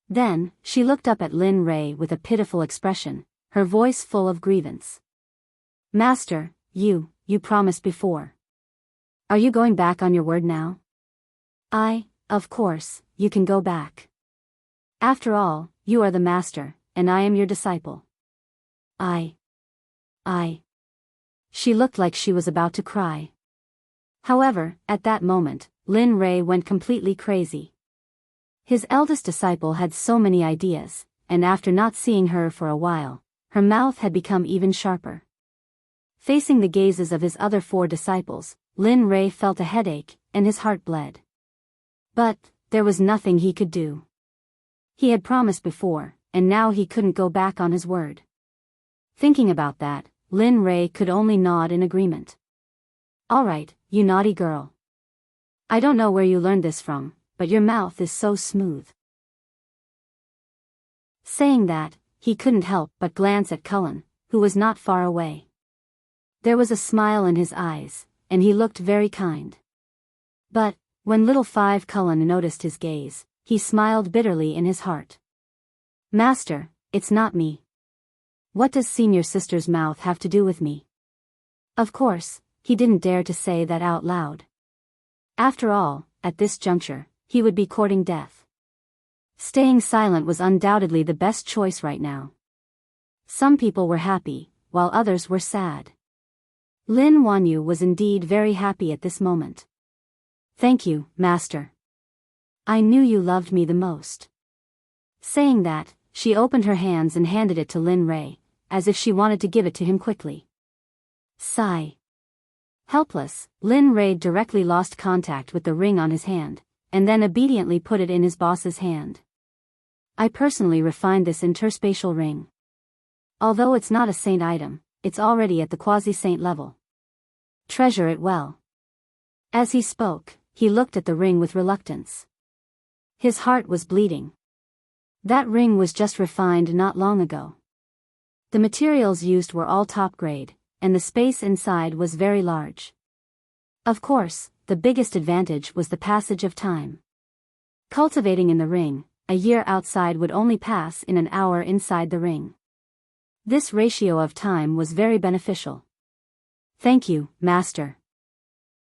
Then, she looked up at Lin Rei with a pitiful expression, her voice full of grievance. "Master, you promised before. Are you going back on your word now?" Of course, you can go back. After all, you are the master, and I am your disciple." I. She looked like she was about to cry. However, at that moment, Lin Rei went completely crazy. His eldest disciple had so many ideas, and after not seeing her for a while, her mouth had become even sharper. Facing the gazes of his other 4 disciples, Lin Rei felt a headache, and his heart bled. But there was nothing he could do. He had promised before, and now he couldn't go back on his word. Thinking about that, Lin Rei could only nod in agreement. "All right, you naughty girl. I don't know where you learned this from, but your mouth is so smooth." Saying that, he couldn't help but glance at Cullen, who was not far away. There was a smile in his eyes, and he looked very kind. But, when little 5 Cullen noticed his gaze, he smiled bitterly in his heart. "Master, it's not me. What does senior sister's mouth have to do with me?" Of course, he didn't dare to say that out loud. After all, at this juncture, he would be courting death. Staying silent was undoubtedly the best choice right now. Some people were happy, while others were sad. Lin Wanyu was indeed very happy at this moment. "Thank you, Master. I knew you loved me the most." Saying that, she opened her hands and handed it to Lin Rei, as if she wanted to give it to him quickly. Sigh. Helpless, Lin Rei directly lost contact with the ring on his hand, and then obediently put it in his boss's hand. "I personally refined this interspatial ring. Although it's not a saint item, it's already at the quasi-saint level. Treasure it well." As he spoke, he looked at the ring with reluctance. His heart was bleeding. That ring was just refined not long ago. The materials used were all top grade, and the space inside was very large. Of course, the biggest advantage was the passage of time. Cultivating in the ring, a year outside would only pass in an hour inside the ring. This ratio of time was very beneficial. "Thank you, Master."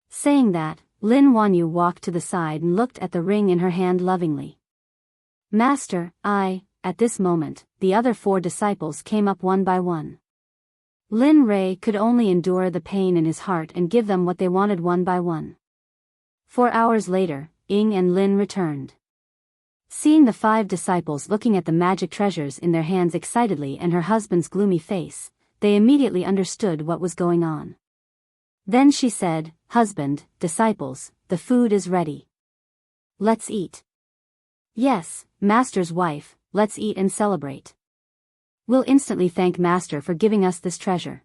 Saying that, Lin Wanyu walked to the side and looked at the ring in her hand lovingly. "Master, At this moment, the other 4 disciples came up one by one. Lin Rei could only endure the pain in his heart and give them what they wanted one by one. 4 hours later, Ying and Lin returned. Seeing the 5 disciples looking at the magic treasures in their hands excitedly and her husband's gloomy face, they immediately understood what was going on. Then she said, "Husband, disciples, the food is ready. Let's eat." "Yes, Master's wife, let's eat and celebrate. We'll instantly thank Master for giving us this treasure."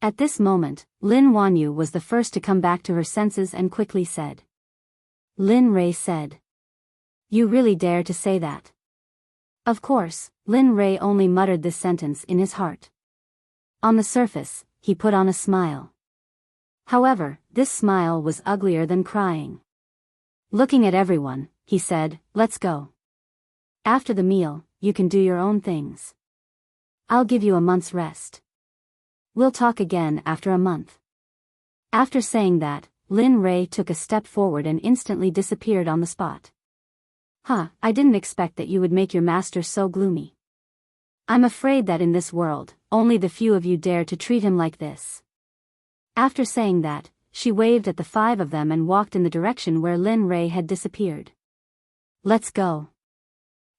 At this moment, Lin Wanyu was the first to come back to her senses and quickly said. Lin Rei said. "You really dare to say that?" Of course, Lin Rei only muttered this sentence in his heart. On the surface, he put on a smile. However, this smile was uglier than crying. Looking at everyone, he said, "Let's go. After the meal, you can do your own things. I'll give you a month's rest. We'll talk again after a month." After saying that, Lin Ray took a step forward and instantly disappeared on the spot. I didn't expect that you would make your master so gloomy. I'm afraid that in this world, only the few of you dare to treat him like this. After saying that, she waved at the 5 of them and walked in the direction where Lin Ray had disappeared. Let's go.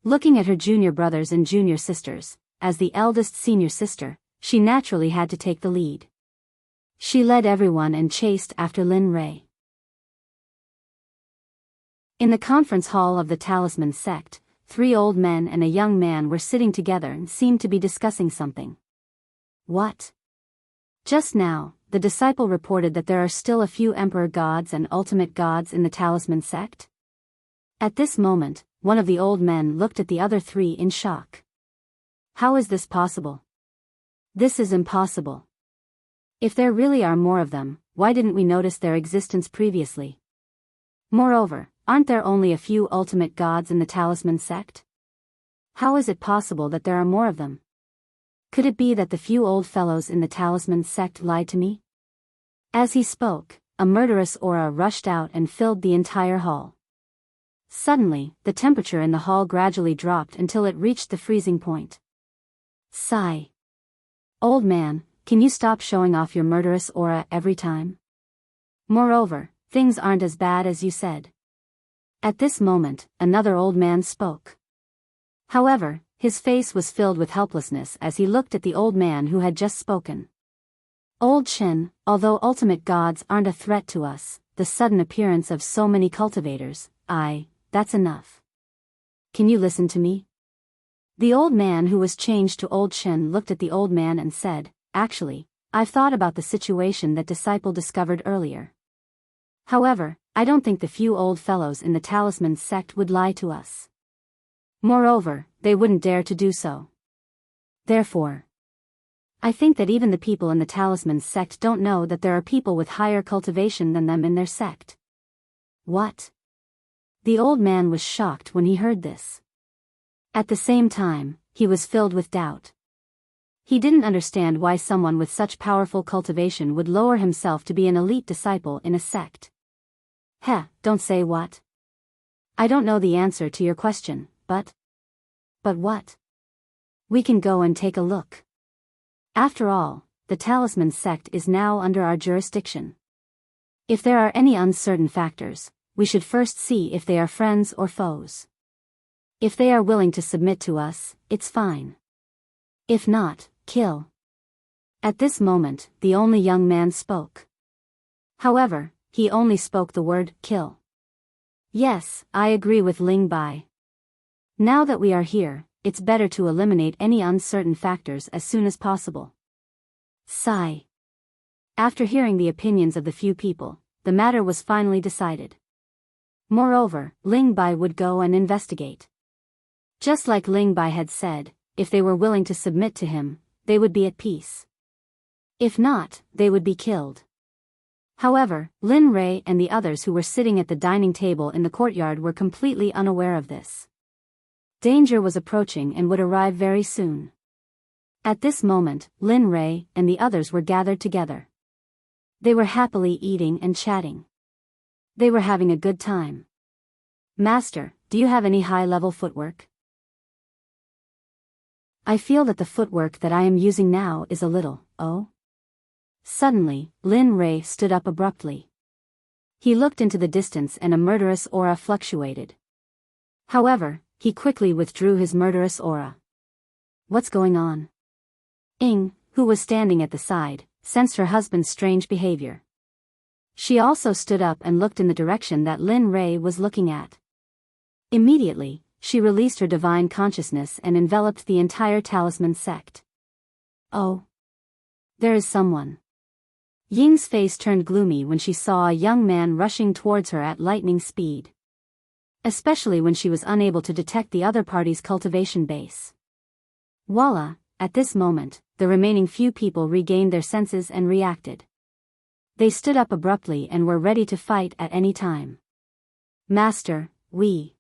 Looking at her junior brothers and junior sisters, as the eldest senior sister, she naturally had to take the lead. She led everyone and chased after Lin Ray. In the conference hall of the Talisman Sect, 3 old men and a young man were sitting together and seemed to be discussing something. What? Just now, the disciple reported that there are still a few emperor gods and ultimate gods in the Talisman Sect. At this moment, one of the old men looked at the other 3 in shock. How is this possible? This is impossible. If there really are more of them, why didn't we notice their existence previously? Moreover, aren't there only a few ultimate gods in the Talisman Sect? How is it possible that there are more of them? Could it be that the few old fellows in the Talisman Sect lied to me? As he spoke, a murderous aura rushed out and filled the entire hall. Suddenly, the temperature in the hall gradually dropped until it reached the freezing point. Sigh. Old man, can you stop showing off your murderous aura every time? Moreover, things aren't as bad as you said. At this moment, another old man spoke. However, his face was filled with helplessness as he looked at the old man who had just spoken. Old Shin, although ultimate gods aren't a threat to us, the sudden appearance of so many cultivators, that's enough. Can you listen to me? The old man who was changed to Old Shin looked at the old man and said, Actually, I've thought about the situation that disciple discovered earlier. However, I don't think the few old fellows in the Talisman Sect would lie to us. Moreover, they wouldn't dare to do so. Therefore, I think that even the people in the Talisman Sect don't know that there are people with higher cultivation than them in their sect. What? The old man was shocked when he heard this. At the same time, he was filled with doubt. He didn't understand why someone with such powerful cultivation would lower himself to be an elite disciple in a sect. Don't say what? I don't know the answer to your question, but what? We can go and take a look. After all, the Talisman Sect is now under our jurisdiction. If there are any uncertain factors, we should first see if they are friends or foes. If they are willing to submit to us, it's fine. If not, kill. At this moment, the only young man spoke. However, he only spoke the word, kill. Yes, I agree with Ling Bai. Now that we are here, it's better to eliminate any uncertain factors as soon as possible. Sigh. After hearing the opinions of the few people, the matter was finally decided. Moreover, Ling Bai would go and investigate. Just like Ling Bai had said, if they were willing to submit to him, they would be at peace. If not, they would be killed. However, Lin Ray and the others who were sitting at the dining table in the courtyard were completely unaware of this. Danger was approaching and would arrive very soon. At this moment, Lin Ray and the others were gathered together. They were happily eating and chatting. They were having a good time. Master, do you have any high-level footwork? I feel that the footwork that I am using now is a little, Suddenly, Lin Ray stood up abruptly. He looked into the distance and a murderous aura fluctuated. However, he quickly withdrew his murderous aura. What's going on? Ing, who was standing at the side, sensed her husband's strange behavior. She also stood up and looked in the direction that Lin Ray was looking at. Immediately, she released her divine consciousness and enveloped the entire Talisman Sect. Oh. There is someone. Ying's face turned gloomy when she saw a young man rushing towards her at lightning speed. Especially when she was unable to detect the other party's cultivation base. Voila, at this moment, the remaining few people regained their senses and reacted. They stood up abruptly and were ready to fight at any time. Master, we.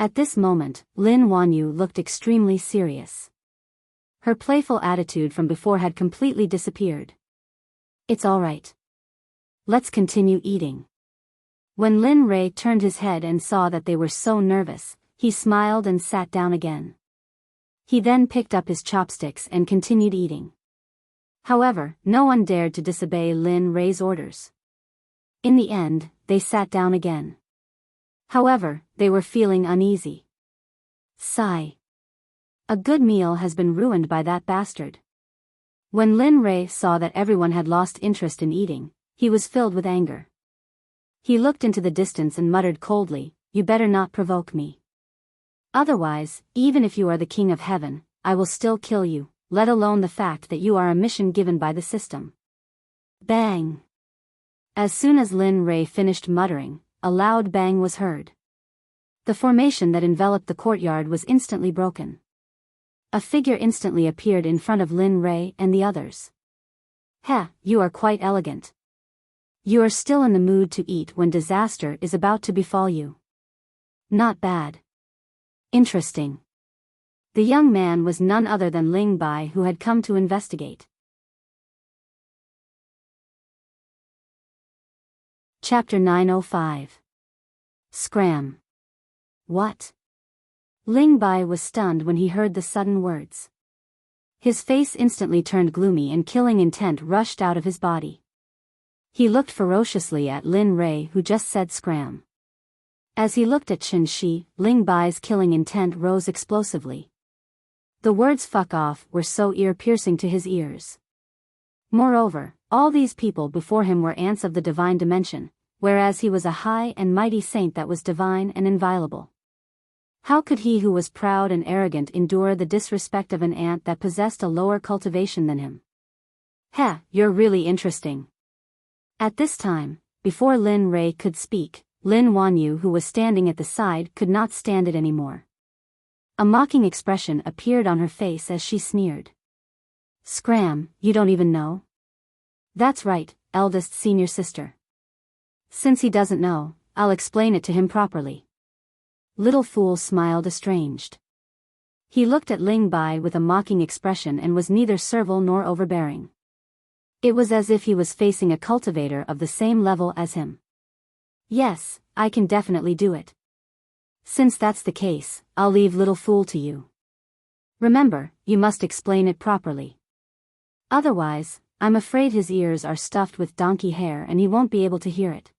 At this moment, Lin Wanyu looked extremely serious. Her playful attitude from before had completely disappeared. It's all right. Let's continue eating. When Lin Rei turned his head and saw that they were so nervous, he smiled and sat down again. He then picked up his chopsticks and continued eating. However, no one dared to disobey Lin Rei's orders. In the end, they sat down again. However, they were feeling uneasy. Sigh. A good meal has been ruined by that bastard. When Lin Rei saw that everyone had lost interest in eating, he was filled with anger. He looked into the distance and muttered coldly, "You better not provoke me. Otherwise, even if you are the king of heaven, I will still kill you, let alone the fact that you are a mission given by the system." Bang! As soon as Lin Rei finished muttering, a loud bang was heard. The formation that enveloped the courtyard was instantly broken. A figure instantly appeared in front of Lin Rei and the others. "Heh, you are quite elegant. You are still in the mood to eat when disaster is about to befall you. Not bad. Interesting." The young man was none other than Ling Bai, who had come to investigate. Chapter 905. Scram. What? Ling Bai was stunned when he heard the sudden words. His face instantly turned gloomy and killing intent rushed out of his body. He looked ferociously at Lin Rei, who just said scram. As he looked at Chen Shi, Ling Bai's killing intent rose explosively. The words "fuck off" were so ear-piercing to his ears. Moreover, all these people before him were ants of the divine dimension, whereas he was a high and mighty saint that was divine and inviolable. How could he who was proud and arrogant endure the disrespect of an ant that possessed a lower cultivation than him? "Heh, you're really interesting." At this time, before Lin Rei could speak, Lin Wanyu, who was standing at the side, could not stand it anymore. A mocking expression appeared on her face as she sneered. "Scram, you don't even know?" "That's right, eldest senior sister. Since he doesn't know, I'll explain it to him properly." Little Fool smiled estranged. He looked at Ling Bai with a mocking expression and was neither servile nor overbearing. It was as if he was facing a cultivator of the same level as him. "Yes, I can definitely do it. Since that's the case, I'll leave Little Fool to you. Remember, you must explain it properly. Otherwise, I'm afraid his ears are stuffed with donkey hair and he won't be able to hear it.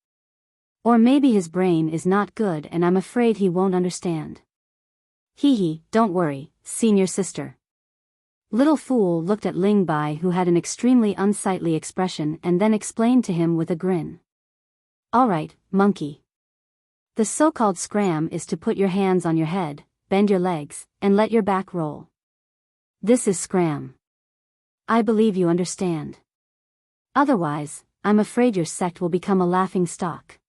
Or maybe his brain is not good and I'm afraid he won't understand." "Hee, don't worry, senior sister." Little Fool looked at Ling Bai, who had an extremely unsightly expression, and then explained to him with a grin. "All right, monkey. The so-called scram is to put your hands on your head, bend your legs, and let your back roll. This is scram. I believe you understand. Otherwise, I'm afraid your sect will become a laughing stock."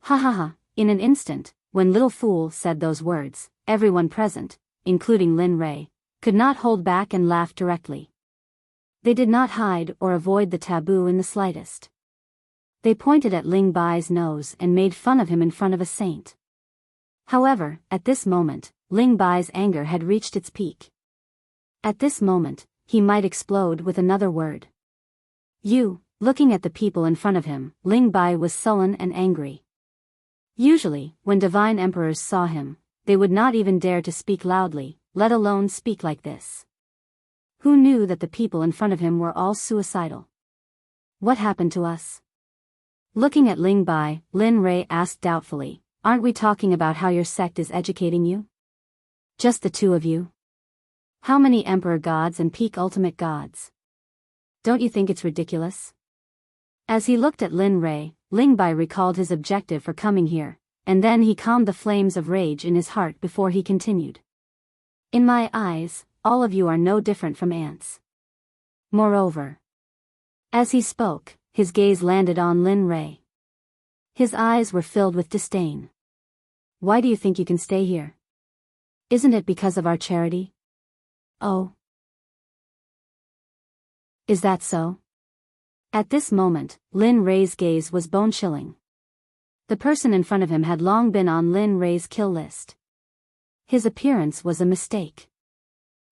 Ha ha ha. In an instant, when Little Fool said those words, everyone present, including Lin Rei, could not hold back and laugh directly. They did not hide or avoid the taboo in the slightest. They pointed at Ling Bai's nose and made fun of him in front of a saint. However, at this moment, Ling Bai's anger had reached its peak. At this moment, he might explode with another word. Looking at the people in front of him, Ling Bai was sullen and angry. Usually, when divine emperors saw him, they would not even dare to speak loudly, let alone speak like this. Who knew that the people in front of him were all suicidal? "What happened to us?" Looking at Ling Bai, Lin Rei asked doubtfully, "Aren't we talking about how your sect is educating you? Just the two of you? How many emperor gods and peak ultimate gods? Don't you think it's ridiculous?" As he looked at Lin Rei, Ling Bai recalled his objective for coming here, and then he calmed the flames of rage in his heart before he continued. "In my eyes, all of you are no different from ants. Moreover." As he spoke, his gaze landed on Lin Rei. His eyes were filled with disdain. "Why do you think you can stay here? Isn't it because of our charity?" "Oh. Is that so?" At this moment, Lin Rei's gaze was bone-chilling. The person in front of him had long been on Lin Rei's kill list. His appearance was a mistake.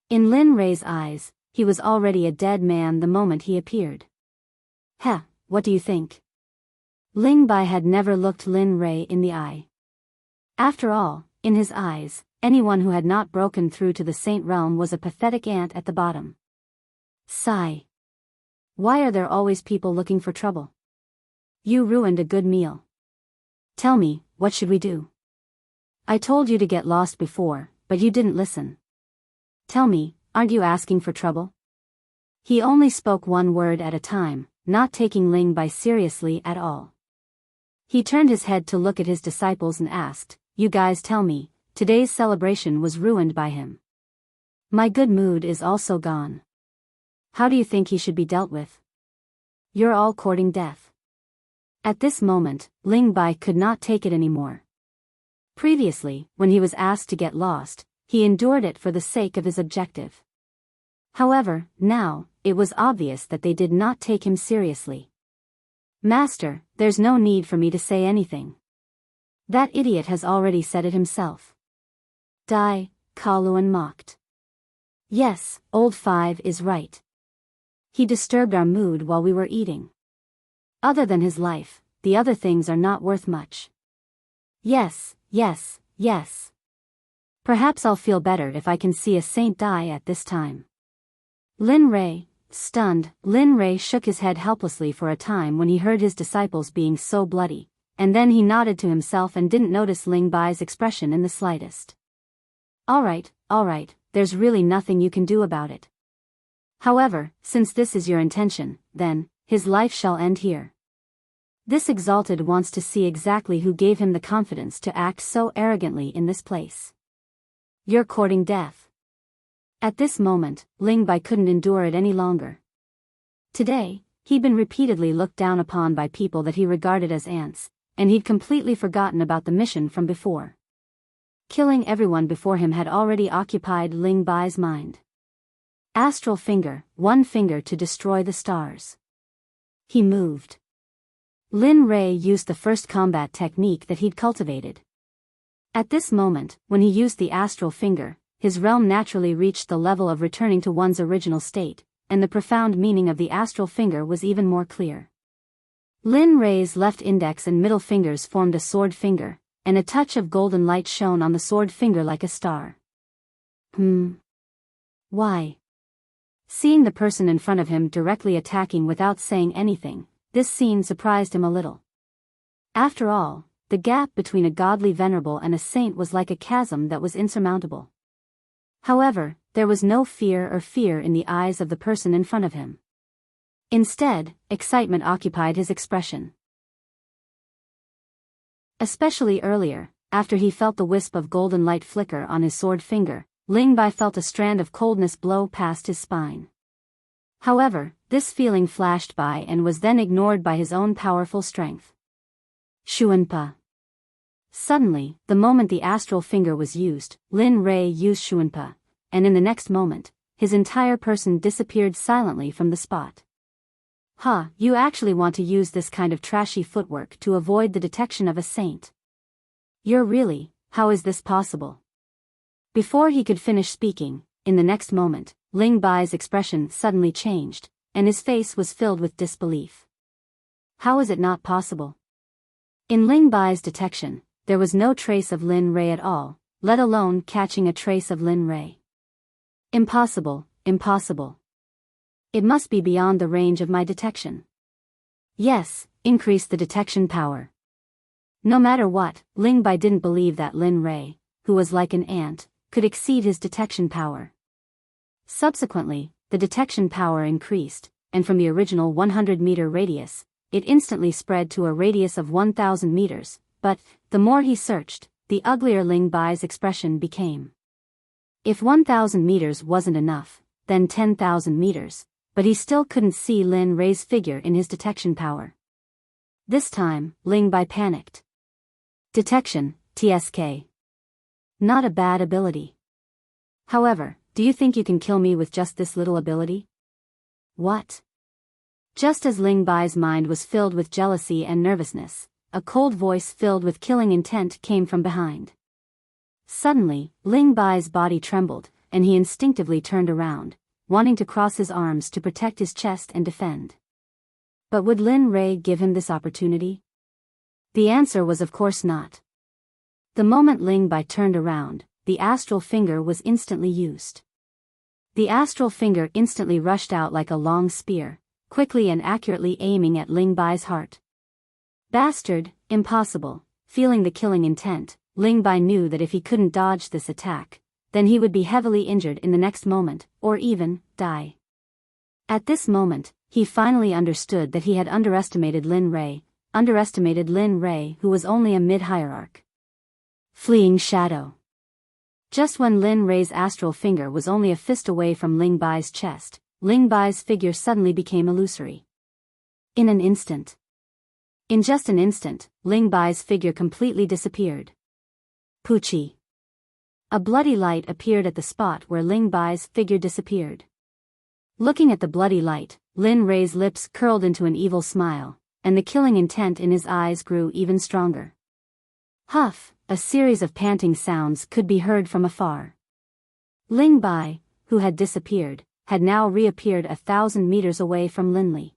In Lin Rei's eyes, he was already a dead man the moment he appeared. "Heh, what do you think? Ling Bai had never looked Lin Rei in the eye. After all, in his eyes, anyone who had not broken through to the Saint realm was a pathetic ant at the bottom. Sigh. Why are there always people looking for trouble? You ruined a good meal. Tell me, what should we do? I told you to get lost before, but you didn't listen. Tell me, aren't you asking for trouble? He only spoke one word at a time, not taking Ling Bai seriously at all. He turned his head to look at his disciples and asked, "You guys tell me, today's celebration was ruined by him. My good mood is also gone. How do you think he should be dealt with? You're all courting death." At this moment, Ling Bai could not take it anymore. Previously, when he was asked to get lost, he endured it for the sake of his objective. However, now, it was obvious that they did not take him seriously. "Master, there's no need for me to say anything. That idiot has already said it himself." Dai, Kaluan mocked. "Yes, old Five is right. He disturbed our mood while we were eating. Other than his life, the other things are not worth much. Yes, yes, yes. Perhaps I'll feel better if I can see a saint die at this time." Lin Rei, stunned, Lin Rei shook his head helplessly for a time when he heard his disciples being so bloody, and then he nodded to himself and didn't notice Ling Bai's expression in the slightest. All right, there's really nothing you can do about it. However, since this is your intention, then, his life shall end here. This exalted wants to see exactly who gave him the confidence to act so arrogantly in this place. You're courting death. At this moment, Ling Bai couldn't endure it any longer. Today, he'd been repeatedly looked down upon by people that he regarded as ants, and he'd completely forgotten about the mission from before. Killing everyone before him had already occupied Ling Bai's mind. Astral finger, one finger to destroy the stars. He moved. Lin Rei used the first combat technique that he'd cultivated. At this moment, when he used the astral finger, his realm naturally reached the level of returning to one's original state, and the profound meaning of the astral finger was even more clear. Lin Rei's left index and middle fingers formed a sword finger, and a touch of golden light shone on the sword finger like a star. Why? Seeing the person in front of him directly attacking without saying anything, this scene surprised him a little. After all, the gap between a godly venerable and a saint was like a chasm that was insurmountable. However, there was no fear in the eyes of the person in front of him. Instead, excitement occupied his expression. Especially earlier, after he felt the wisp of golden light flicker on his sword finger, Ling Bai felt a strand of coldness blow past his spine. However, this feeling flashed by and was then ignored by his own powerful strength. Shuanpa. Suddenly, the moment the astral finger was used, Lin Rei used Shuanpa, and in the next moment, his entire person disappeared silently from the spot. You actually want to use this kind of trashy footwork to avoid the detection of a saint? How is this possible? Before he could finish speaking, in the next moment, Ling Bai's expression suddenly changed, and his face was filled with disbelief. How is it not possible? In Ling Bai's detection, there was no trace of Lin Rei at all, let alone catching a trace of Lin Rei. Impossible. It must be beyond the range of my detection. Yes, increase the detection power. No matter what, Ling Bai didn't believe that Lin Rei, who was like an ant, could exceed his detection power. Subsequently, the detection power increased, and from the original 100-meter radius, it instantly spread to a radius of 1,000 meters, but, the more he searched, the uglier Ling Bai's expression became. If 1,000 meters wasn't enough, then 10,000 meters, but he still couldn't see Lin Rei's figure in his detection power. This time, Ling Bai panicked. Detection, TSK. Not a bad ability. However, do you think you can kill me with just this little ability? What? Just as Ling Bai's mind was filled with jealousy and nervousness, a cold voice filled with killing intent came from behind. Suddenly, Ling Bai's body trembled, and he instinctively turned around, wanting to cross his arms to protect his chest and defend. But would Lin Rei give him this opportunity? The answer was of course not. The moment Ling Bai turned around, the astral finger was instantly used. The astral finger instantly rushed out like a long spear, quickly and accurately aiming at Ling Bai's heart. Bastard, impossible. Feeling the killing intent, Ling Bai knew that if he couldn't dodge this attack, then he would be heavily injured in the next moment, or even die. At this moment, he finally understood that he had underestimated Lin Rei, who was only a mid-hierarch. Fleeing shadow. Just when Lin Rei's astral finger was only a fist away from Ling Bai's chest, Ling Bai's figure suddenly became illusory. In just an instant, Ling Bai's figure completely disappeared. Puchi. A bloody light appeared at the spot where Ling Bai's figure disappeared. Looking at the bloody light, Lin Rei's lips curled into an evil smile, and the killing intent in his eyes grew even stronger. Huff, a series of panting sounds could be heard from afar. Ling Bai, who had disappeared, had now reappeared 1,000 meters away from Linley.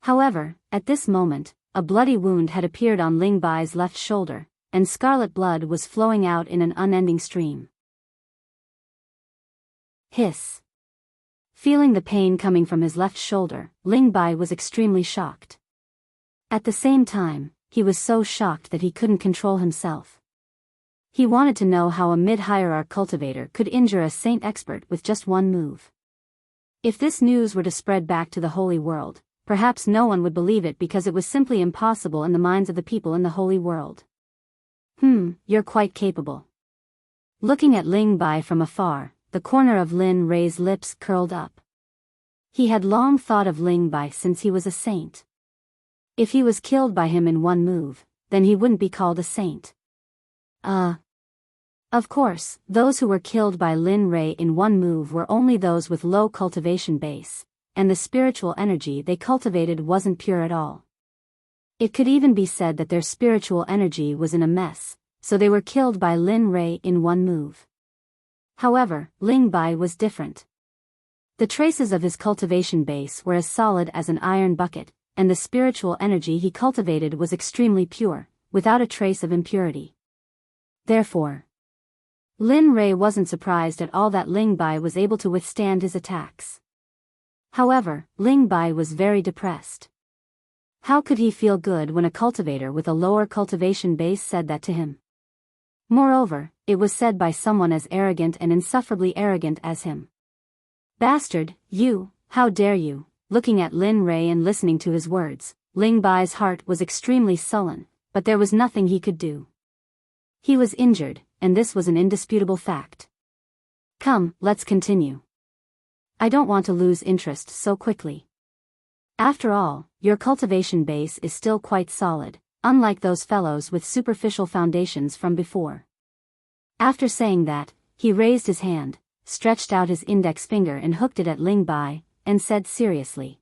However, at this moment, a bloody wound had appeared on Ling Bai's left shoulder, and scarlet blood was flowing out in an unending stream. Hiss. Feeling the pain coming from his left shoulder, Ling Bai was extremely shocked. At the same time, he was so shocked that he couldn't control himself. He wanted to know how a mid-hierarch cultivator could injure a saint expert with just one move. If this news were to spread back to the holy world, perhaps no one would believe it because it was simply impossible in the minds of the people in the holy world. You're quite capable. Looking at Ling Bai from afar, the corner of Lin Rei's lips curled up. He had long thought of Ling Bai since he was a saint. If he was killed by him in one move, then he wouldn't be called a saint. Of course, those who were killed by Lin Rei in one move were only those with low cultivation base, and the spiritual energy they cultivated wasn't pure at all. It could even be said that their spiritual energy was in a mess, so they were killed by Lin Rei in one move. However, Ling Bai was different. The traces of his cultivation base were as solid as an iron bucket, and the spiritual energy he cultivated was extremely pure, without a trace of impurity. Therefore, Lin Rei wasn't surprised at all that Ling Bai was able to withstand his attacks. However, Ling Bai was very depressed. How could he feel good when a cultivator with a lower cultivation base said that to him? Moreover, it was said by someone as arrogant and insufferably arrogant as him. Bastard, you, how dare you? Looking at Lin Rei and listening to his words, Ling Bai's heart was extremely sullen, but there was nothing he could do. He was injured, and this was an indisputable fact. Come, let's continue. I don't want to lose interest so quickly. After all, your cultivation base is still quite solid, unlike those fellows with superficial foundations from before. After saying that, he raised his hand, stretched out his index finger and hooked it at Ling Bai, and said seriously.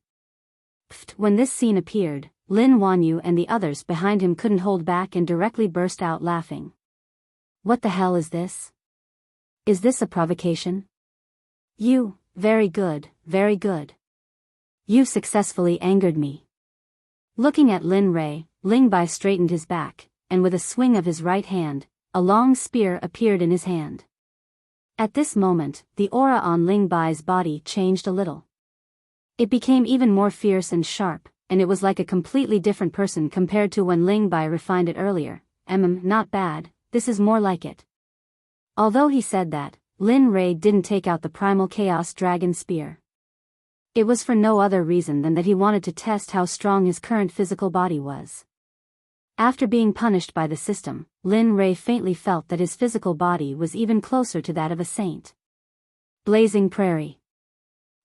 Pfft. When this scene appeared, Lin Wanyu and the others behind him couldn't hold back and directly burst out laughing. What the hell is this? Is this a provocation? You, very good, very good. You successfully angered me. Looking at Lin Rei, Ling Bai straightened his back, and with a swing of his right hand, a long spear appeared in his hand. At this moment, the aura on Ling Bai's body changed a little. It became even more fierce and sharp, and it was like a completely different person compared to when Ling Bai refined it earlier. Not bad, this is more like it. Although he said that, Lin Rei didn't take out the primal chaos dragon spear. It was for no other reason than that he wanted to test how strong his current physical body was. After being punished by the system, Lin Rei faintly felt that his physical body was even closer to that of a saint. Blazing Prairie.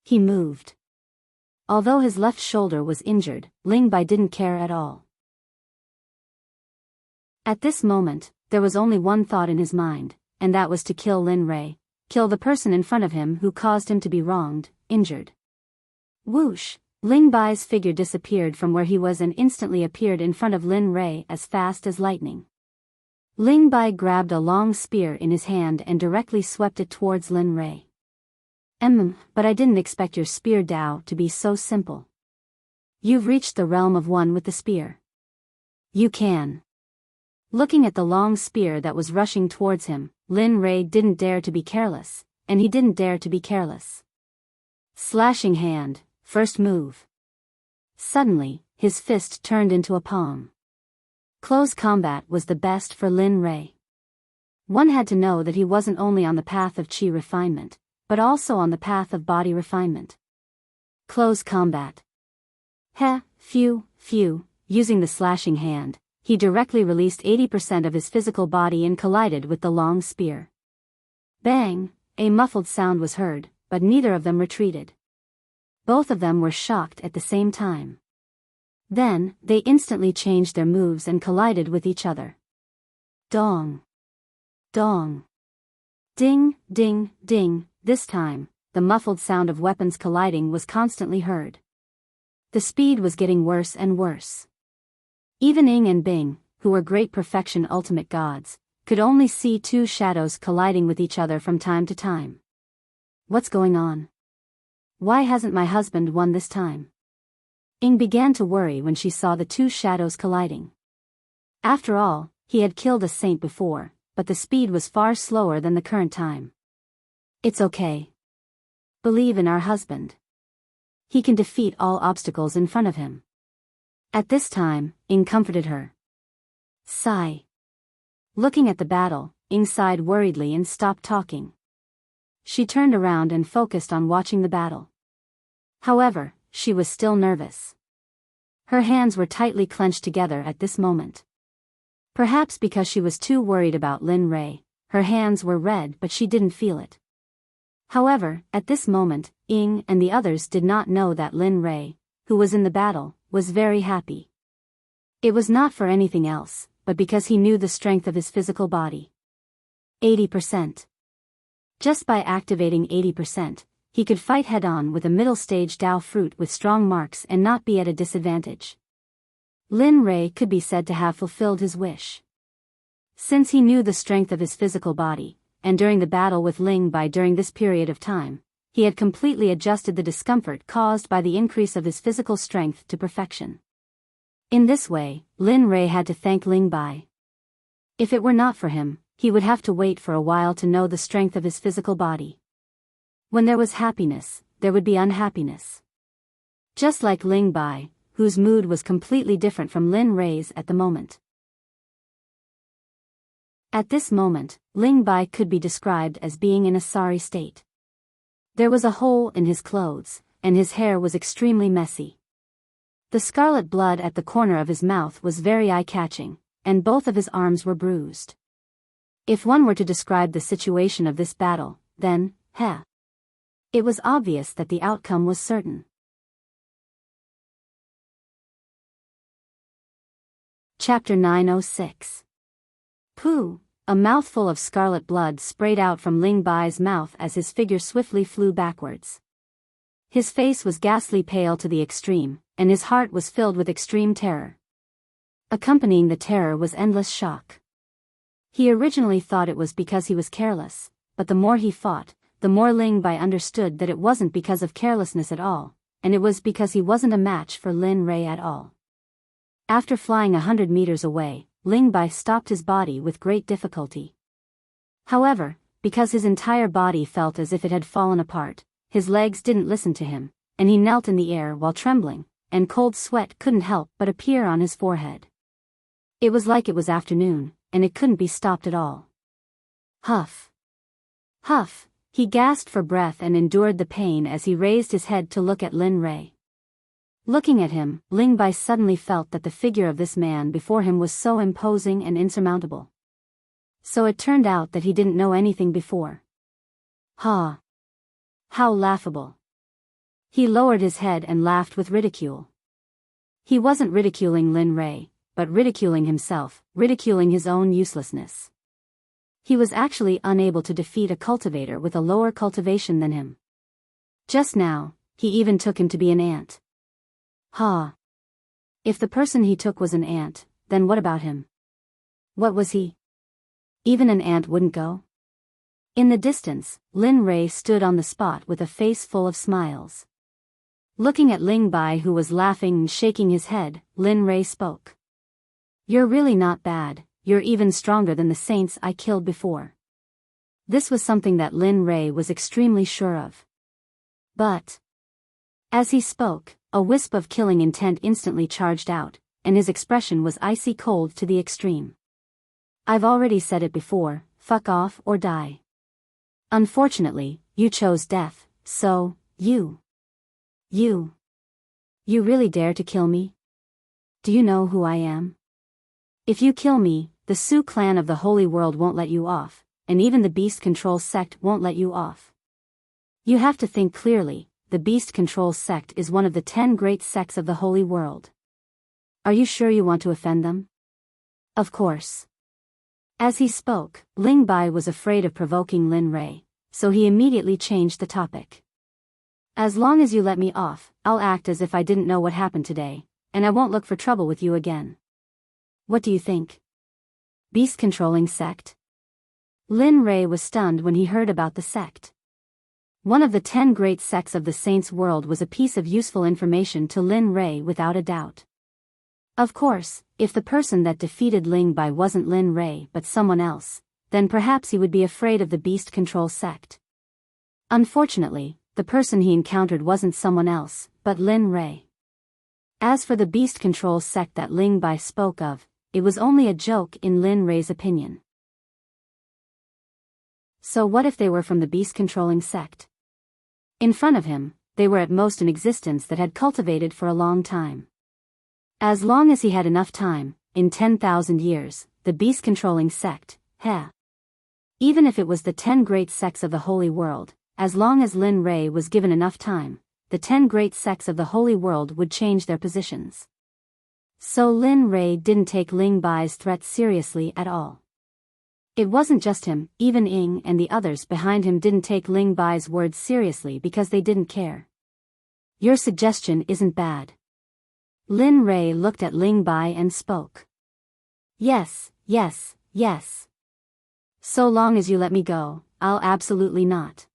He moved. Although his left shoulder was injured, Ling Bai didn't care at all. At this moment, there was only one thought in his mind, and that was to kill Lin Rei, kill the person in front of him who caused him to be wronged, injured. Whoosh! Ling Bai's figure disappeared from where he was and instantly appeared in front of Lin Rei as fast as lightning. Ling Bai grabbed a long spear in his hand and directly swept it towards Lin Rei. But I didn't expect your spear Dao to be so simple. You've reached the realm of one with the spear. You can. Looking at the long spear that was rushing towards him, Lin Ray didn't dare to be careless, and he didn't dare to be careless. Slashing hand, first move. Suddenly, his fist turned into a palm. Close combat was the best for Lin Ray. One had to know that he wasn't only on the path of chi refinement, but also on the path of body refinement. Close combat. Phew. Using the slashing hand, he directly released 80% of his physical body and collided with the long spear. Bang! A muffled sound was heard, but neither of them retreated. Both of them were shocked at the same time. Then, they instantly changed their moves and collided with each other. Dong! Dong! Ding, ding, ding. This time, the muffled sound of weapons colliding was constantly heard. The speed was getting worse and worse. Even Ying and Bing, who were great perfection ultimate gods, could only see two shadows colliding with each other from time to time. What's going on? Why hasn't my husband won this time? Ying began to worry when she saw the two shadows colliding. After all, he had killed a saint before, but the speed was far slower than the current time. It's okay. Believe in our husband. He can defeat all obstacles in front of him. At this time, Ying comforted her. Sigh. Looking at the battle, Ying sighed worriedly and stopped talking. She turned around and focused on watching the battle. However, she was still nervous. Her hands were tightly clenched together at this moment. Perhaps because she was too worried about Lin Ray, her hands were red but she didn't feel it. However, at this moment, Ying and the others did not know that Lin Ray, who was in the battle, was very happy. It was not for anything else, but because he knew the strength of his physical body. 80%. Just by activating 80%, he could fight head-on with a middle-stage Dao fruit with strong marks and not be at a disadvantage. Lin Ray could be said to have fulfilled his wish. Since he knew the strength of his physical body, and during the battle with Ling Bai during this period of time, he had completely adjusted the discomfort caused by the increase of his physical strength to perfection. In this way, Lin Ray had to thank Ling Bai. If it were not for him, he would have to wait for a while to know the strength of his physical body. When there was happiness, there would be unhappiness. Just like Ling Bai, whose mood was completely different from Lin Ray's at the moment. At this moment, Ling Bai could be described as being in a sorry state. There was a hole in his clothes, and his hair was extremely messy. The scarlet blood at the corner of his mouth was very eye-catching, and both of his arms were bruised. If one were to describe the situation of this battle, then, it was obvious that the outcome was certain. Chapter 906. Pooh! A mouthful of scarlet blood sprayed out from Ling Bai's mouth as his figure swiftly flew backwards. His face was ghastly pale to the extreme, and his heart was filled with extreme terror. Accompanying the terror was endless shock. He originally thought it was because he was careless, but the more he fought, the more Ling Bai understood that it wasn't because of carelessness at all, and it was because he wasn't a match for Lin Ray at all. After flying 100 meters away, Ling Bai stopped his body with great difficulty. However, because his entire body felt as if it had fallen apart, his legs didn't listen to him, and he knelt in the air while trembling, and cold sweat couldn't help but appear on his forehead. It was like it was afternoon, and it couldn't be stopped at all. Huff! Huff! He gasped for breath and endured the pain as he raised his head to look at Lin Ray. Looking at him, Ling Bai suddenly felt that the figure of this man before him was so imposing and insurmountable. So it turned out that he didn't know anything before. Ha! How laughable! He lowered his head and laughed with ridicule. He wasn't ridiculing Lin Ray, but ridiculing himself, ridiculing his own uselessness. He was actually unable to defeat a cultivator with a lower cultivation than him. Just now, he even took him to be an ant. Ha! If the person he took was an ant, then what about him? What was he? Even an ant wouldn't go? In the distance, Lin Ray stood on the spot with a face full of smiles. Looking at Ling Bai who was laughing and shaking his head, Lin Ray spoke. You're really not bad, you're even stronger than the saints I killed before. This was something that Lin Rei was extremely sure of. But as he spoke, a wisp of killing intent instantly charged out, and his expression was icy cold to the extreme. I've already said it before, fuck off or die. Unfortunately, you chose death, so, you really dare to kill me? Do you know who I am? If you kill me, the Su clan of the Holy World won't let you off, and even the Beast Control Sect won't let you off. You have to think clearly, the Beast Control Sect is one of the 10 great sects of the Holy World. Are you sure you want to offend them? Of course. As he spoke, Ling Bai was afraid of provoking Lin Rei, so he immediately changed the topic. As long as you let me off, I'll act as if I didn't know what happened today, and I won't look for trouble with you again. What do you think? Beast controlling sect? Lin Rei was stunned when he heard about the sect. One of the 10 great sects of the Saints' world was a piece of useful information to Lin Rei without a doubt. Of course, if the person that defeated Ling Bai wasn't Lin Rei but someone else, then perhaps he would be afraid of the Beast Control Sect. Unfortunately, the person he encountered wasn't someone else, but Lin Rei. As for the Beast Control Sect that Ling Bai spoke of, it was only a joke in Lin Rei's opinion. So what if they were from the Beast Controlling Sect? In front of him, they were at most an existence that had cultivated for a long time. As long as he had enough time, in 10,000 years, the Beast Controlling Sect, even if it was the 10 great sects of the Holy World, as long as Lin Rei was given enough time, the 10 great sects of the Holy World would change their positions. So Lin Rei didn't take Ling Bai's threat seriously at all. It wasn't just him, even Ying and the others behind him didn't take Ling Bai's words seriously because they didn't care. Your suggestion isn't bad. Lin Rei looked at Ling Bai and spoke. Yes. So long as you let me go, I'll absolutely not.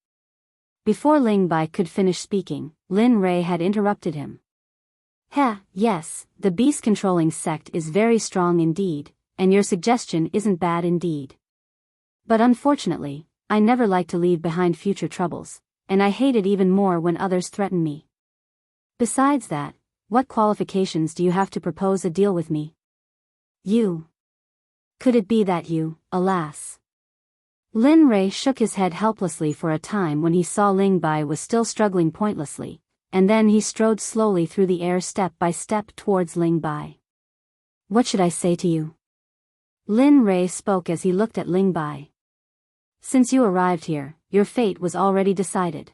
Before Ling Bai could finish speaking, Lin Rei had interrupted him. Yes, the Beast Controlling Sect is very strong indeed, and your suggestion isn't bad indeed. But unfortunately, I never like to leave behind future troubles, and I hate it even more when others threaten me. Besides that, what qualifications do you have to propose a deal with me? You. Could it be that you, alas? Lin Rei shook his head helplessly for a time when he saw Ling Bai was still struggling pointlessly, and then he strode slowly through the air step by step towards Ling Bai. What should I say to you? Lin Rei spoke as he looked at Ling Bai. Since you arrived here, your fate was already decided.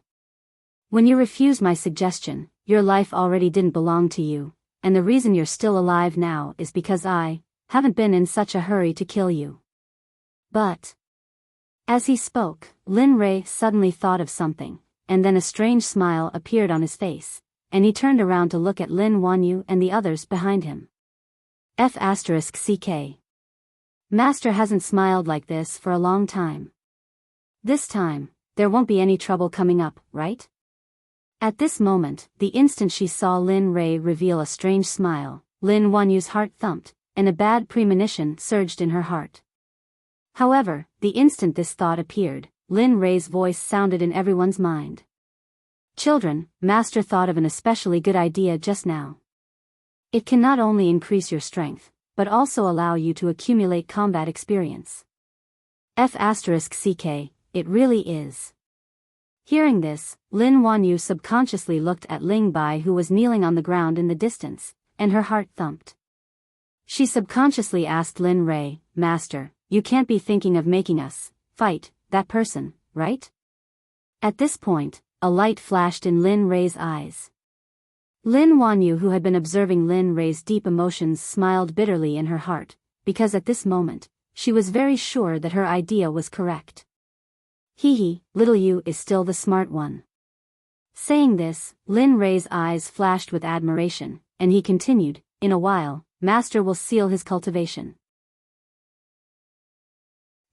When you refused my suggestion, your life already didn't belong to you, and the reason you're still alive now is because I haven't been in such a hurry to kill you. But as he spoke, Lin Rei suddenly thought of something, and then a strange smile appeared on his face, and he turned around to look at Lin Wanyu and the others behind him. F***ck. Master hasn't smiled like this for a long time. This time, there won't be any trouble coming up, right? At this moment, the instant she saw Lin Rei reveal a strange smile, Lin Wanyu's heart thumped, and a bad premonition surged in her heart. However, the instant this thought appeared, Lin Rei's voice sounded in everyone's mind. Children, Master thought of an especially good idea just now. It can not only increase your strength, but also allow you to accumulate combat experience. F***ck, it really is. Hearing this, Lin Wanyu subconsciously looked at Ling Bai who was kneeling on the ground in the distance, and her heart thumped. She subconsciously asked Lin Rei, Master, you can't be thinking of making us fight that person, right? At this point, a light flashed in Lin Rei's eyes. Lin Wanyu, who had been observing Lin Rei's deep emotions, smiled bitterly in her heart, because at this moment, she was very sure that her idea was correct. Little you is still the smart one. Saying this, Lin Rei's eyes flashed with admiration, and he continued, in a while, Master will seal his cultivation.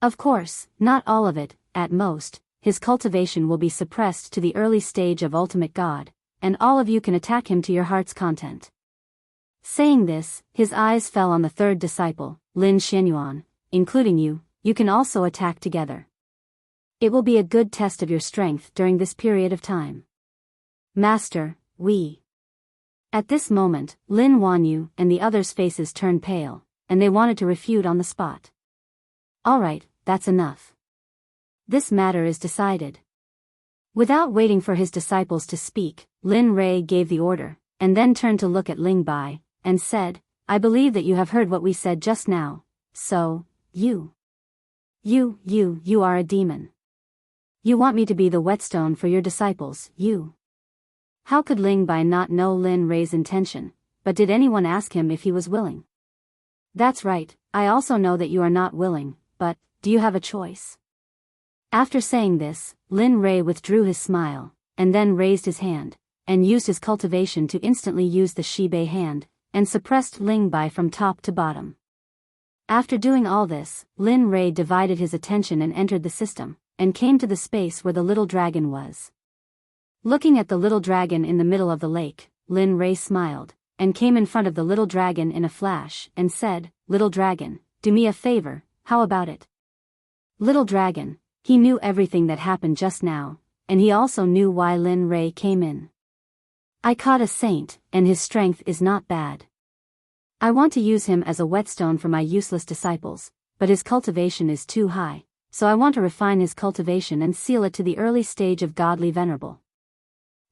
Of course, not all of it, at most, his cultivation will be suppressed to the early stage of Ultimate God, and all of you can attack him to your heart's content. Saying this, his eyes fell on the third disciple, Lin Xinyuan. Including you, you can also attack together. It will be a good test of your strength during this period of time. Master, we. At this moment, Lin Wanyu and the others' faces turned pale, and they wanted to refute on the spot. Alright, that's enough. This matter is decided. Without waiting for his disciples to speak, Lin Rei gave the order, and then turned to look at Ling Bai, and said, I believe that you have heard what we said just now, so, you are a demon. You want me to be the whetstone for your disciples, you. How could Ling Bai not know Lin Rei's intention, but did anyone ask him if he was willing? That's right, I also know that you are not willing, but, do you have a choice? After saying this, Lin Rei withdrew his smile, and then raised his hand, and used his cultivation to instantly use the Shibei hand, and suppressed Ling Bai from top to bottom. After doing all this, Lin Rei divided his attention and entered the system, and came to the space where the little dragon was. Looking at the little dragon in the middle of the lake, Lin Rei smiled, and came in front of the little dragon in a flash, and said, Little dragon, do me a favor, how about it? Little dragon, he knew everything that happened just now, and he also knew why Lin Rei came in. I caught a saint, and his strength is not bad. I want to use him as a whetstone for my useless disciples, but his cultivation is too high, so I want to refine his cultivation and seal it to the early stage of godly venerable.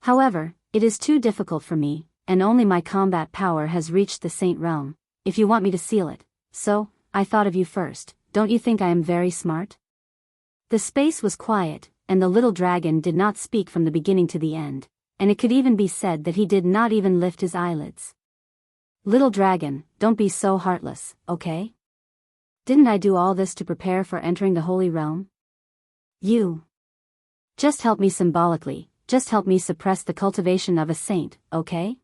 However, it is too difficult for me, and only my combat power has reached the saint realm, if you want me to seal it, so, I thought of you first, don't you think I am very smart? The space was quiet, and the little dragon did not speak from the beginning to the end, and it could even be said that he did not even lift his eyelids. Little dragon, don't be so heartless, okay? Didn't I do all this to prepare for entering the holy realm? You. Just help me symbolically, just help me suppress the cultivation of a saint, okay?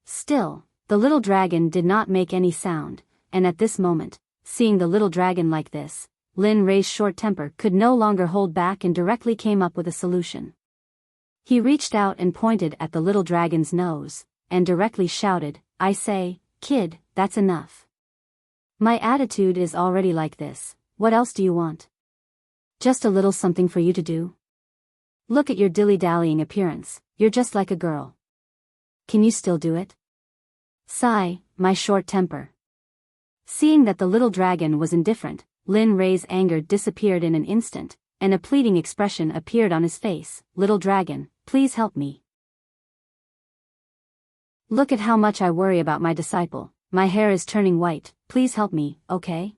Still, the little dragon did not make any sound, and at this moment, seeing the little dragon like this, Lin Rei's short temper could no longer hold back and directly came up with a solution. He reached out and pointed at the little dragon's nose, and directly shouted, I say, kid, that's enough. My attitude is already like this, what else do you want? Just a little something for you to do? Look at your dilly-dallying appearance, you're just like a girl. Can you still do it? Sigh, my short temper. Seeing that the little dragon was indifferent, Lin Rei's anger disappeared in an instant, and a pleading expression appeared on his face. Little dragon, please help me. Look at how much I worry about my disciple, my hair is turning white, please help me, okay?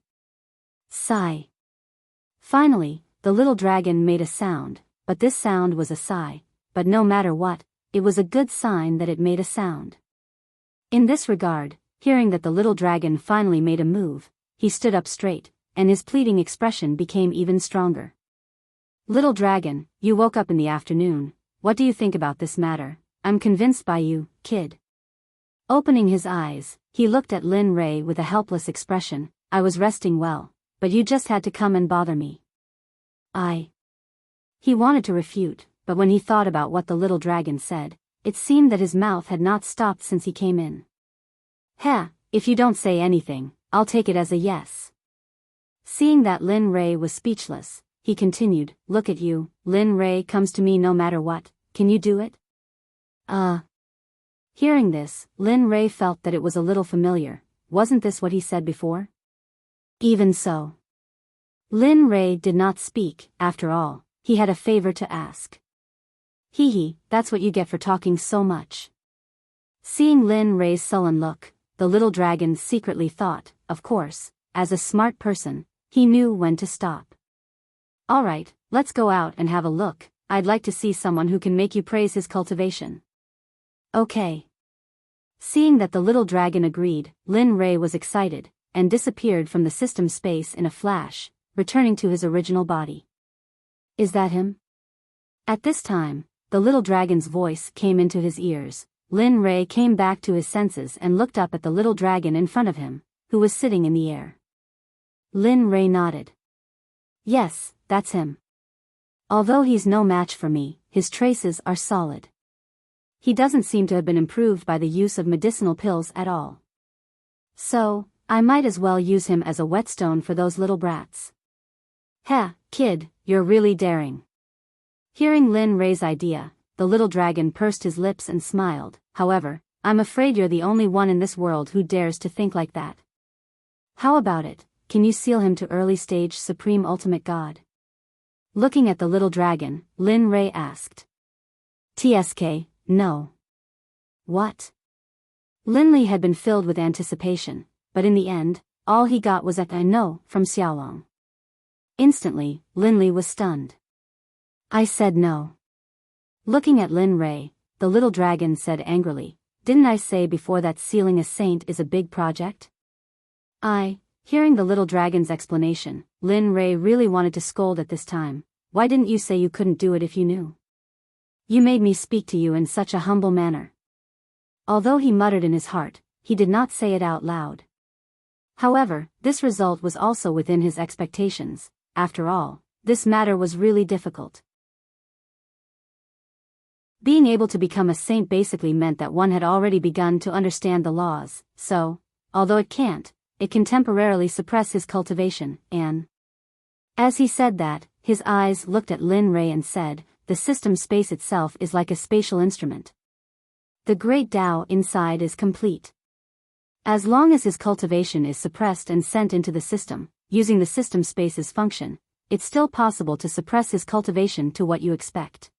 Sigh. Finally, the little dragon made a sound, but this sound was a sigh, but no matter what, it was a good sign that it made a sound. In this regard, hearing that the little dragon finally made a move, he stood up straight, and his pleading expression became even stronger. Little dragon, you woke up in the afternoon, what do you think about this matter? I'm convinced by you, kid. Opening his eyes, he looked at Lin Rei with a helpless expression. I was resting well, but you just had to come and bother me. He wanted to refute, but when he thought about what the little dragon said, it seemed that his mouth had not stopped since he came in. Heh, if you don't say anything, I'll take it as a yes. Seeing that Lin Rei was speechless, he continued, look at you, Lin Rei comes to me no matter what, can you do it? Hearing this, Lin Rei felt that it was a little familiar, wasn't this what he said before? Even so. Lin Rei did not speak, after all, he had a favor to ask. Hee, that's what you get for talking so much. Seeing Lin Rei's sullen look, the little dragon secretly thought, of course, as a smart person, he knew when to stop. Alright, let's go out and have a look, I'd like to see someone who can make you praise his cultivation. Okay. Seeing that the little dragon agreed, Lin Rei was excited, and disappeared from the system space in a flash, returning to his original body. Is that him? At this time, the little dragon's voice came into his ears. Lin Rei came back to his senses and looked up at the little dragon in front of him, who was sitting in the air. Lin Rei nodded. Yes, that's him. Although he's no match for me, his traces are solid. he doesn't seem to have been improved by the use of medicinal pills at all. So, I might as well use him as a whetstone for those little brats. Heh, kid, you're really daring. Hearing Lin Rei's idea, the little dragon pursed his lips and smiled. However, I'm afraid you're the only one in this world who dares to think like that. How about it, can you seal him to early stage Supreme Ultimate God? Looking at the little dragon, Lin Rei asked. TSK, no. What? Linli had been filled with anticipation, but in the end, all he got was a no from Xiaolong. Instantly, Linli was stunned. I said no. Looking at Lin Rei, the little dragon said angrily, didn't I say before that sealing a saint is a big project? Hearing the little dragon's explanation, Lin Rei really wanted to scold at this time. Why didn't you say you couldn't do it if you knew? You made me speak to you in such a humble manner. Although he muttered in his heart, he did not say it out loud. However, this result was also within his expectations. After all, this matter was really difficult. Being able to become a saint basically meant that one had already begun to understand the laws, so, although it can temporarily suppress his cultivation, and as he said that, his eyes looked at Lin Rei and said, the system space itself is like a spatial instrument. The great Tao inside is complete. As long as his cultivation is suppressed and sent into the system, using the system space's function, it's still possible to suppress his cultivation to what you expect.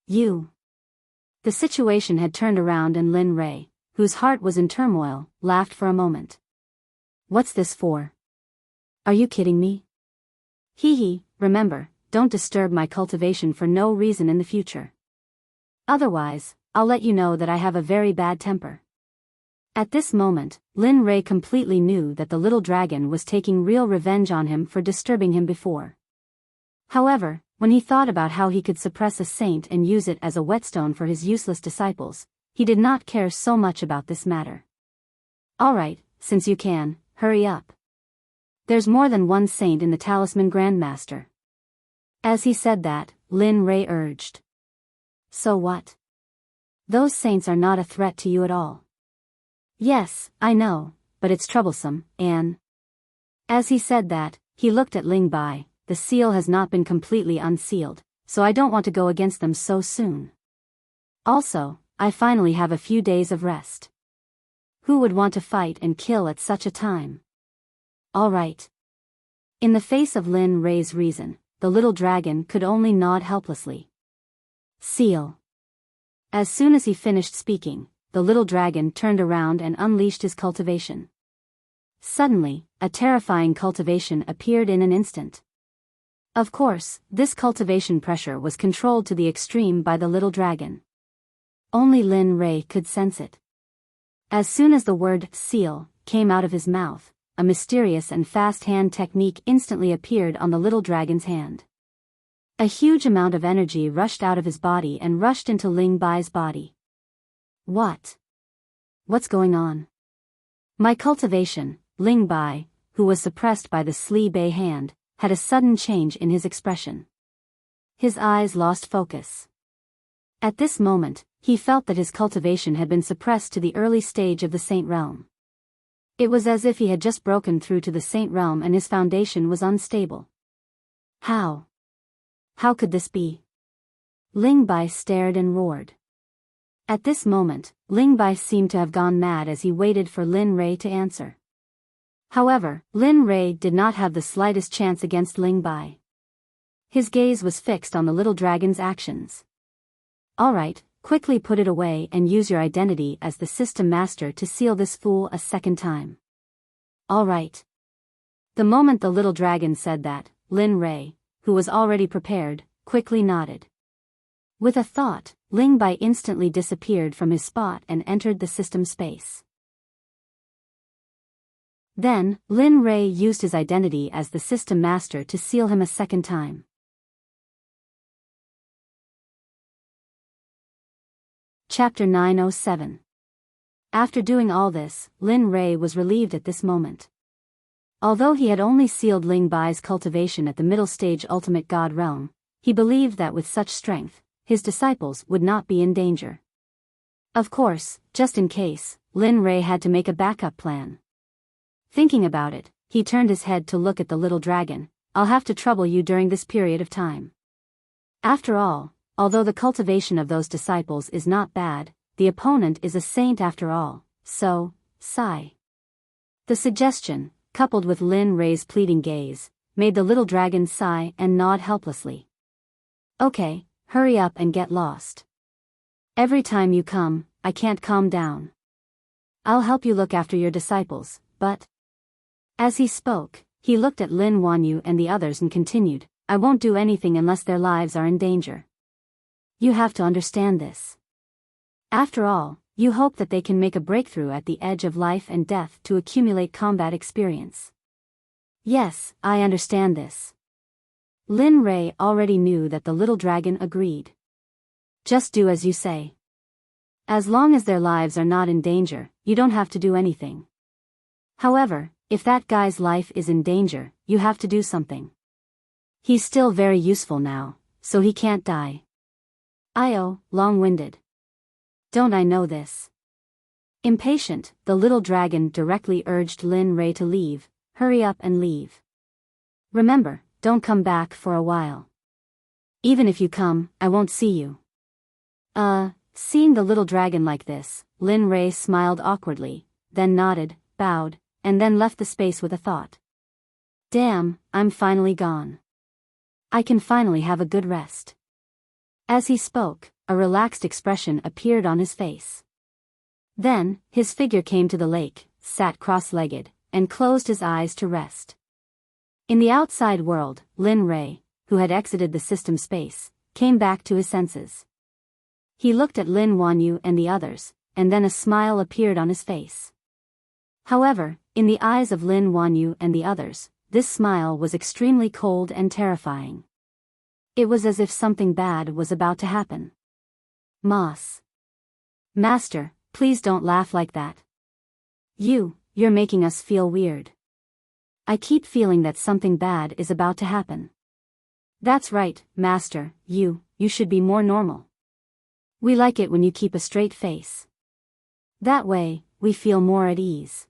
The situation had turned around and Lin Rei, whose heart was in turmoil, laughed for a moment. What's this for? Are you kidding me? Hee, remember, don't disturb my cultivation for no reason in the future. Otherwise, I'll let you know that I have a very bad temper. At this moment, Lin Rei completely knew that the little dragon was taking real revenge on him for disturbing him before. However, when he thought about how he could suppress a saint and use it as a whetstone for his useless disciples, he did not care so much about this matter. Alright, since you can, hurry up. There's more than one saint in the Talisman Grandmaster. As he said that, Lin Rei urged. So what? Those saints are not a threat to you at all. Yes, I know, but it's troublesome, and... As he said that, he looked at Ling Bai. The seal has not been completely unsealed, so I don't want to go against them so soon. Also, I finally have a few days of rest. Who would want to fight and kill at such a time? All right. In the face of Lin Rei's reason, the little dragon could only nod helplessly. Seal. As soon as he finished speaking, the little dragon turned around and unleashed his cultivation. Suddenly, a terrifying cultivation appeared in an instant. Of course, this cultivation pressure was controlled to the extreme by the little dragon. Only Lin Rei could sense it. As soon as the word seal came out of his mouth, a mysterious and fast hand technique instantly appeared on the little dragon's hand. A huge amount of energy rushed out of his body and rushed into Ling Bai's body. What's going on? My cultivation, Ling Bai, who was suppressed by the Sli Bei hand, had a sudden change in his expression. His eyes lost focus. At this moment, he felt that his cultivation had been suppressed to the early stage of the Saint Realm. It was as if he had just broken through to the Saint Realm and his foundation was unstable. How? How could this be? Ling Bai stared and roared. At this moment, Ling Bai seemed to have gone mad as he waited for Lin Rei to answer. However, Lin Rei did not have the slightest chance against Ling Bai. His gaze was fixed on the little dragon's actions. Alright, quickly put it away and use your identity as the system master to seal this fool a second time. Alright. The moment the little dragon said that, Lin Rei, who was already prepared, quickly nodded. With a thought, Ling Bai instantly disappeared from his spot and entered the system space. Then, Lin Rei used his identity as the system master to seal him a second time. Chapter 907. After doing all this, Lin Rei was relieved at this moment. Although he had only sealed Ling Bai's cultivation at the middle stage ultimate god realm, he believed that with such strength, his disciples would not be in danger. Of course, just in case, Lin Rei had to make a backup plan. Thinking about it, he turned his head to look at the little dragon. I'll have to trouble you during this period of time. After all, although the cultivation of those disciples is not bad, the opponent is a saint after all, so, sigh. The suggestion, coupled with Lin Rei's pleading gaze, made the little dragon sigh and nod helplessly. Okay, hurry up and get lost. Every time you come, I can't calm down. I'll help you look after your disciples, but... As he spoke, he looked at Lin Wanyu and the others and continued, I won't do anything unless their lives are in danger. You have to understand this. After all, you hope that they can make a breakthrough at the edge of life and death to accumulate combat experience. Yes, I understand this. Lin Rei already knew that the little dragon agreed. Just do as you say. As long as their lives are not in danger, you don't have to do anything. However, if that guy's life is in danger, you have to do something. He's still very useful now, so he can't die. Long-winded. Don't I know this? Impatient, the little dragon directly urged Lin Rei to leave. Hurry up and leave. Remember, don't come back for a while. Even if you come, I won't see you. Seeing the little dragon like this, Lin Rei smiled awkwardly, then nodded, bowed, and then left the space with a thought. Damn, I'm finally gone. I can finally have a good rest. As he spoke, a relaxed expression appeared on his face. Then, his figure came to the lake, sat cross-legged, and closed his eyes to rest. In the outside world, Lin Rei, who had exited the system space, came back to his senses. He looked at Lin Wanyu and the others, and then a smile appeared on his face. However, in the eyes of Lin Wanyu and the others, this smile was extremely cold and terrifying. It was as if something bad was about to happen. Moss. Master, please don't laugh like that. You're making us feel weird. I keep feeling that something bad is about to happen. That's right, Master, you should be more normal. We like it when you keep a straight face. That way, we feel more at ease.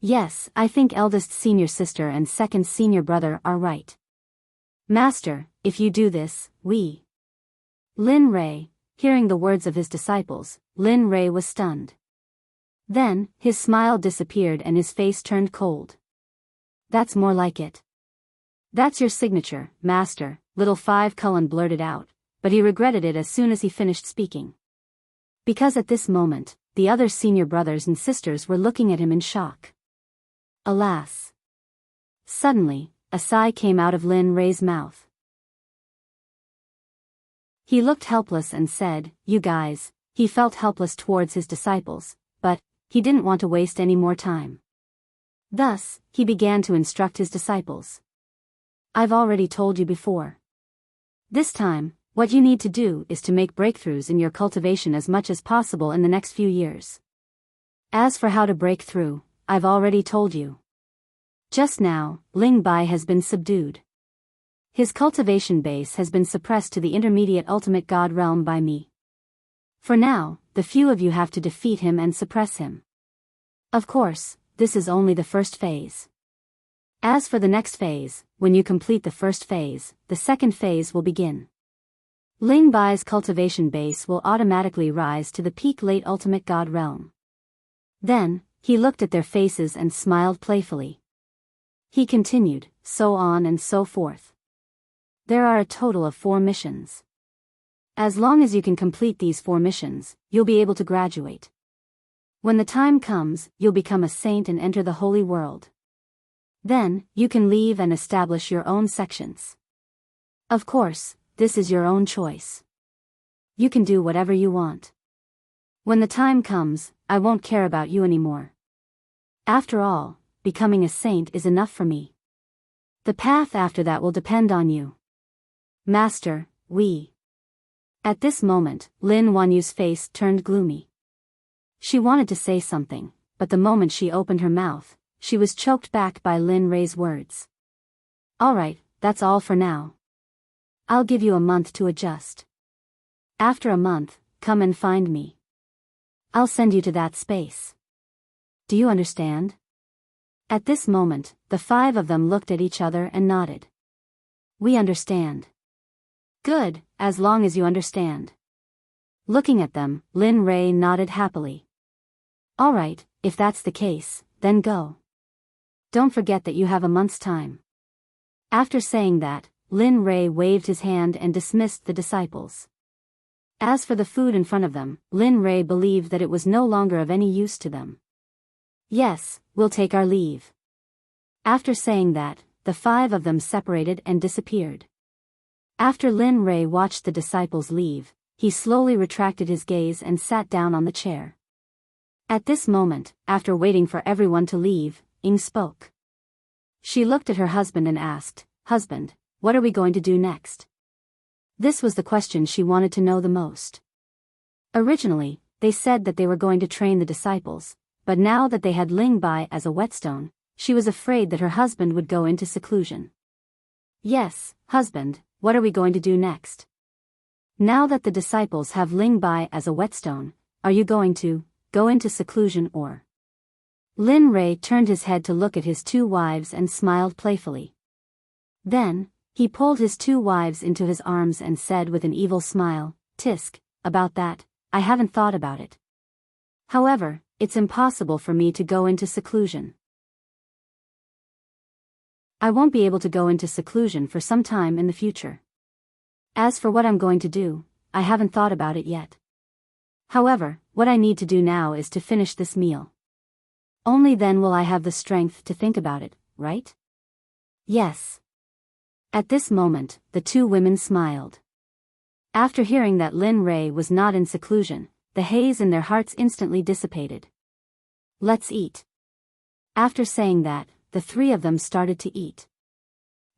Yes, I think eldest senior sister and second senior brother are right. Master, if you do this, we... Lin Rei, hearing the words of his disciples, Lin Rei was stunned. Then, his smile disappeared and his face turned cold. That's more like it. That's your signature, Master, little Five Cullen blurted out, but he regretted it as soon as he finished speaking. Because at this moment, the other senior brothers and sisters were looking at him in shock. Alas. Suddenly, a sigh came out of Lin Rei's mouth. He looked helpless and said, You guys, he felt helpless towards his disciples, but he didn't want to waste any more time. Thus, he began to instruct his disciples. I've already told you before. This time, what you need to do is to make breakthroughs in your cultivation as much as possible in the next few years. As for how to break through, I've already told you. Just now, Ling Bai has been subdued. His cultivation base has been suppressed to the intermediate ultimate god realm by me. For now, the few of you have to defeat him and suppress him. Of course, this is only the first phase. As for the next phase, when you complete the first phase, the second phase will begin. Ling Bai's cultivation base will automatically rise to the peak late ultimate god realm. Then, he looked at their faces and smiled playfully. He continued, so on and so forth. There are a total of 4 missions. As long as you can complete these 4 missions, you'll be able to graduate. When the time comes, you'll become a saint and enter the holy world. Then, you can leave and establish your own sections. Of course, this is your own choice. You can do whatever you want. When the time comes, I won't care about you anymore. After all, becoming a saint is enough for me. The path after that will depend on you. Master, we... At this moment, Lin Wanyu's face turned gloomy. She wanted to say something, but the moment she opened her mouth, she was choked back by Lin Rei's words. Alright, that's all for now. I'll give you a month to adjust. After a month, come and find me. I'll send you to that space. Do you understand? At this moment, the 5 of them looked at each other and nodded. We understand. Good, as long as you understand. Looking at them, Lin Ray nodded happily. All right, if that's the case, then go. Don't forget that you have a month's time. After saying that, Lin Ray waved his hand and dismissed the disciples. As for the food in front of them, Lin Ray believed that it was no longer of any use to them. Yes, we'll take our leave. After saying that, the 5 of them separated and disappeared. After Lin Ray watched the disciples leave, he slowly retracted his gaze and sat down on the chair. At this moment, after waiting for everyone to leave, Ying spoke. She looked at her husband and asked, "Husband, what are we going to do next?" This was the question she wanted to know the most. Originally, they said that they were going to train the disciples, but now that they had Ling Bai as a whetstone, she was afraid that her husband would go into seclusion. Yes, husband, what are we going to do next? Now that the disciples have Ling Bai as a whetstone, are you going to go into seclusion or? Lin Ray turned his head to look at his 2 wives and smiled playfully. Then, he pulled his 2 wives into his arms and said with an evil smile, "Tisk, about that, I haven't thought about it. However, it's impossible for me to go into seclusion. I won't be able to go into seclusion for some time in the future. As for what I'm going to do, I haven't thought about it yet. However, what I need to do now is to finish this meal. Only then will I have the strength to think about it, right?" "Yes." At this moment, the 2 women smiled. After hearing that Lin Ray was not in seclusion, the haze in their hearts instantly dissipated. "Let's eat." After saying that, the 3 of them started to eat.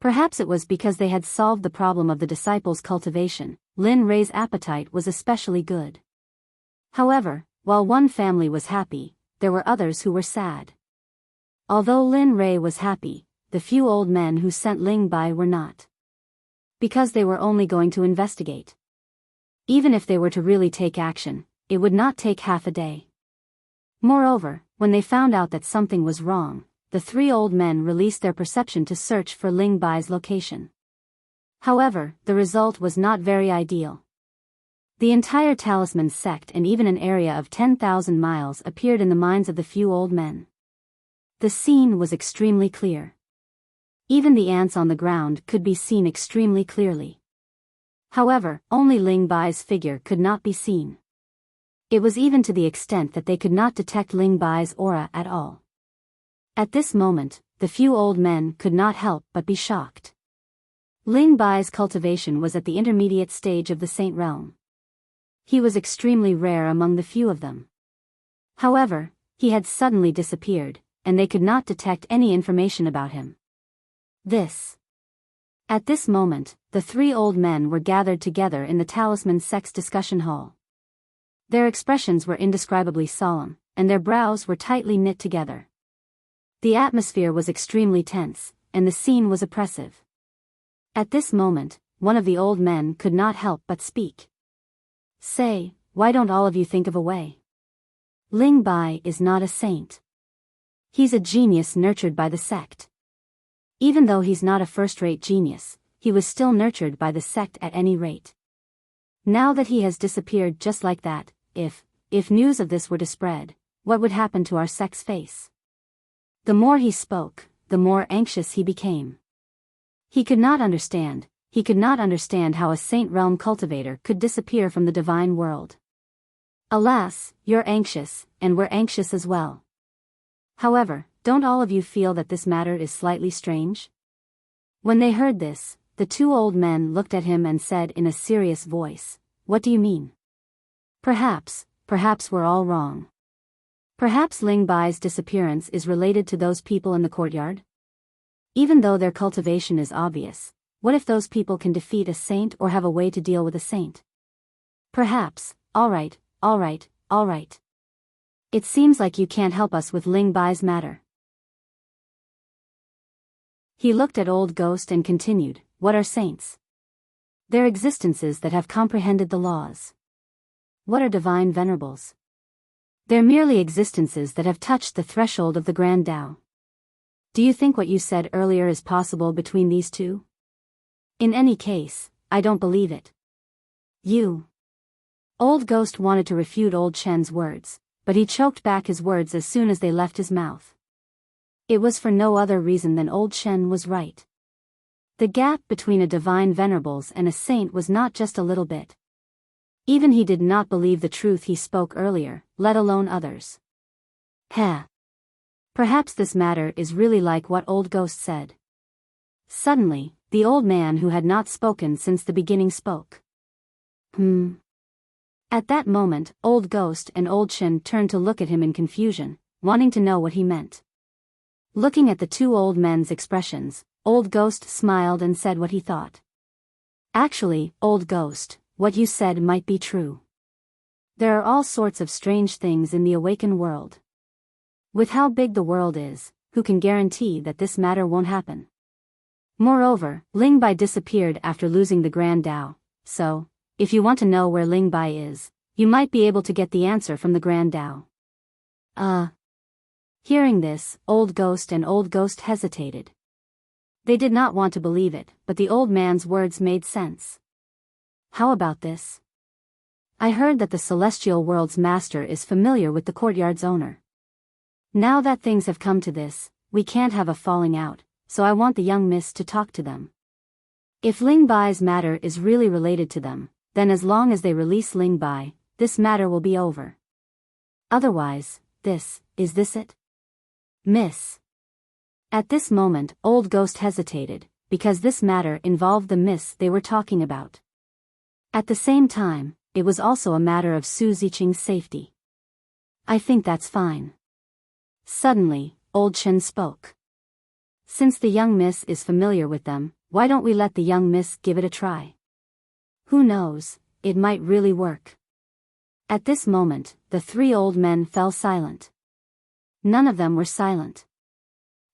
Perhaps it was because they had solved the problem of the disciples' cultivation, Lin Ray's appetite was especially good. However, while one family was happy, there were others who were sad. Although Lin Ray was happy, the few old men who sent Ling Bai were not. Because they were only going to investigate. Even if they were to really take action, it would not take half a day. Moreover, when they found out that something was wrong, the 3 old men released their perception to search for Ling Bai's location. However, the result was not very ideal. The entire talisman sect and even an area of 10,000 miles appeared in the minds of the few old men. The scene was extremely clear. Even the ants on the ground could be seen extremely clearly. However, only Ling Bai's figure could not be seen. It was even to the extent that they could not detect Ling Bai's aura at all. At this moment, the few old men could not help but be shocked. Ling Bai's cultivation was at the intermediate stage of the Saint realm. He was extremely rare among the few of them. However, he had suddenly disappeared, and they could not detect any information about him. At this moment, the 3 old men were gathered together in the Talisman Sect's discussion hall. Their expressions were indescribably solemn, and their brows were tightly knit together. The atmosphere was extremely tense, and the scene was oppressive. At this moment, one of the old men could not help but speak. "Say, why don't all of you think of a way? Ling Bai is not a saint. He's a genius nurtured by the sect. Even though he's not a first-rate genius, he was still nurtured by the sect at any rate. Now that he has disappeared just like that, if news of this were to spread, what would happen to our sect's face?" The more he spoke, the more anxious he became. He could not understand how a Saint Realm cultivator could disappear from the divine world. "Alas, you're anxious, and we're anxious as well. However, don't all of you feel that this matter is slightly strange?" When they heard this, the 2 old men looked at him and said in a serious voice, "What do you mean?" Perhaps we're all wrong. Perhaps Ling Bai's disappearance is related to those people in the courtyard? Even though their cultivation is obvious, what if those people can defeat a saint or have a way to deal with a saint? Perhaps. All right. It seems like you can't help us with Ling Bai's matter. He looked at Old Ghost and continued, "What are saints? They're existences that have comprehended the laws. What are divine venerables? They're merely existences that have touched the threshold of the Grand Tao. Do you think what you said earlier is possible between these two? In any case, I don't believe it. You. Old Ghost wanted to refute Old Chen's words, but he choked back his words as soon as they left his mouth. It was for no other reason than Old Chen was right. The gap between a divine venerables and a saint was not just a little bit. Even he did not believe the truth he spoke earlier, let alone others. Heh. Perhaps this matter is really like what Old Ghost said. Suddenly, the old man who had not spoken since the beginning spoke. At that moment, Old Ghost and Old Chen turned to look at him in confusion, wanting to know what he meant. Looking at the two old men's expressions, Old Ghost smiled and said what he thought. Actually, Old Ghost, what you said might be true. There are all sorts of strange things in the awakened world. With how big the world is, who can guarantee that this matter won't happen? Moreover, Ling Bai disappeared after losing the Grand Tao, so, if you want to know where Ling Bai is, you might be able to get the answer from the Grand Tao. Hearing this, Old Ghost and Old Ghost hesitated. They did not want to believe it, but the old man's words made sense. How about this? I heard that the celestial world's master is familiar with the courtyard's owner. Now that things have come to this, we can't have a falling out, so I want the young miss to talk to them. If Ling Bai's matter is really related to them, then as long as they release Ling Bai, this matter will be over. Otherwise, is this it? Miss. At this moment, Old Ghost hesitated, because this matter involved the miss they were talking about. At the same time, it was also a matter of Su Ziqing's safety. I think that's fine. Suddenly, Old Chen spoke. Since the young miss is familiar with them, why don't we let the young miss give it a try? Who knows, it might really work. At this moment, the three old men fell silent. None of them were silent.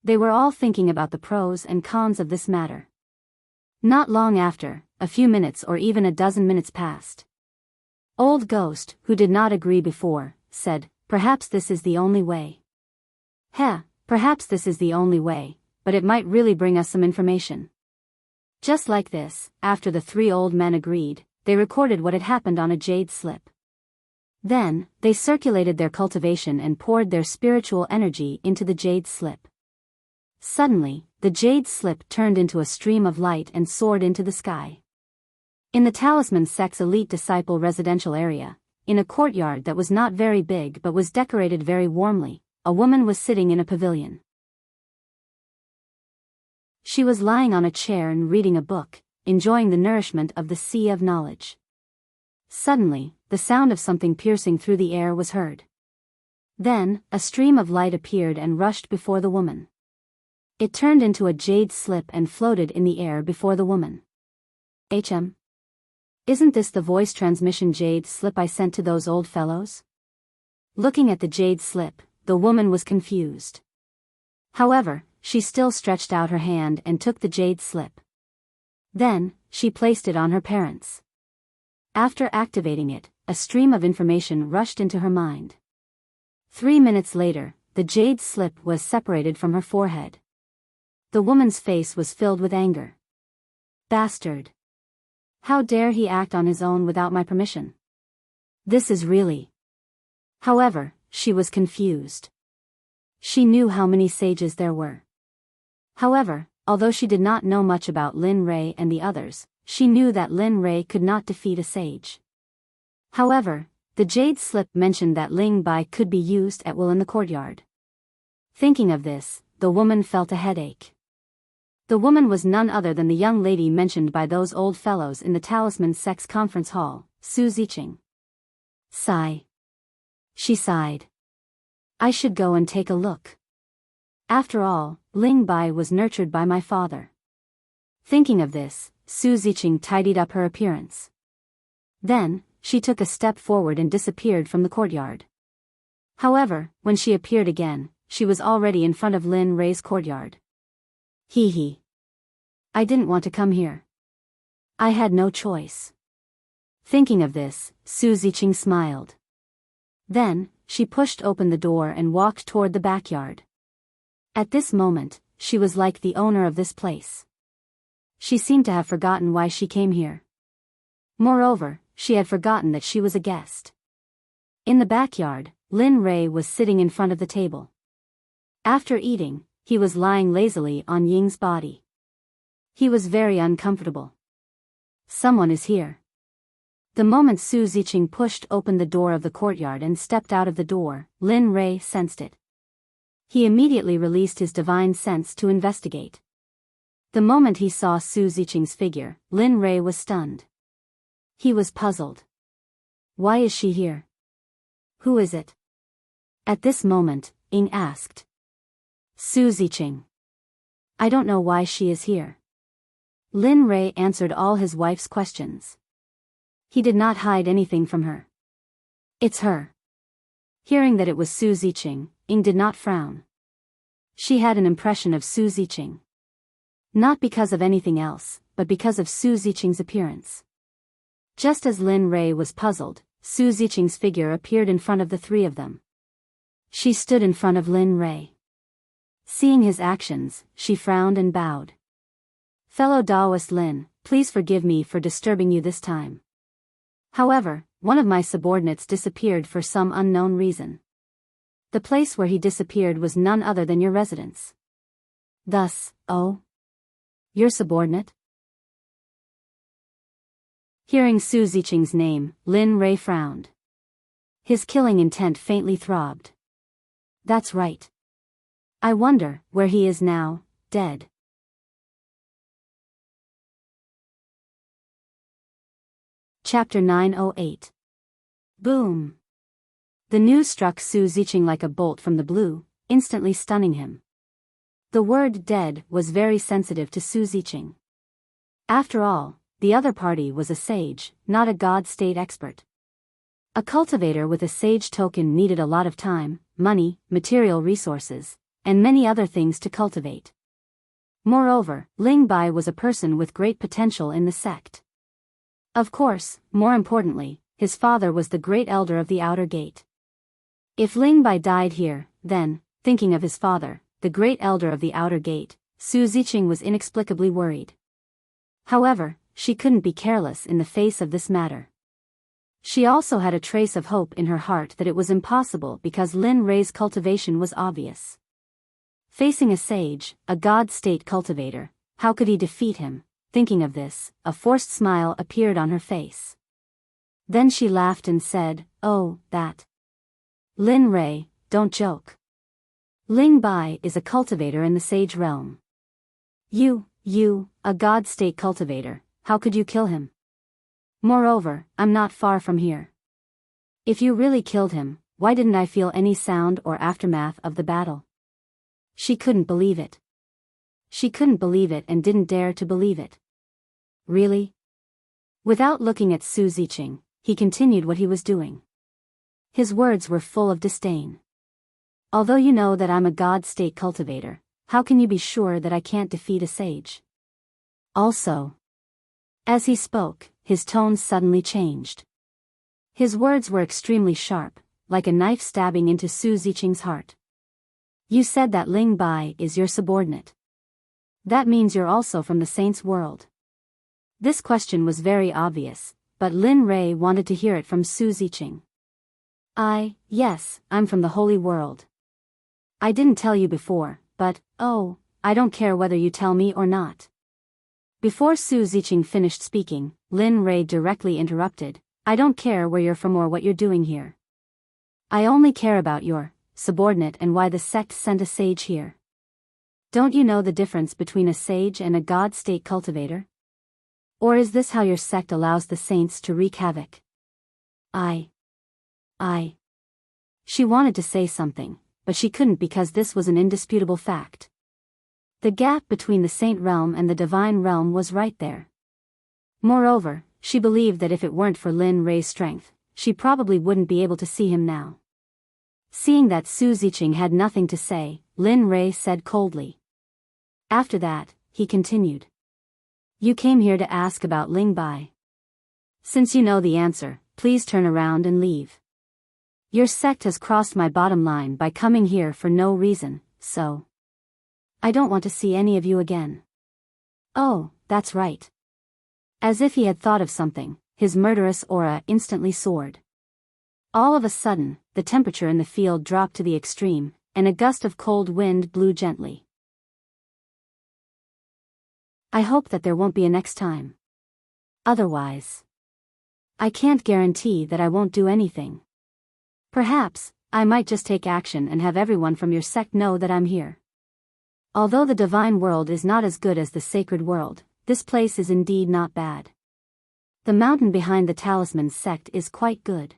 They were all thinking about the pros and cons of this matter. Not long after, a few minutes or even a dozen minutes passed. Old Ghost, who did not agree before, said, perhaps this is the only way. Perhaps this is the only way, but it might really bring us some information. Just like this, after the three old men agreed, they recorded what had happened on a jade slip. Then, they circulated their cultivation and poured their spiritual energy into the jade slip. Suddenly, the jade slip turned into a stream of light and soared into the sky. In the Talisman Sect's elite disciple residential area, in a courtyard that was not very big but was decorated very warmly, a woman was sitting in a pavilion. She was lying on a chair and reading a book, enjoying the nourishment of the sea of knowledge. Suddenly, the sound of something piercing through the air was heard. Then, a stream of light appeared and rushed before the woman. It turned into a jade slip and floated in the air before the woman. Isn't this the voice transmission jade slip I sent to those old fellows? Looking at the jade slip, the woman was confused. However, she still stretched out her hand and took the jade slip. Then, she placed it on her parents. After activating it, a stream of information rushed into her mind. 3 minutes later, the jade slip was separated from her forehead. The woman's face was filled with anger. Bastard! How dare he act on his own without my permission? This is really... However, she was confused. She knew how many sages there were. However, although she did not know much about Lin Rei and the others, she knew that Lin Rei could not defeat a sage. However, the jade slip mentioned that Ling Bai could be used at will in the courtyard. Thinking of this, the woman felt a headache. The woman was none other than the young lady mentioned by those old fellows in the Talisman Sect's conference hall, Su Ziqing. Sigh. She sighed. I should go and take a look. After all, Ling Bai was nurtured by my father. Thinking of this, Su Ziqing tidied up her appearance. Then, she took a step forward and disappeared from the courtyard. However, when she appeared again, she was already in front of Lin Rei's courtyard. Hee. I didn't want to come here. I had no choice. Thinking of this, Su Ziqing smiled. Then, she pushed open the door and walked toward the backyard. At this moment, she was like the owner of this place. She seemed to have forgotten why she came here. Moreover, she had forgotten that she was a guest. In the backyard, Lin Rei was sitting in front of the table. After eating, he was lying lazily on Ying's body. He was very uncomfortable. Someone is here. The moment Su Ziqing pushed open the door of the courtyard and stepped out of the door, Lin Rei sensed it. He immediately released his divine sense to investigate. The moment he saw Su Ziqing's figure, Lin Rei was stunned. He was puzzled. Why is she here? Who is it? At this moment, Ying asked. Su Ziqing. I don't know why she is here. Lin Rei answered all his wife's questions. He did not hide anything from her. It's her. Hearing that it was Su Ziqing, Ying did not frown. She had an impression of Su Ziqing. Not because of anything else, but because of Su Ziqing's appearance. Just as Lin Rei was puzzled, Su Ziqing's figure appeared in front of the three of them. She stood in front of Lin Rei. Seeing his actions, she frowned and bowed. Fellow Taoist Lin, please forgive me for disturbing you this time. However, one of my subordinates disappeared for some unknown reason. The place where he disappeared was none other than your residence. Thus, oh? Your subordinate? Hearing Su Ziqing's name, Lin Rei frowned. His killing intent faintly throbbed. That's right. I wonder where he is now, dead. Chapter 908. Boom. The news struck Su Ziqing like a bolt from the blue, instantly stunning him. The word dead was very sensitive to Su Ziqing. After all, the other party was a sage, not a god-state expert. A cultivator with a sage token needed a lot of time, money, material resources, and many other things to cultivate. Moreover, Ling Bai was a person with great potential in the sect. Of course, more importantly, his father was the great elder of the outer gate. If Ling Bai died here, then, thinking of his father, the great elder of the outer gate, Su Ziqing was inexplicably worried. However, she couldn't be careless in the face of this matter. She also had a trace of hope in her heart that it was impossible because Lin Rei's cultivation was obvious. Facing a sage, a god-state cultivator, how could he defeat him? Thinking of this, a forced smile appeared on her face. Then she laughed and said, "Oh, that. Lin Rei, don't joke. Ling Bai is a cultivator in the sage realm. You, a god-state cultivator, how could you kill him? Moreover, I'm not far from here. If you really killed him, why didn't I feel any sound or aftermath of the battle?" She couldn't believe it. She couldn't believe it and didn't dare to believe it. Really? Without looking at Su Ziqing, he continued what he was doing. His words were full of disdain. Although you know that I'm a god-state cultivator, how can you be sure that I can't defeat a sage? Also. As he spoke, his tone suddenly changed. His words were extremely sharp, like a knife stabbing into Su Ziqing's heart. You said that Ling Bai is your subordinate. That means you're also from the saints' world. This question was very obvious, but Lin Rei wanted to hear it from Su Ziqing. Yes, I'm from the holy world. I didn't tell you before, but, oh, I don't care whether you tell me or not. Before Su Ziqing finished speaking, Lin Rei directly interrupted, I don't care where you're from or what you're doing here. I only care about your subordinate and why the sect sent a sage here. Don't you know the difference between a sage and a god-state cultivator? Or is this how your sect allows the saints to wreak havoc? She wanted to say something, but she couldn't because this was an indisputable fact. The gap between the saint realm and the divine realm was right there. Moreover, she believed that if it weren't for Lin Rei's strength, she probably wouldn't be able to see him now. Seeing that Su Ziqing had nothing to say, Lin Rei said coldly. After that, he continued. You came here to ask about Ling Bai. Since you know the answer, please turn around and leave. Your sect has crossed my bottom line by coming here for no reason, so I don't want to see any of you again. Oh, that's right. As if he had thought of something, his murderous aura instantly soared. All of a sudden, the temperature in the field dropped to the extreme, and a gust of cold wind blew gently. I hope that there won't be a next time. Otherwise, I can't guarantee that I won't do anything. Perhaps, I might just take action and have everyone from your sect know that I'm here. Although the divine world is not as good as the sacred world, this place is indeed not bad. The mountain behind the talisman sect is quite good.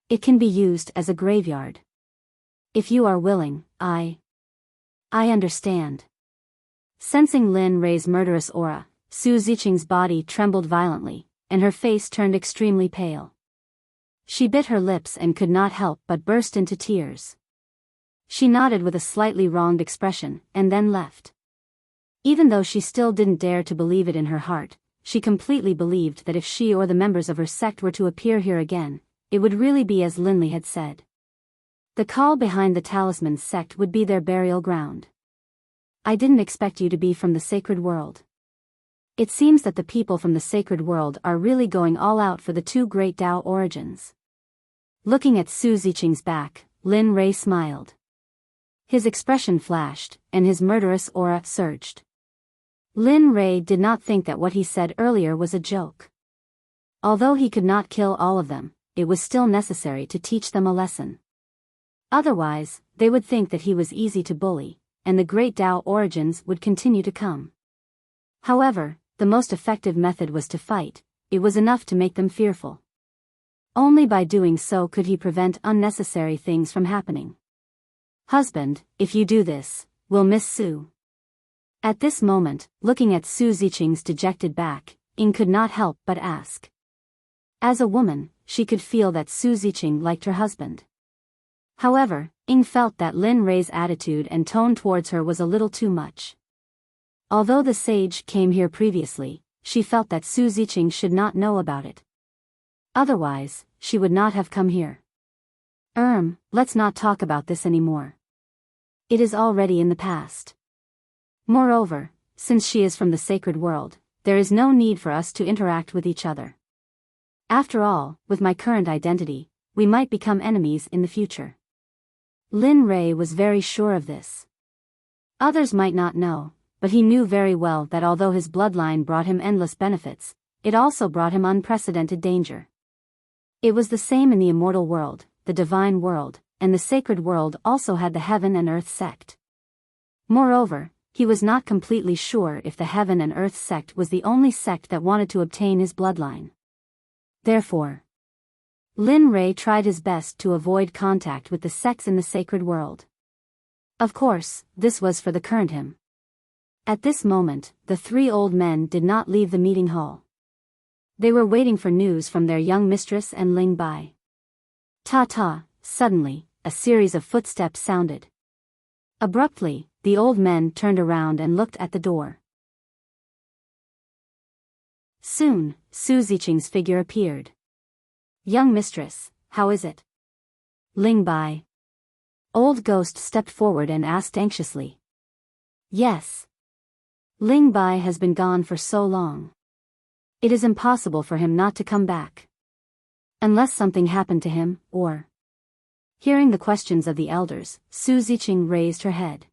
It can be used as a graveyard. If you are willing, I understand. Sensing Lin Rei's murderous aura, Su Ziqing's body trembled violently, and her face turned extremely pale. She bit her lips and could not help but burst into tears. She nodded with a slightly wronged expression, and then left. Even though she still didn't dare to believe it in her heart, she completely believed that if she or the members of her sect were to appear here again, it would really be as Linley had said. The call behind the talisman sect would be their burial ground. I didn't expect you to be from the sacred world. It seems that the people from the sacred world are really going all out for the two great Tao origins. Looking at Su Ziqing's back, Lin Rei smiled. His expression flashed, and his murderous aura surged. Lin Rei did not think that what he said earlier was a joke. Although he could not kill all of them, it was still necessary to teach them a lesson. Otherwise, they would think that he was easy to bully, and the great Tao origins would continue to come. However, the most effective method was to fight. It was enough to make them fearful. Only by doing so could he prevent unnecessary things from happening. Husband, if you do this, we'll miss Su. At this moment, looking at Su Ziqing's dejected back, Ying could not help but ask. As a woman, she could feel that Su Ziqing liked her husband. However, Ying felt that Lin Rei's attitude and tone towards her was a little too much. Although the sage came here previously, she felt that Su Ziqing should not know about it. Otherwise, she would not have come here. Let's not talk about this anymore. It is already in the past. Moreover, since she is from the sacred world, there is no need for us to interact with each other. After all, with my current identity, we might become enemies in the future. Lin Rei was very sure of this. Others might not know, but he knew very well that although his bloodline brought him endless benefits, it also brought him unprecedented danger. It was the same in the immortal world, the divine world, and the sacred world also had the heaven and earth sect. Moreover, he was not completely sure if the heaven and earth sect was the only sect that wanted to obtain his bloodline. Therefore, Lin Rei tried his best to avoid contact with the sects in the sacred world. Of course, this was for the current him. At this moment, the three old men did not leave the meeting hall. They were waiting for news from their young mistress and Ling Bai. Ta-ta, suddenly, a series of footsteps sounded. Abruptly, the old men turned around and looked at the door. Soon, Su Ziqing's figure appeared. Young mistress, how is it? Ling Bai. Old Ghost stepped forward and asked anxiously. Yes. Ling Bai has been gone for so long. It is impossible for him not to come back. Unless something happened to him, or... Hearing the questions of the elders, Su Ziqing raised her head.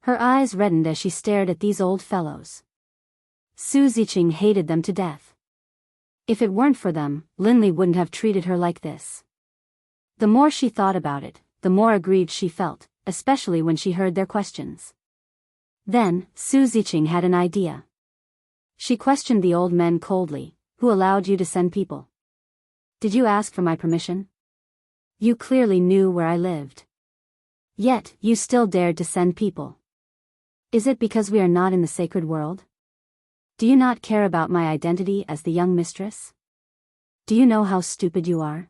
Her eyes reddened as she stared at these old fellows. Su Ziqing hated them to death. If it weren't for them, Linley wouldn't have treated her like this. The more she thought about it, the more aggrieved she felt, especially when she heard their questions. Then, Su Ziqing had an idea. She questioned the old men coldly. Who allowed you to send people? Did you ask for my permission? You clearly knew where I lived. Yet, you still dared to send people. Is it because we are not in the sacred world? Do you not care about my identity as the young mistress? Do you know how stupid you are?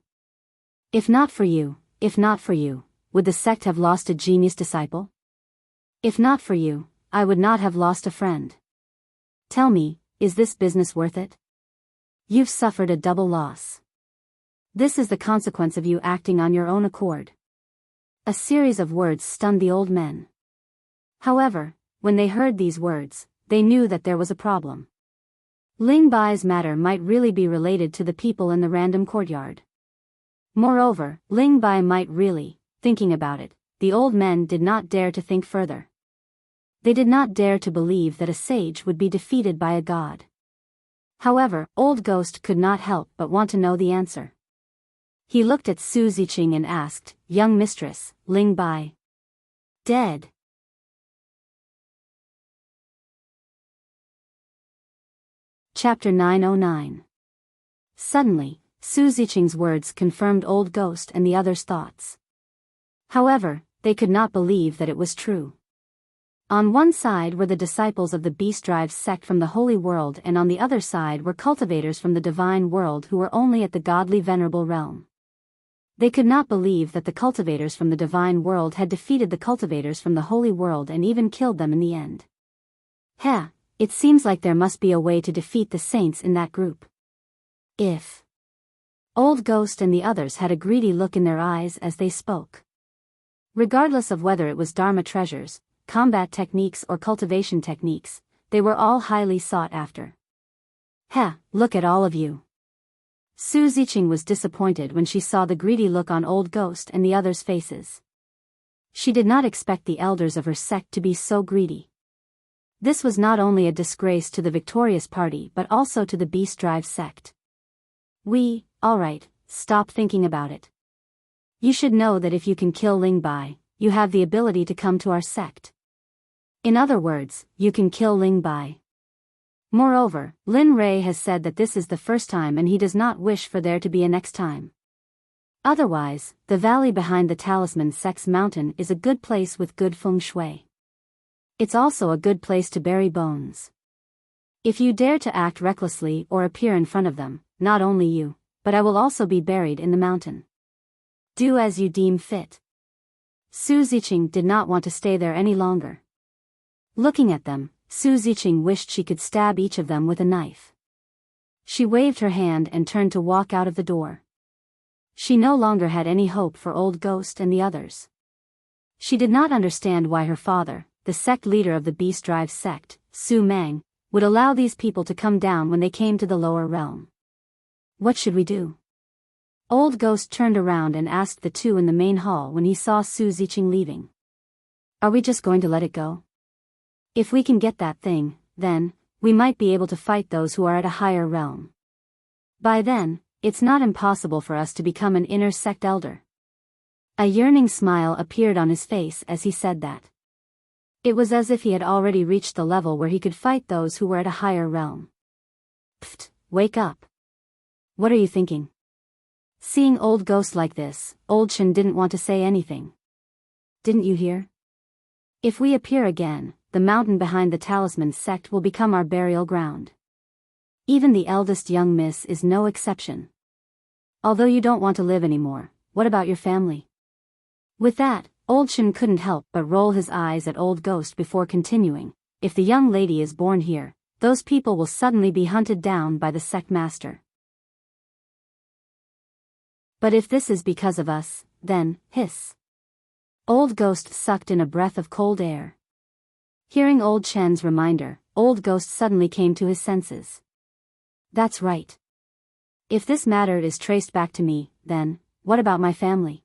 If not for you, would the sect have lost a genius disciple? If not for you, I would not have lost a friend. Tell me, is this business worth it? You've suffered a double loss. This is the consequence of you acting on your own accord. A series of words stunned the old men. However, when they heard these words, they knew that there was a problem. Ling Bai's matter might really be related to the people in the random courtyard. Moreover, Ling Bai might really, thinking about it, the old men did not dare to think further. They did not dare to believe that a sage would be defeated by a god. However, Old Ghost could not help but want to know the answer. He looked at Su Ziqing and asked, "Young mistress, Ling Bai dead?" Chapter 909. Suddenly, Su Ziqing's words confirmed Old Ghost and the others' thoughts. However, they could not believe that it was true. On one side were the disciples of the Beast Drive sect from the Holy World, and on the other side were cultivators from the Divine World who were only at the godly venerable realm. They could not believe that the cultivators from the Divine World had defeated the cultivators from the Holy World and even killed them in the end. It seems like there must be a way to defeat the saints in that group. If Old Ghost and the others had a greedy look in their eyes as they spoke. Regardless of whether it was Dharma treasures, combat techniques or cultivation techniques, they were all highly sought after. Look at all of you. Su Ziqing was disappointed when she saw the greedy look on Old Ghost and the others' faces. She did not expect the elders of her sect to be so greedy. This was not only a disgrace to the victorious party but also to the Beast Drive sect. Alright, stop thinking about it. You should know that if you can kill Ling Bai, you have the ability to come to our sect. In other words, you can kill Ling Bai. Moreover, Lin Rei has said that this is the first time and he does not wish for there to be a next time. Otherwise, the valley behind the Talisman Sect's mountain is a good place with good feng shui. It's also a good place to bury bones. If you dare to act recklessly or appear in front of them, not only you, but I will also be buried in the mountain. Do as you deem fit. Su Ziqing did not want to stay there any longer. Looking at them, Su Ziqing wished she could stab each of them with a knife. She waved her hand and turned to walk out of the door. She no longer had any hope for Old Ghost and the others. She did not understand why her father, the sect leader of the Beast Drive sect, Su Mang, would allow these people to come down when they came to the lower realm. What should we do? Old Ghost turned around and asked the two in the main hall when he saw Su Ziqing leaving. Are we just going to let it go? If we can get that thing, then, we might be able to fight those who are at a higher realm. By then, it's not impossible for us to become an inner sect elder. A yearning smile appeared on his face as he said that. It was as if he had already reached the level where he could fight those who were at a higher realm. Pfft, wake up. What are you thinking? Seeing Old Ghost like this, Old Chen didn't want to say anything. Didn't you hear? If we appear again, the mountain behind the Talisman Sect will become our burial ground. Even the eldest young miss is no exception. Although you don't want to live anymore, what about your family? With that, Old Chen couldn't help but roll his eyes at Old Ghost before continuing. If the young lady is born here, those people will suddenly be hunted down by the sect master. But if this is because of us, then, hiss. Old Ghost sucked in a breath of cold air. Hearing Old Chen's reminder, Old Ghost suddenly came to his senses. That's right. If this matter is traced back to me, then, what about my family?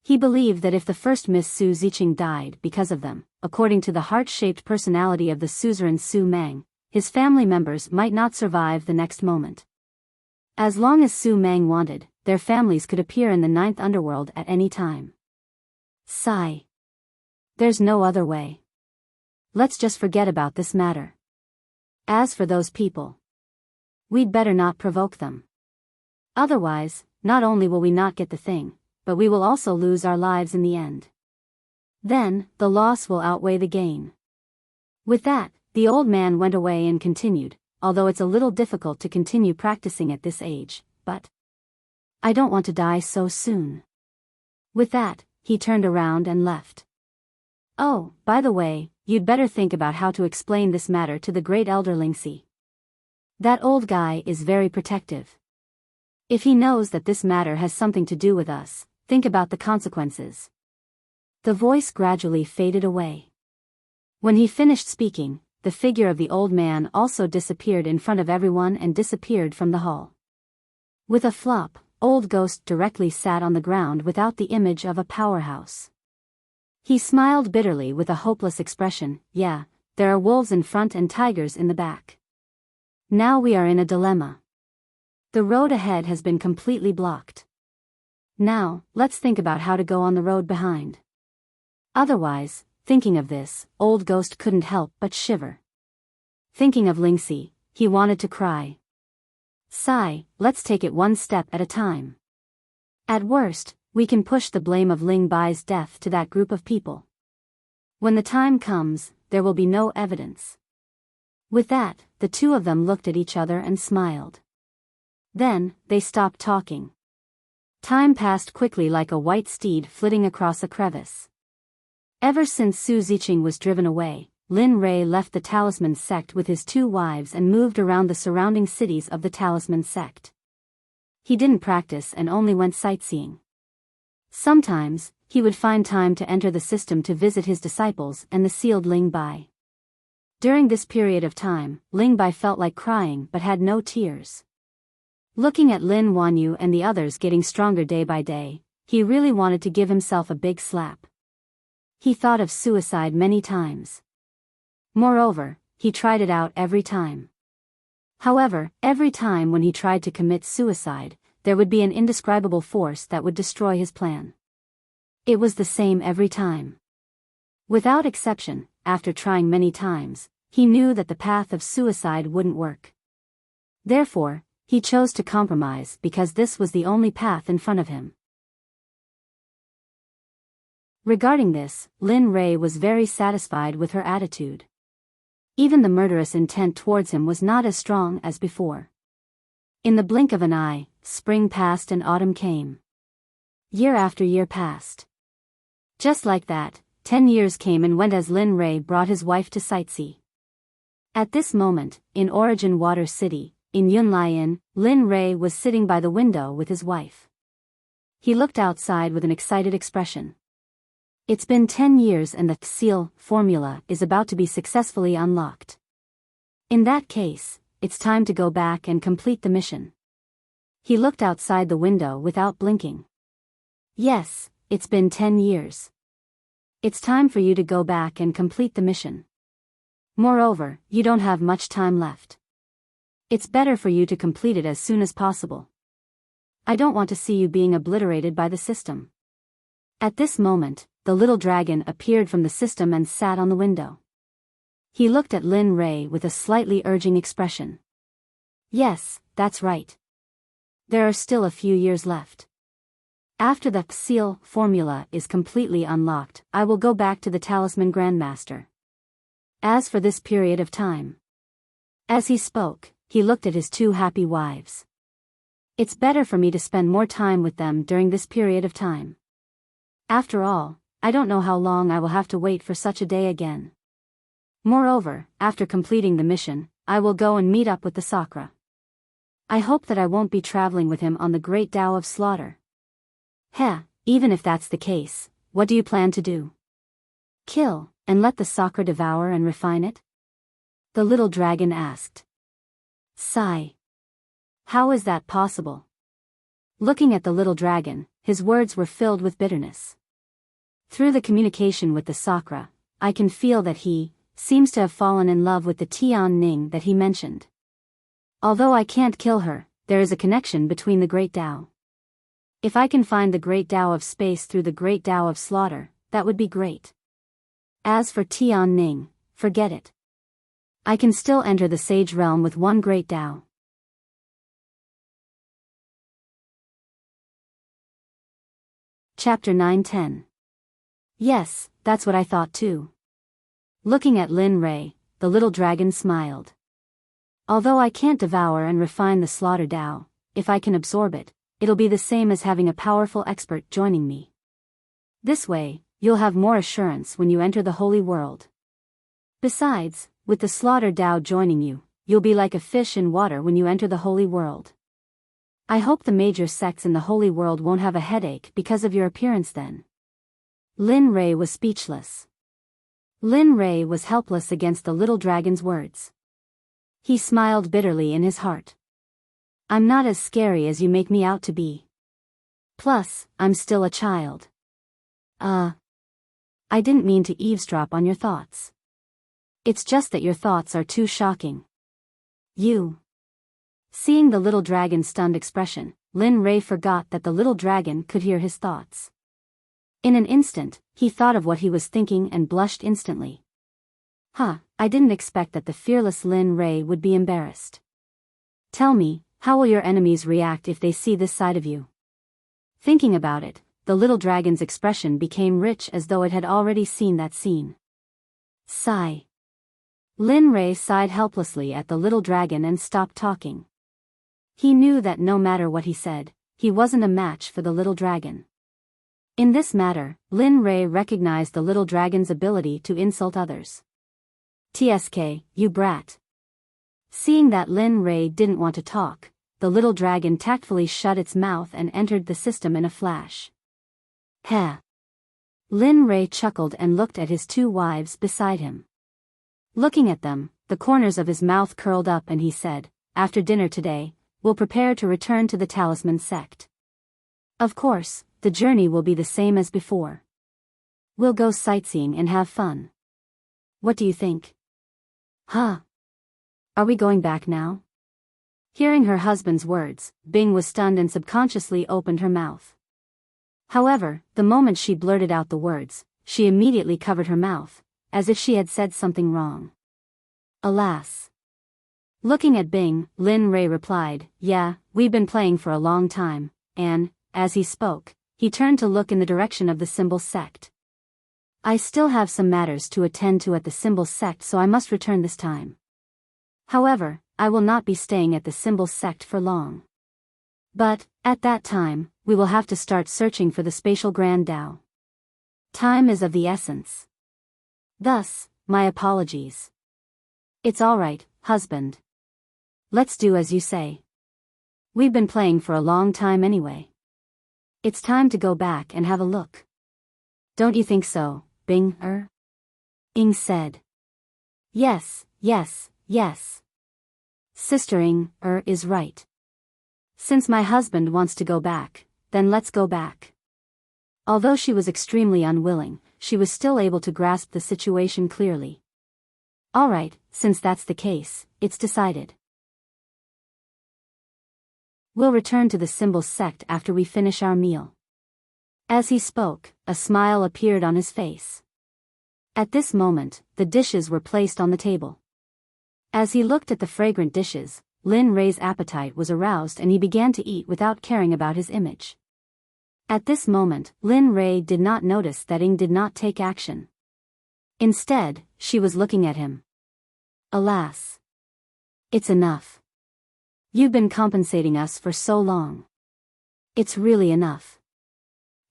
He believed that if the first Miss Su Ziqing died because of them, according to the heart-shaped personality of the suzerain Su Mang, his family members might not survive the next moment. As long as Su Mang wanted, their families could appear in the ninth underworld at any time. Sigh. There's no other way. Let's just forget about this matter. As for those people, we'd better not provoke them. Otherwise, not only will we not get the thing, but we will also lose our lives in the end. Then, the loss will outweigh the gain. With that, the old man went away and continued, although it's a little difficult to continue practicing at this age, but I don't want to die so soon. With that, he turned around and left. Oh, by the way, you'd better think about how to explain this matter to the great elder Lingxi. That old guy is very protective. If he knows that this matter has something to do with us, think about the consequences. The voice gradually faded away. When he finished speaking, the figure of the old man also disappeared in front of everyone and disappeared from the hall. With a flop, Old Ghost directly sat on the ground without the image of a powerhouse. He smiled bitterly with a hopeless expression. Yeah, there are wolves in front and tigers in the back. Now we are in a dilemma. The road ahead has been completely blocked. Now, let's think about how to go on the road behind. Otherwise, thinking of this, Old Ghost couldn't help but shiver. Thinking of Lingxi, he wanted to cry. Sigh, let's take it one step at a time. At worst, we can push the blame of Ling Bai's death to that group of people. When the time comes, there will be no evidence. With that, the two of them looked at each other and smiled. Then, they stopped talking. Time passed quickly like a white steed flitting across a crevice. Ever since Su Ziqing was driven away, Lin Rei left the Talisman Sect with his two wives and moved around the surrounding cities of the Talisman Sect. He didn't practice and only went sightseeing. Sometimes, he would find time to enter the system to visit his disciples and the sealed Ling Bai. During this period of time, Ling Bai felt like crying but had no tears. Looking at Lin Wanyu and the others getting stronger day by day, he really wanted to give himself a big slap. He thought of suicide many times. Moreover, he tried it out every time. However, every time when he tried to commit suicide, there would be an indescribable force that would destroy his plan. It was the same every time. Without exception, after trying many times, he knew that the path of suicide wouldn't work. Therefore, he chose to compromise because this was the only path in front of him. Regarding this, Lin Rei was very satisfied with her attitude. Even the murderous intent towards him was not as strong as before. In the blink of an eye, spring passed and autumn came. Year after year passed. Just like that, 10 years came and went as Lin Rei brought his wife to sightsee. At this moment, in Origin Water City, in Yunlai, Lin Rei was sitting by the window with his wife. He looked outside with an excited expression. It's been 10 years and the seal formula is about to be successfully unlocked. In that case, it's time to go back and complete the mission. He looked outside the window without blinking. Yes, it's been 10 years. It's time for you to go back and complete the mission. Moreover, you don't have much time left. It's better for you to complete it as soon as possible. I don't want to see you being obliterated by the system. At this moment, the little dragon appeared from the system and sat on the window. He looked at Lin Rei with a slightly urging expression. Yes, that's right. There are still a few years left. After the seal formula is completely unlocked, I will go back to the Talisman Grandmaster. As for this period of time. As he spoke, he looked at his two happy wives. It's better for me to spend more time with them during this period of time. After all, I don't know how long I will have to wait for such a day again. Moreover, after completing the mission, I will go and meet up with the Sakra. I hope that I won't be traveling with him on the Great Tao of Slaughter. Even if that's the case, what do you plan to do? Kill, and let the Sakra devour and refine it? The little dragon asked. Sigh. How is that possible? Looking at the little dragon, his words were filled with bitterness. Through the communication with the Sakra, I can feel that he seems to have fallen in love with the Tian Ning that he mentioned. Although I can't kill her, there is a connection between the Great Tao. If I can find the Great Tao of Space through the Great Tao of Slaughter, that would be great. As for Tian Ning, forget it. I can still enter the Sage Realm with one Great Tao. Chapter 9-10. Yes, that's what I thought too. Looking at Lin Rei, the little dragon smiled. Although I can't devour and refine the Slaughter Tao, if I can absorb it, it'll be the same as having a powerful expert joining me. This way, you'll have more assurance when you enter the Holy World. Besides, with the Slaughter Tao joining you, you'll be like a fish in water when you enter the Holy World. I hope the major sects in the holy world won't have a headache because of your appearance then. Lin Rei was speechless. Lin Rei was helpless against the little dragon's words. He smiled bitterly in his heart. I'm not as scary as you make me out to be. Plus, I'm still a child. I didn't mean to eavesdrop on your thoughts. It's just that your thoughts are too shocking. You. Seeing the little dragon's stunned expression, Lin Rei forgot that the little dragon could hear his thoughts. In an instant, he thought of what he was thinking and blushed instantly. I didn't expect that the fearless Lin Rei would be embarrassed. Tell me, how will your enemies react if they see this side of you? Thinking about it, the little dragon's expression became rich as though it had already seen that scene. Sigh. Lin Rei sighed helplessly at the little dragon and stopped talking. He knew that no matter what he said, he wasn't a match for the little dragon. In this matter, Lin Rei recognized the little dragon's ability to insult others. TSK, you brat. Seeing that Lin Rei didn't want to talk, the little dragon tactfully shut its mouth and entered the system in a flash. Heh. Lin Rei chuckled and looked at his two wives beside him. Looking at them, the corners of his mouth curled up and he said, after dinner today, we'll prepare to return to the Talisman Sect. Of course, the journey will be the same as before. We'll go sightseeing and have fun. What do you think? Are we going back now? Hearing her husband's words, Bing was stunned and subconsciously opened her mouth. However, the moment she blurted out the words, she immediately covered her mouth, as if she had said something wrong. Alas. Looking at Bing, Lin Rei replied, yeah, we've been playing for a long time, and, as he spoke, he turned to look in the direction of the Symbol Sect. I still have some matters to attend to at the Symbol Sect, so I must return this time. However, I will not be staying at the Symbol Sect for long. But, at that time, we will have to start searching for the Spatial Grand Tao. Time is of the essence. Thus, my apologies. It's alright, husband. Let's do as you say. We've been playing for a long time anyway. It's time to go back and have a look. Don't you think so, Bing? Ing said. Yes. Sister Ing is right. Since my husband wants to go back, then let's go back. Although she was extremely unwilling, she was still able to grasp the situation clearly. Alright, since that's the case, it's decided. We'll return to the Symbol Sect after we finish our meal. As he spoke, a smile appeared on his face. At this moment, the dishes were placed on the table. As he looked at the fragrant dishes, Lin Rei's appetite was aroused and he began to eat without caring about his image. At this moment, Lin Rei did not notice that Ing did not take action. Instead, she was looking at him. Alas. It's enough. You've been compensating us for so long. It's really enough.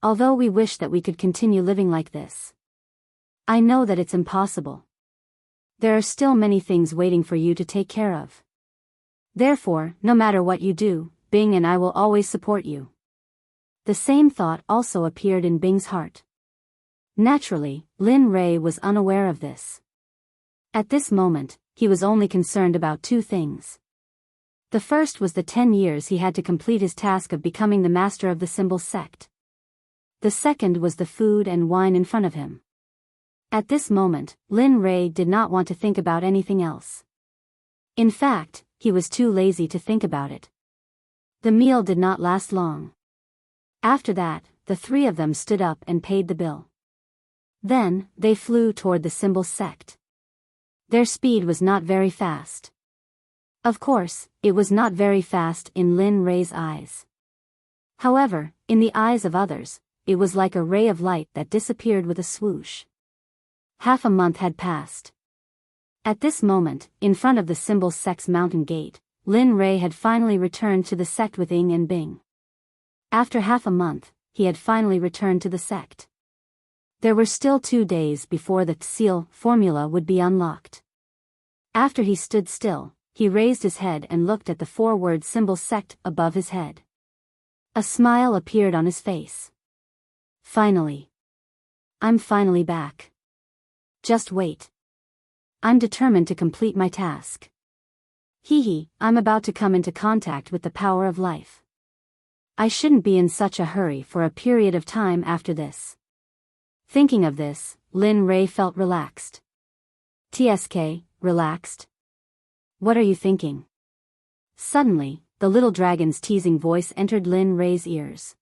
Although we wish that we could continue living like this. I know that it's impossible. There are still many things waiting for you to take care of. Therefore, no matter what you do, Bing and I will always support you. The same thought also appeared in Bing's heart. Naturally, Lin Rei was unaware of this. At this moment, he was only concerned about two things. The first was the 10 years he had to complete his task of becoming the master of the Symbol Sect. The second was the food and wine in front of him. At this moment, Lin Rei did not want to think about anything else. In fact, he was too lazy to think about it. The meal did not last long. After that, the three of them stood up and paid the bill. Then, they flew toward the Symbol Sect. Their speed was not very fast. Of course, it was not very fast in Lin Rei's eyes. However, in the eyes of others, it was like a ray of light that disappeared with a swoosh. Half a month had passed. At this moment, in front of the Symbol Sect's mountain gate, Lin Rei had finally returned to the sect with Ing and Bing. After half a month, he had finally returned to the sect. There were still 2 days before the seal formula would be unlocked. After he stood still, he raised his head and looked at the 4-word symbol sect above his head. A smile appeared on his face. Finally. I'm finally back. Just wait. I'm determined to complete my task. I'm about to come into contact with the power of life. I shouldn't be in such a hurry for a period of time after this. Thinking of this, Lin Rei felt relaxed. TSK, relaxed? What are you thinking? Suddenly, the little dragon's teasing voice entered Lin Rei's ears.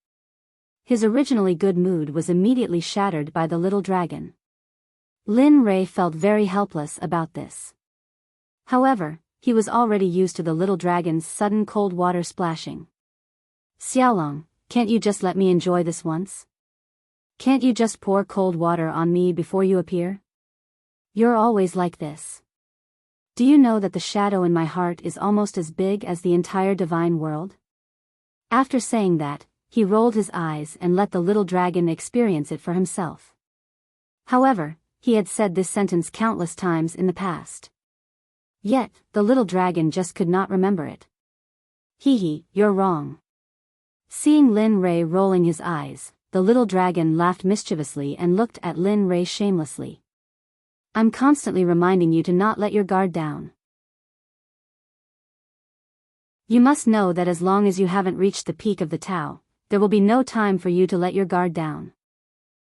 His originally good mood was immediately shattered by the little dragon. Lin Rei felt very helpless about this. However, he was already used to the little dragon's sudden cold water splashing. Xiaolong, can't you just let me enjoy this once? Can't you just pour cold water on me before you appear? You're always like this. Do you know that the shadow in my heart is almost as big as the entire divine world? After saying that, he rolled his eyes and let the little dragon experience it for himself. However, he had said this sentence countless times in the past. Yet, the little dragon just could not remember it. You're wrong. Seeing Lin Rei rolling his eyes, the little dragon laughed mischievously and looked at Lin Rei shamelessly. I'm constantly reminding you to not let your guard down. You must know that as long as you haven't reached the peak of the Tao, there will be no time for you to let your guard down.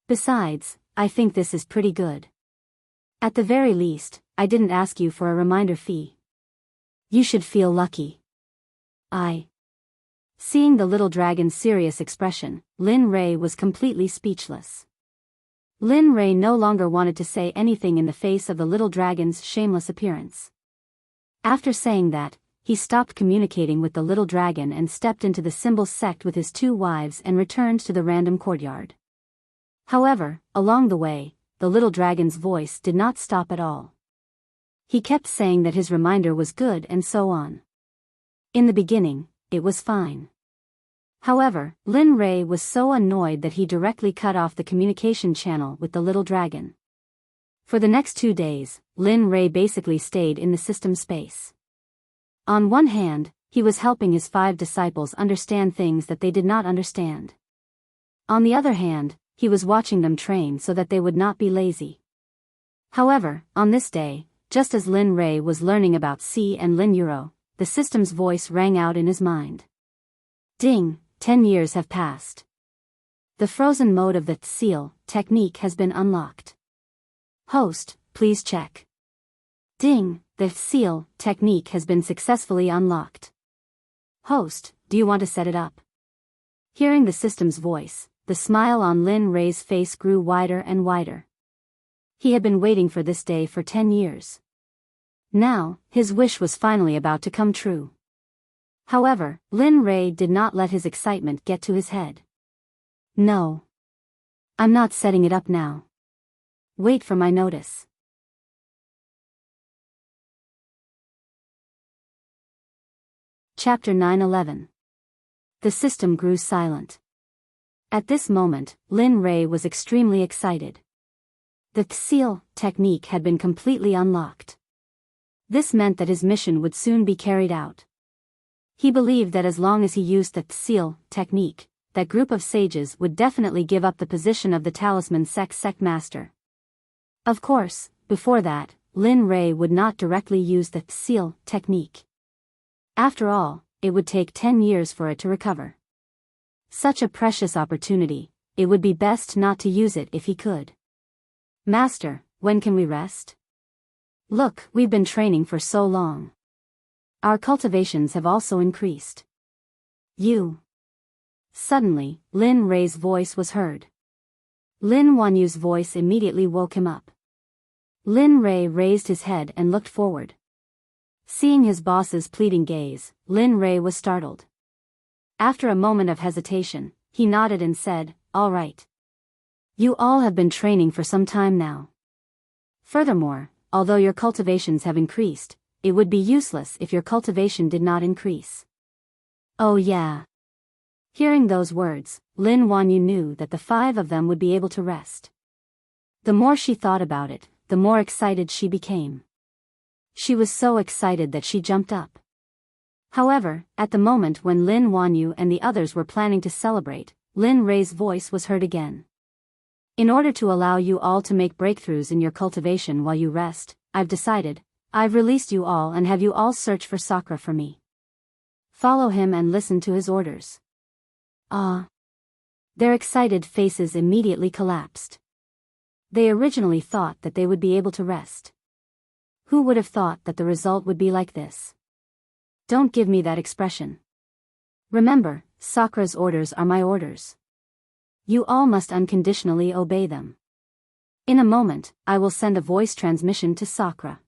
Besides, I think this is pretty good. At the very least, I didn't ask you for a reminder fee. You should feel lucky. Seeing the little dragon's serious expression, Lin Rei was completely speechless. Lin Rei no longer wanted to say anything in the face of the little dragon's shameless appearance. After saying that, he stopped communicating with the little dragon and stepped into the symbol sect with his 2 wives and returned to the random courtyard. However, along the way, the little dragon's voice did not stop at all. He kept saying that his reminder was good and so on. In the beginning, it was fine. However, Lin Rei was so annoyed that he directly cut off the communication channel with the little dragon. For the next 2 days, Lin Rei basically stayed in the system space. On one hand, he was helping his 5 disciples understand things that they did not understand. On the other hand, he was watching them train so that they would not be lazy. However, on this day, just as Lin Rei was learning about Si and Lin Yuro, the system's voice rang out in his mind. Ding, 10 years have passed. The frozen mode of the seal technique has been unlocked. Host, please check. Ding, the seal technique has been successfully unlocked. Host, do you want to set it up? Hearing the system's voice, the smile on Lin Rei's face grew wider and wider. He had been waiting for this day for 10 years. Now, his wish was finally about to come true. However, Lin Rei did not let his excitement get to his head. No. I'm not setting it up now. Wait for my notice. Chapter 9-11. The system grew silent. At this moment, Lin Rei was extremely excited. The seal technique had been completely unlocked. This meant that his mission would soon be carried out. He believed that as long as he used the seal technique, that group of sages would definitely give up the position of the talisman sect master. Of course, before that, Lin Rei would not directly use the seal technique. After all, it would take 10 years for it to recover. Such a precious opportunity, it would be best not to use it if he could. Master, when can we rest? Look, we've been training for so long. Our cultivations have also increased. Suddenly, Lin Rei's voice was heard. Lin Wanyu's voice immediately woke him up. Lin Rei raised his head and looked forward. Seeing his boss's pleading gaze, Lin Rei was startled. After a moment of hesitation, he nodded and said, "All right. You all have been training for some time now. Furthermore, although your cultivations have increased, it would be useless if your cultivation did not increase." Oh yeah. Hearing those words, Lin Wanyu knew that the 5 of them would be able to rest. The more she thought about it, the more excited she became. She was so excited that she jumped up. However, at the moment when Lin Wanyu and the others were planning to celebrate, Lin Rei's voice was heard again. In order to allow you all to make breakthroughs in your cultivation while you rest, I've released you all and have you all search for Sakura for me. Follow him and listen to his orders. Ah. Their excited faces immediately collapsed. They originally thought that they would be able to rest. Who would have thought that the result would be like this? Don't give me that expression. Remember, Sakura's orders are my orders. You all must unconditionally obey them. In a moment, I will send a voice transmission to Sakura.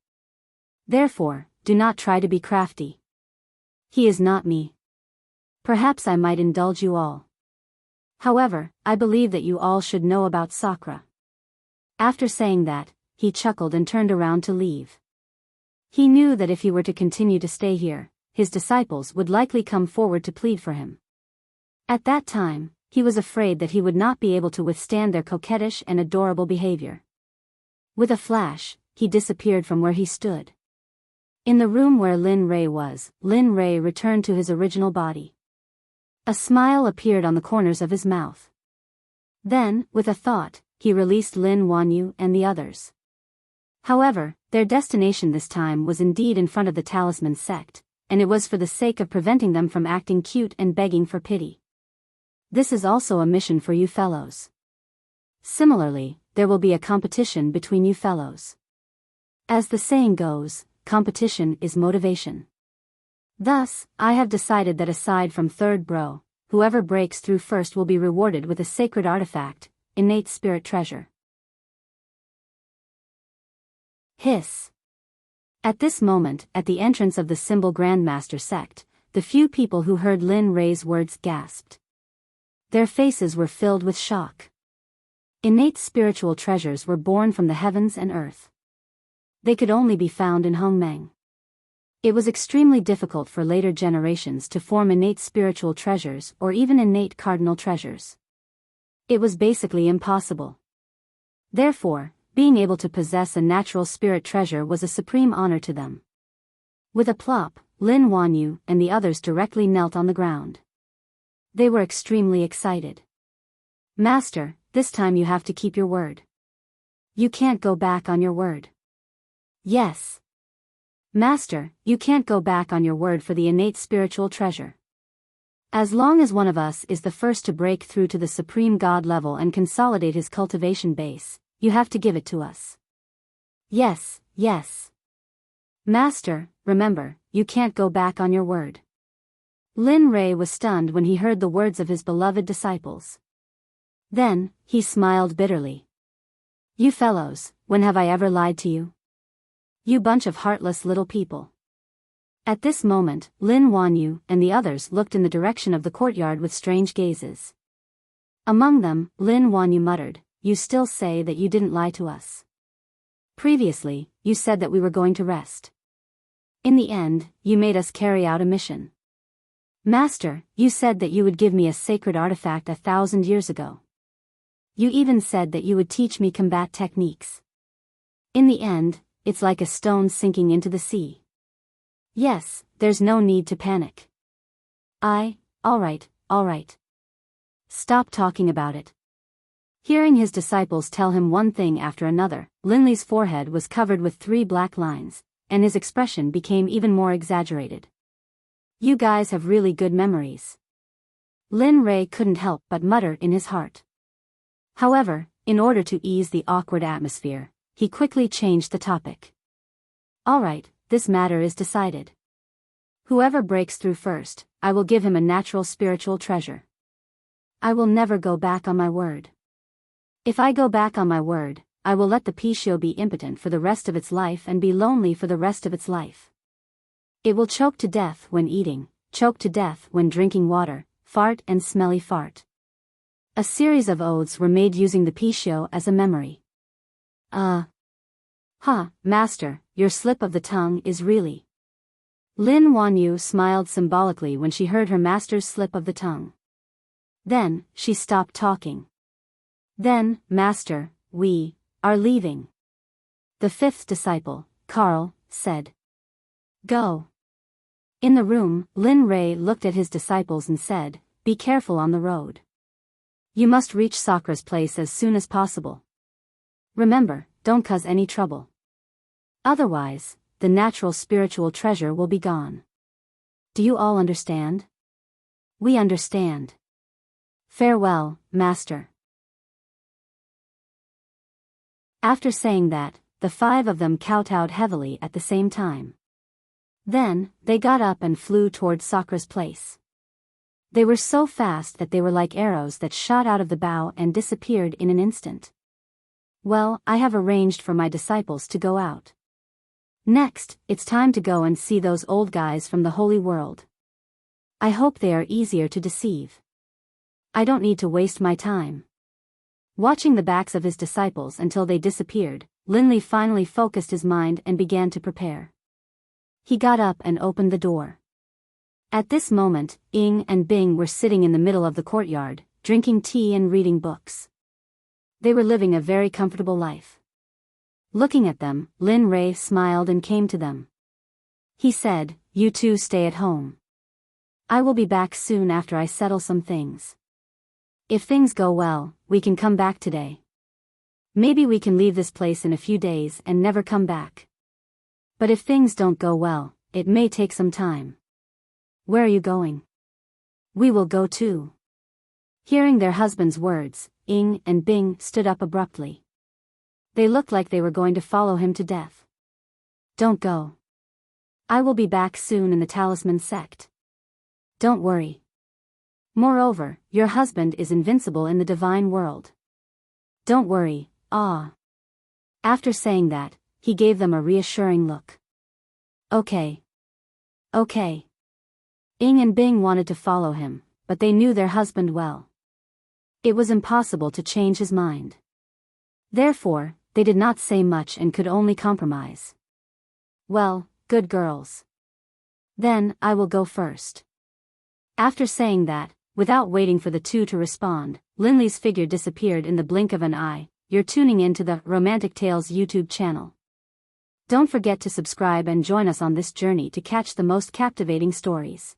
Therefore, do not try to be crafty. He is not me. Perhaps I might indulge you all. However, I believe that you all should know about Sakura. After saying that, he chuckled and turned around to leave. He knew that if he were to continue to stay here, his disciples would likely come forward to plead for him. At that time, he was afraid that he would not be able to withstand their coquettish and adorable behavior. With a flash, he disappeared from where he stood. In the room where Lin Rei was, Lin Rei returned to his original body. A smile appeared on the corners of his mouth. Then, with a thought, he released Lin Wanyu and the others. However, their destination this time was indeed in front of the Talisman Sect, and it was for the sake of preventing them from acting cute and begging for pity. This is also a mission for you fellows. Similarly, there will be a competition between you fellows. As the saying goes, competition is motivation. Thus, I have decided that aside from third bro, whoever breaks through first will be rewarded with a sacred artifact, innate spirit treasure. Hiss. At this moment, at the entrance of the Symbol Grandmaster Sect, the few people who heard Lin Rei's words gasped. Their faces were filled with shock. Innate spiritual treasures were born from the heavens and earth. They could only be found in Hongmeng. It was extremely difficult for later generations to form innate spiritual treasures or even innate cardinal treasures. It was basically impossible. Therefore, being able to possess a natural spirit treasure was a supreme honor to them. With a plop, Lin Wanyu and the others directly knelt on the ground. They were extremely excited. Master, this time you have to keep your word. You can't go back on your word. Yes. Master, you can't go back on your word for the innate spiritual treasure. As long as one of us is the first to break through to the supreme god level and consolidate his cultivation base, you have to give it to us. Yes, yes. Master, remember, you can't go back on your word. Lin Rei was stunned when he heard the words of his beloved disciples. Then, he smiled bitterly. You fellows, when have I ever lied to you? You bunch of heartless little people. At this moment, Lin Wanyu and the others looked in the direction of the courtyard with strange gazes. Among them, Lin Wanyu muttered, You still say that you didn't lie to us. Previously, you said that we were going to rest. In the end, you made us carry out a mission. Master, you said that you would give me a sacred artifact 1,000 years ago. You even said that you would teach me combat techniques. In the end, it's like a stone sinking into the sea. Yes, there's no need to panic. All right. Stop talking about it. Hearing his disciples tell him one thing after another, Linley's forehead was covered with 3 black lines, and his expression became even more exaggerated. You guys have really good memories. Lin Rei couldn't help but mutter in his heart. However, in order to ease the awkward atmosphere, he quickly changed the topic. All right, this matter is decided. Whoever breaks through first, I will give him a natural spiritual treasure. I will never go back on my word. If I go back on my word, I will let the Pishio be impotent for the rest of its life and be lonely for the rest of its life. It will choke to death when eating, choke to death when drinking water, fart and smelly fart. A series of oaths were made using the Pishio as a memory. Master, your slip of the tongue is really. Lin Wanyu smiled symbolically when she heard her master's slip of the tongue. Then, she stopped talking. Then, Master, we are leaving. The 5th disciple, Carl, said. Go. In the room, Lin Rei looked at his disciples and said, "Be careful on the road. You must reach Sakra's place as soon as possible. Remember, don't cause any trouble. Otherwise, the natural spiritual treasure will be gone. Do you all understand?" "We understand. Farewell, Master." After saying that, the 5 of them kowtowed heavily at the same time. Then, they got up and flew towards Sakra's place. They were so fast that they were like arrows that shot out of the bow and disappeared in an instant. Well, I have arranged for my disciples to go out. Next, it's time to go and see those old guys from the Holy World. I hope they are easier to deceive. I don't need to waste my time. Watching the backs of his disciples until they disappeared, Linley finally focused his mind and began to prepare. He got up and opened the door. At this moment, Ying and Bing were sitting in the middle of the courtyard, drinking tea and reading books. They were living a very comfortable life. Looking at them, Lin Rei smiled and came to them. He said, "You two stay at home. I will be back soon after I settle some things. If things go well, we can come back today. Maybe we can leave this place in a few days and never come back. But if things don't go well, it may take some time. Where are you going?" "We will go too." Hearing their husband's words, Ying and Bing stood up abruptly. They looked like they were going to follow him to death. "Don't go. I will be back soon in the Talisman Sect. Don't worry. Moreover, your husband is invincible in the divine world. Don't worry, ah." After saying that, he gave them a reassuring look. Okay. Ying and Bing wanted to follow him, but they knew their husband well. It was impossible to change his mind. Therefore, they did not say much and could only compromise. "Well, good girls. Then, I will go first." After saying that, without waiting for the two to respond, Linley's figure disappeared in the blink of an eye. You're tuning in to the Romantic Tales YouTube channel. Don't forget to subscribe and join us on this journey to catch the most captivating stories.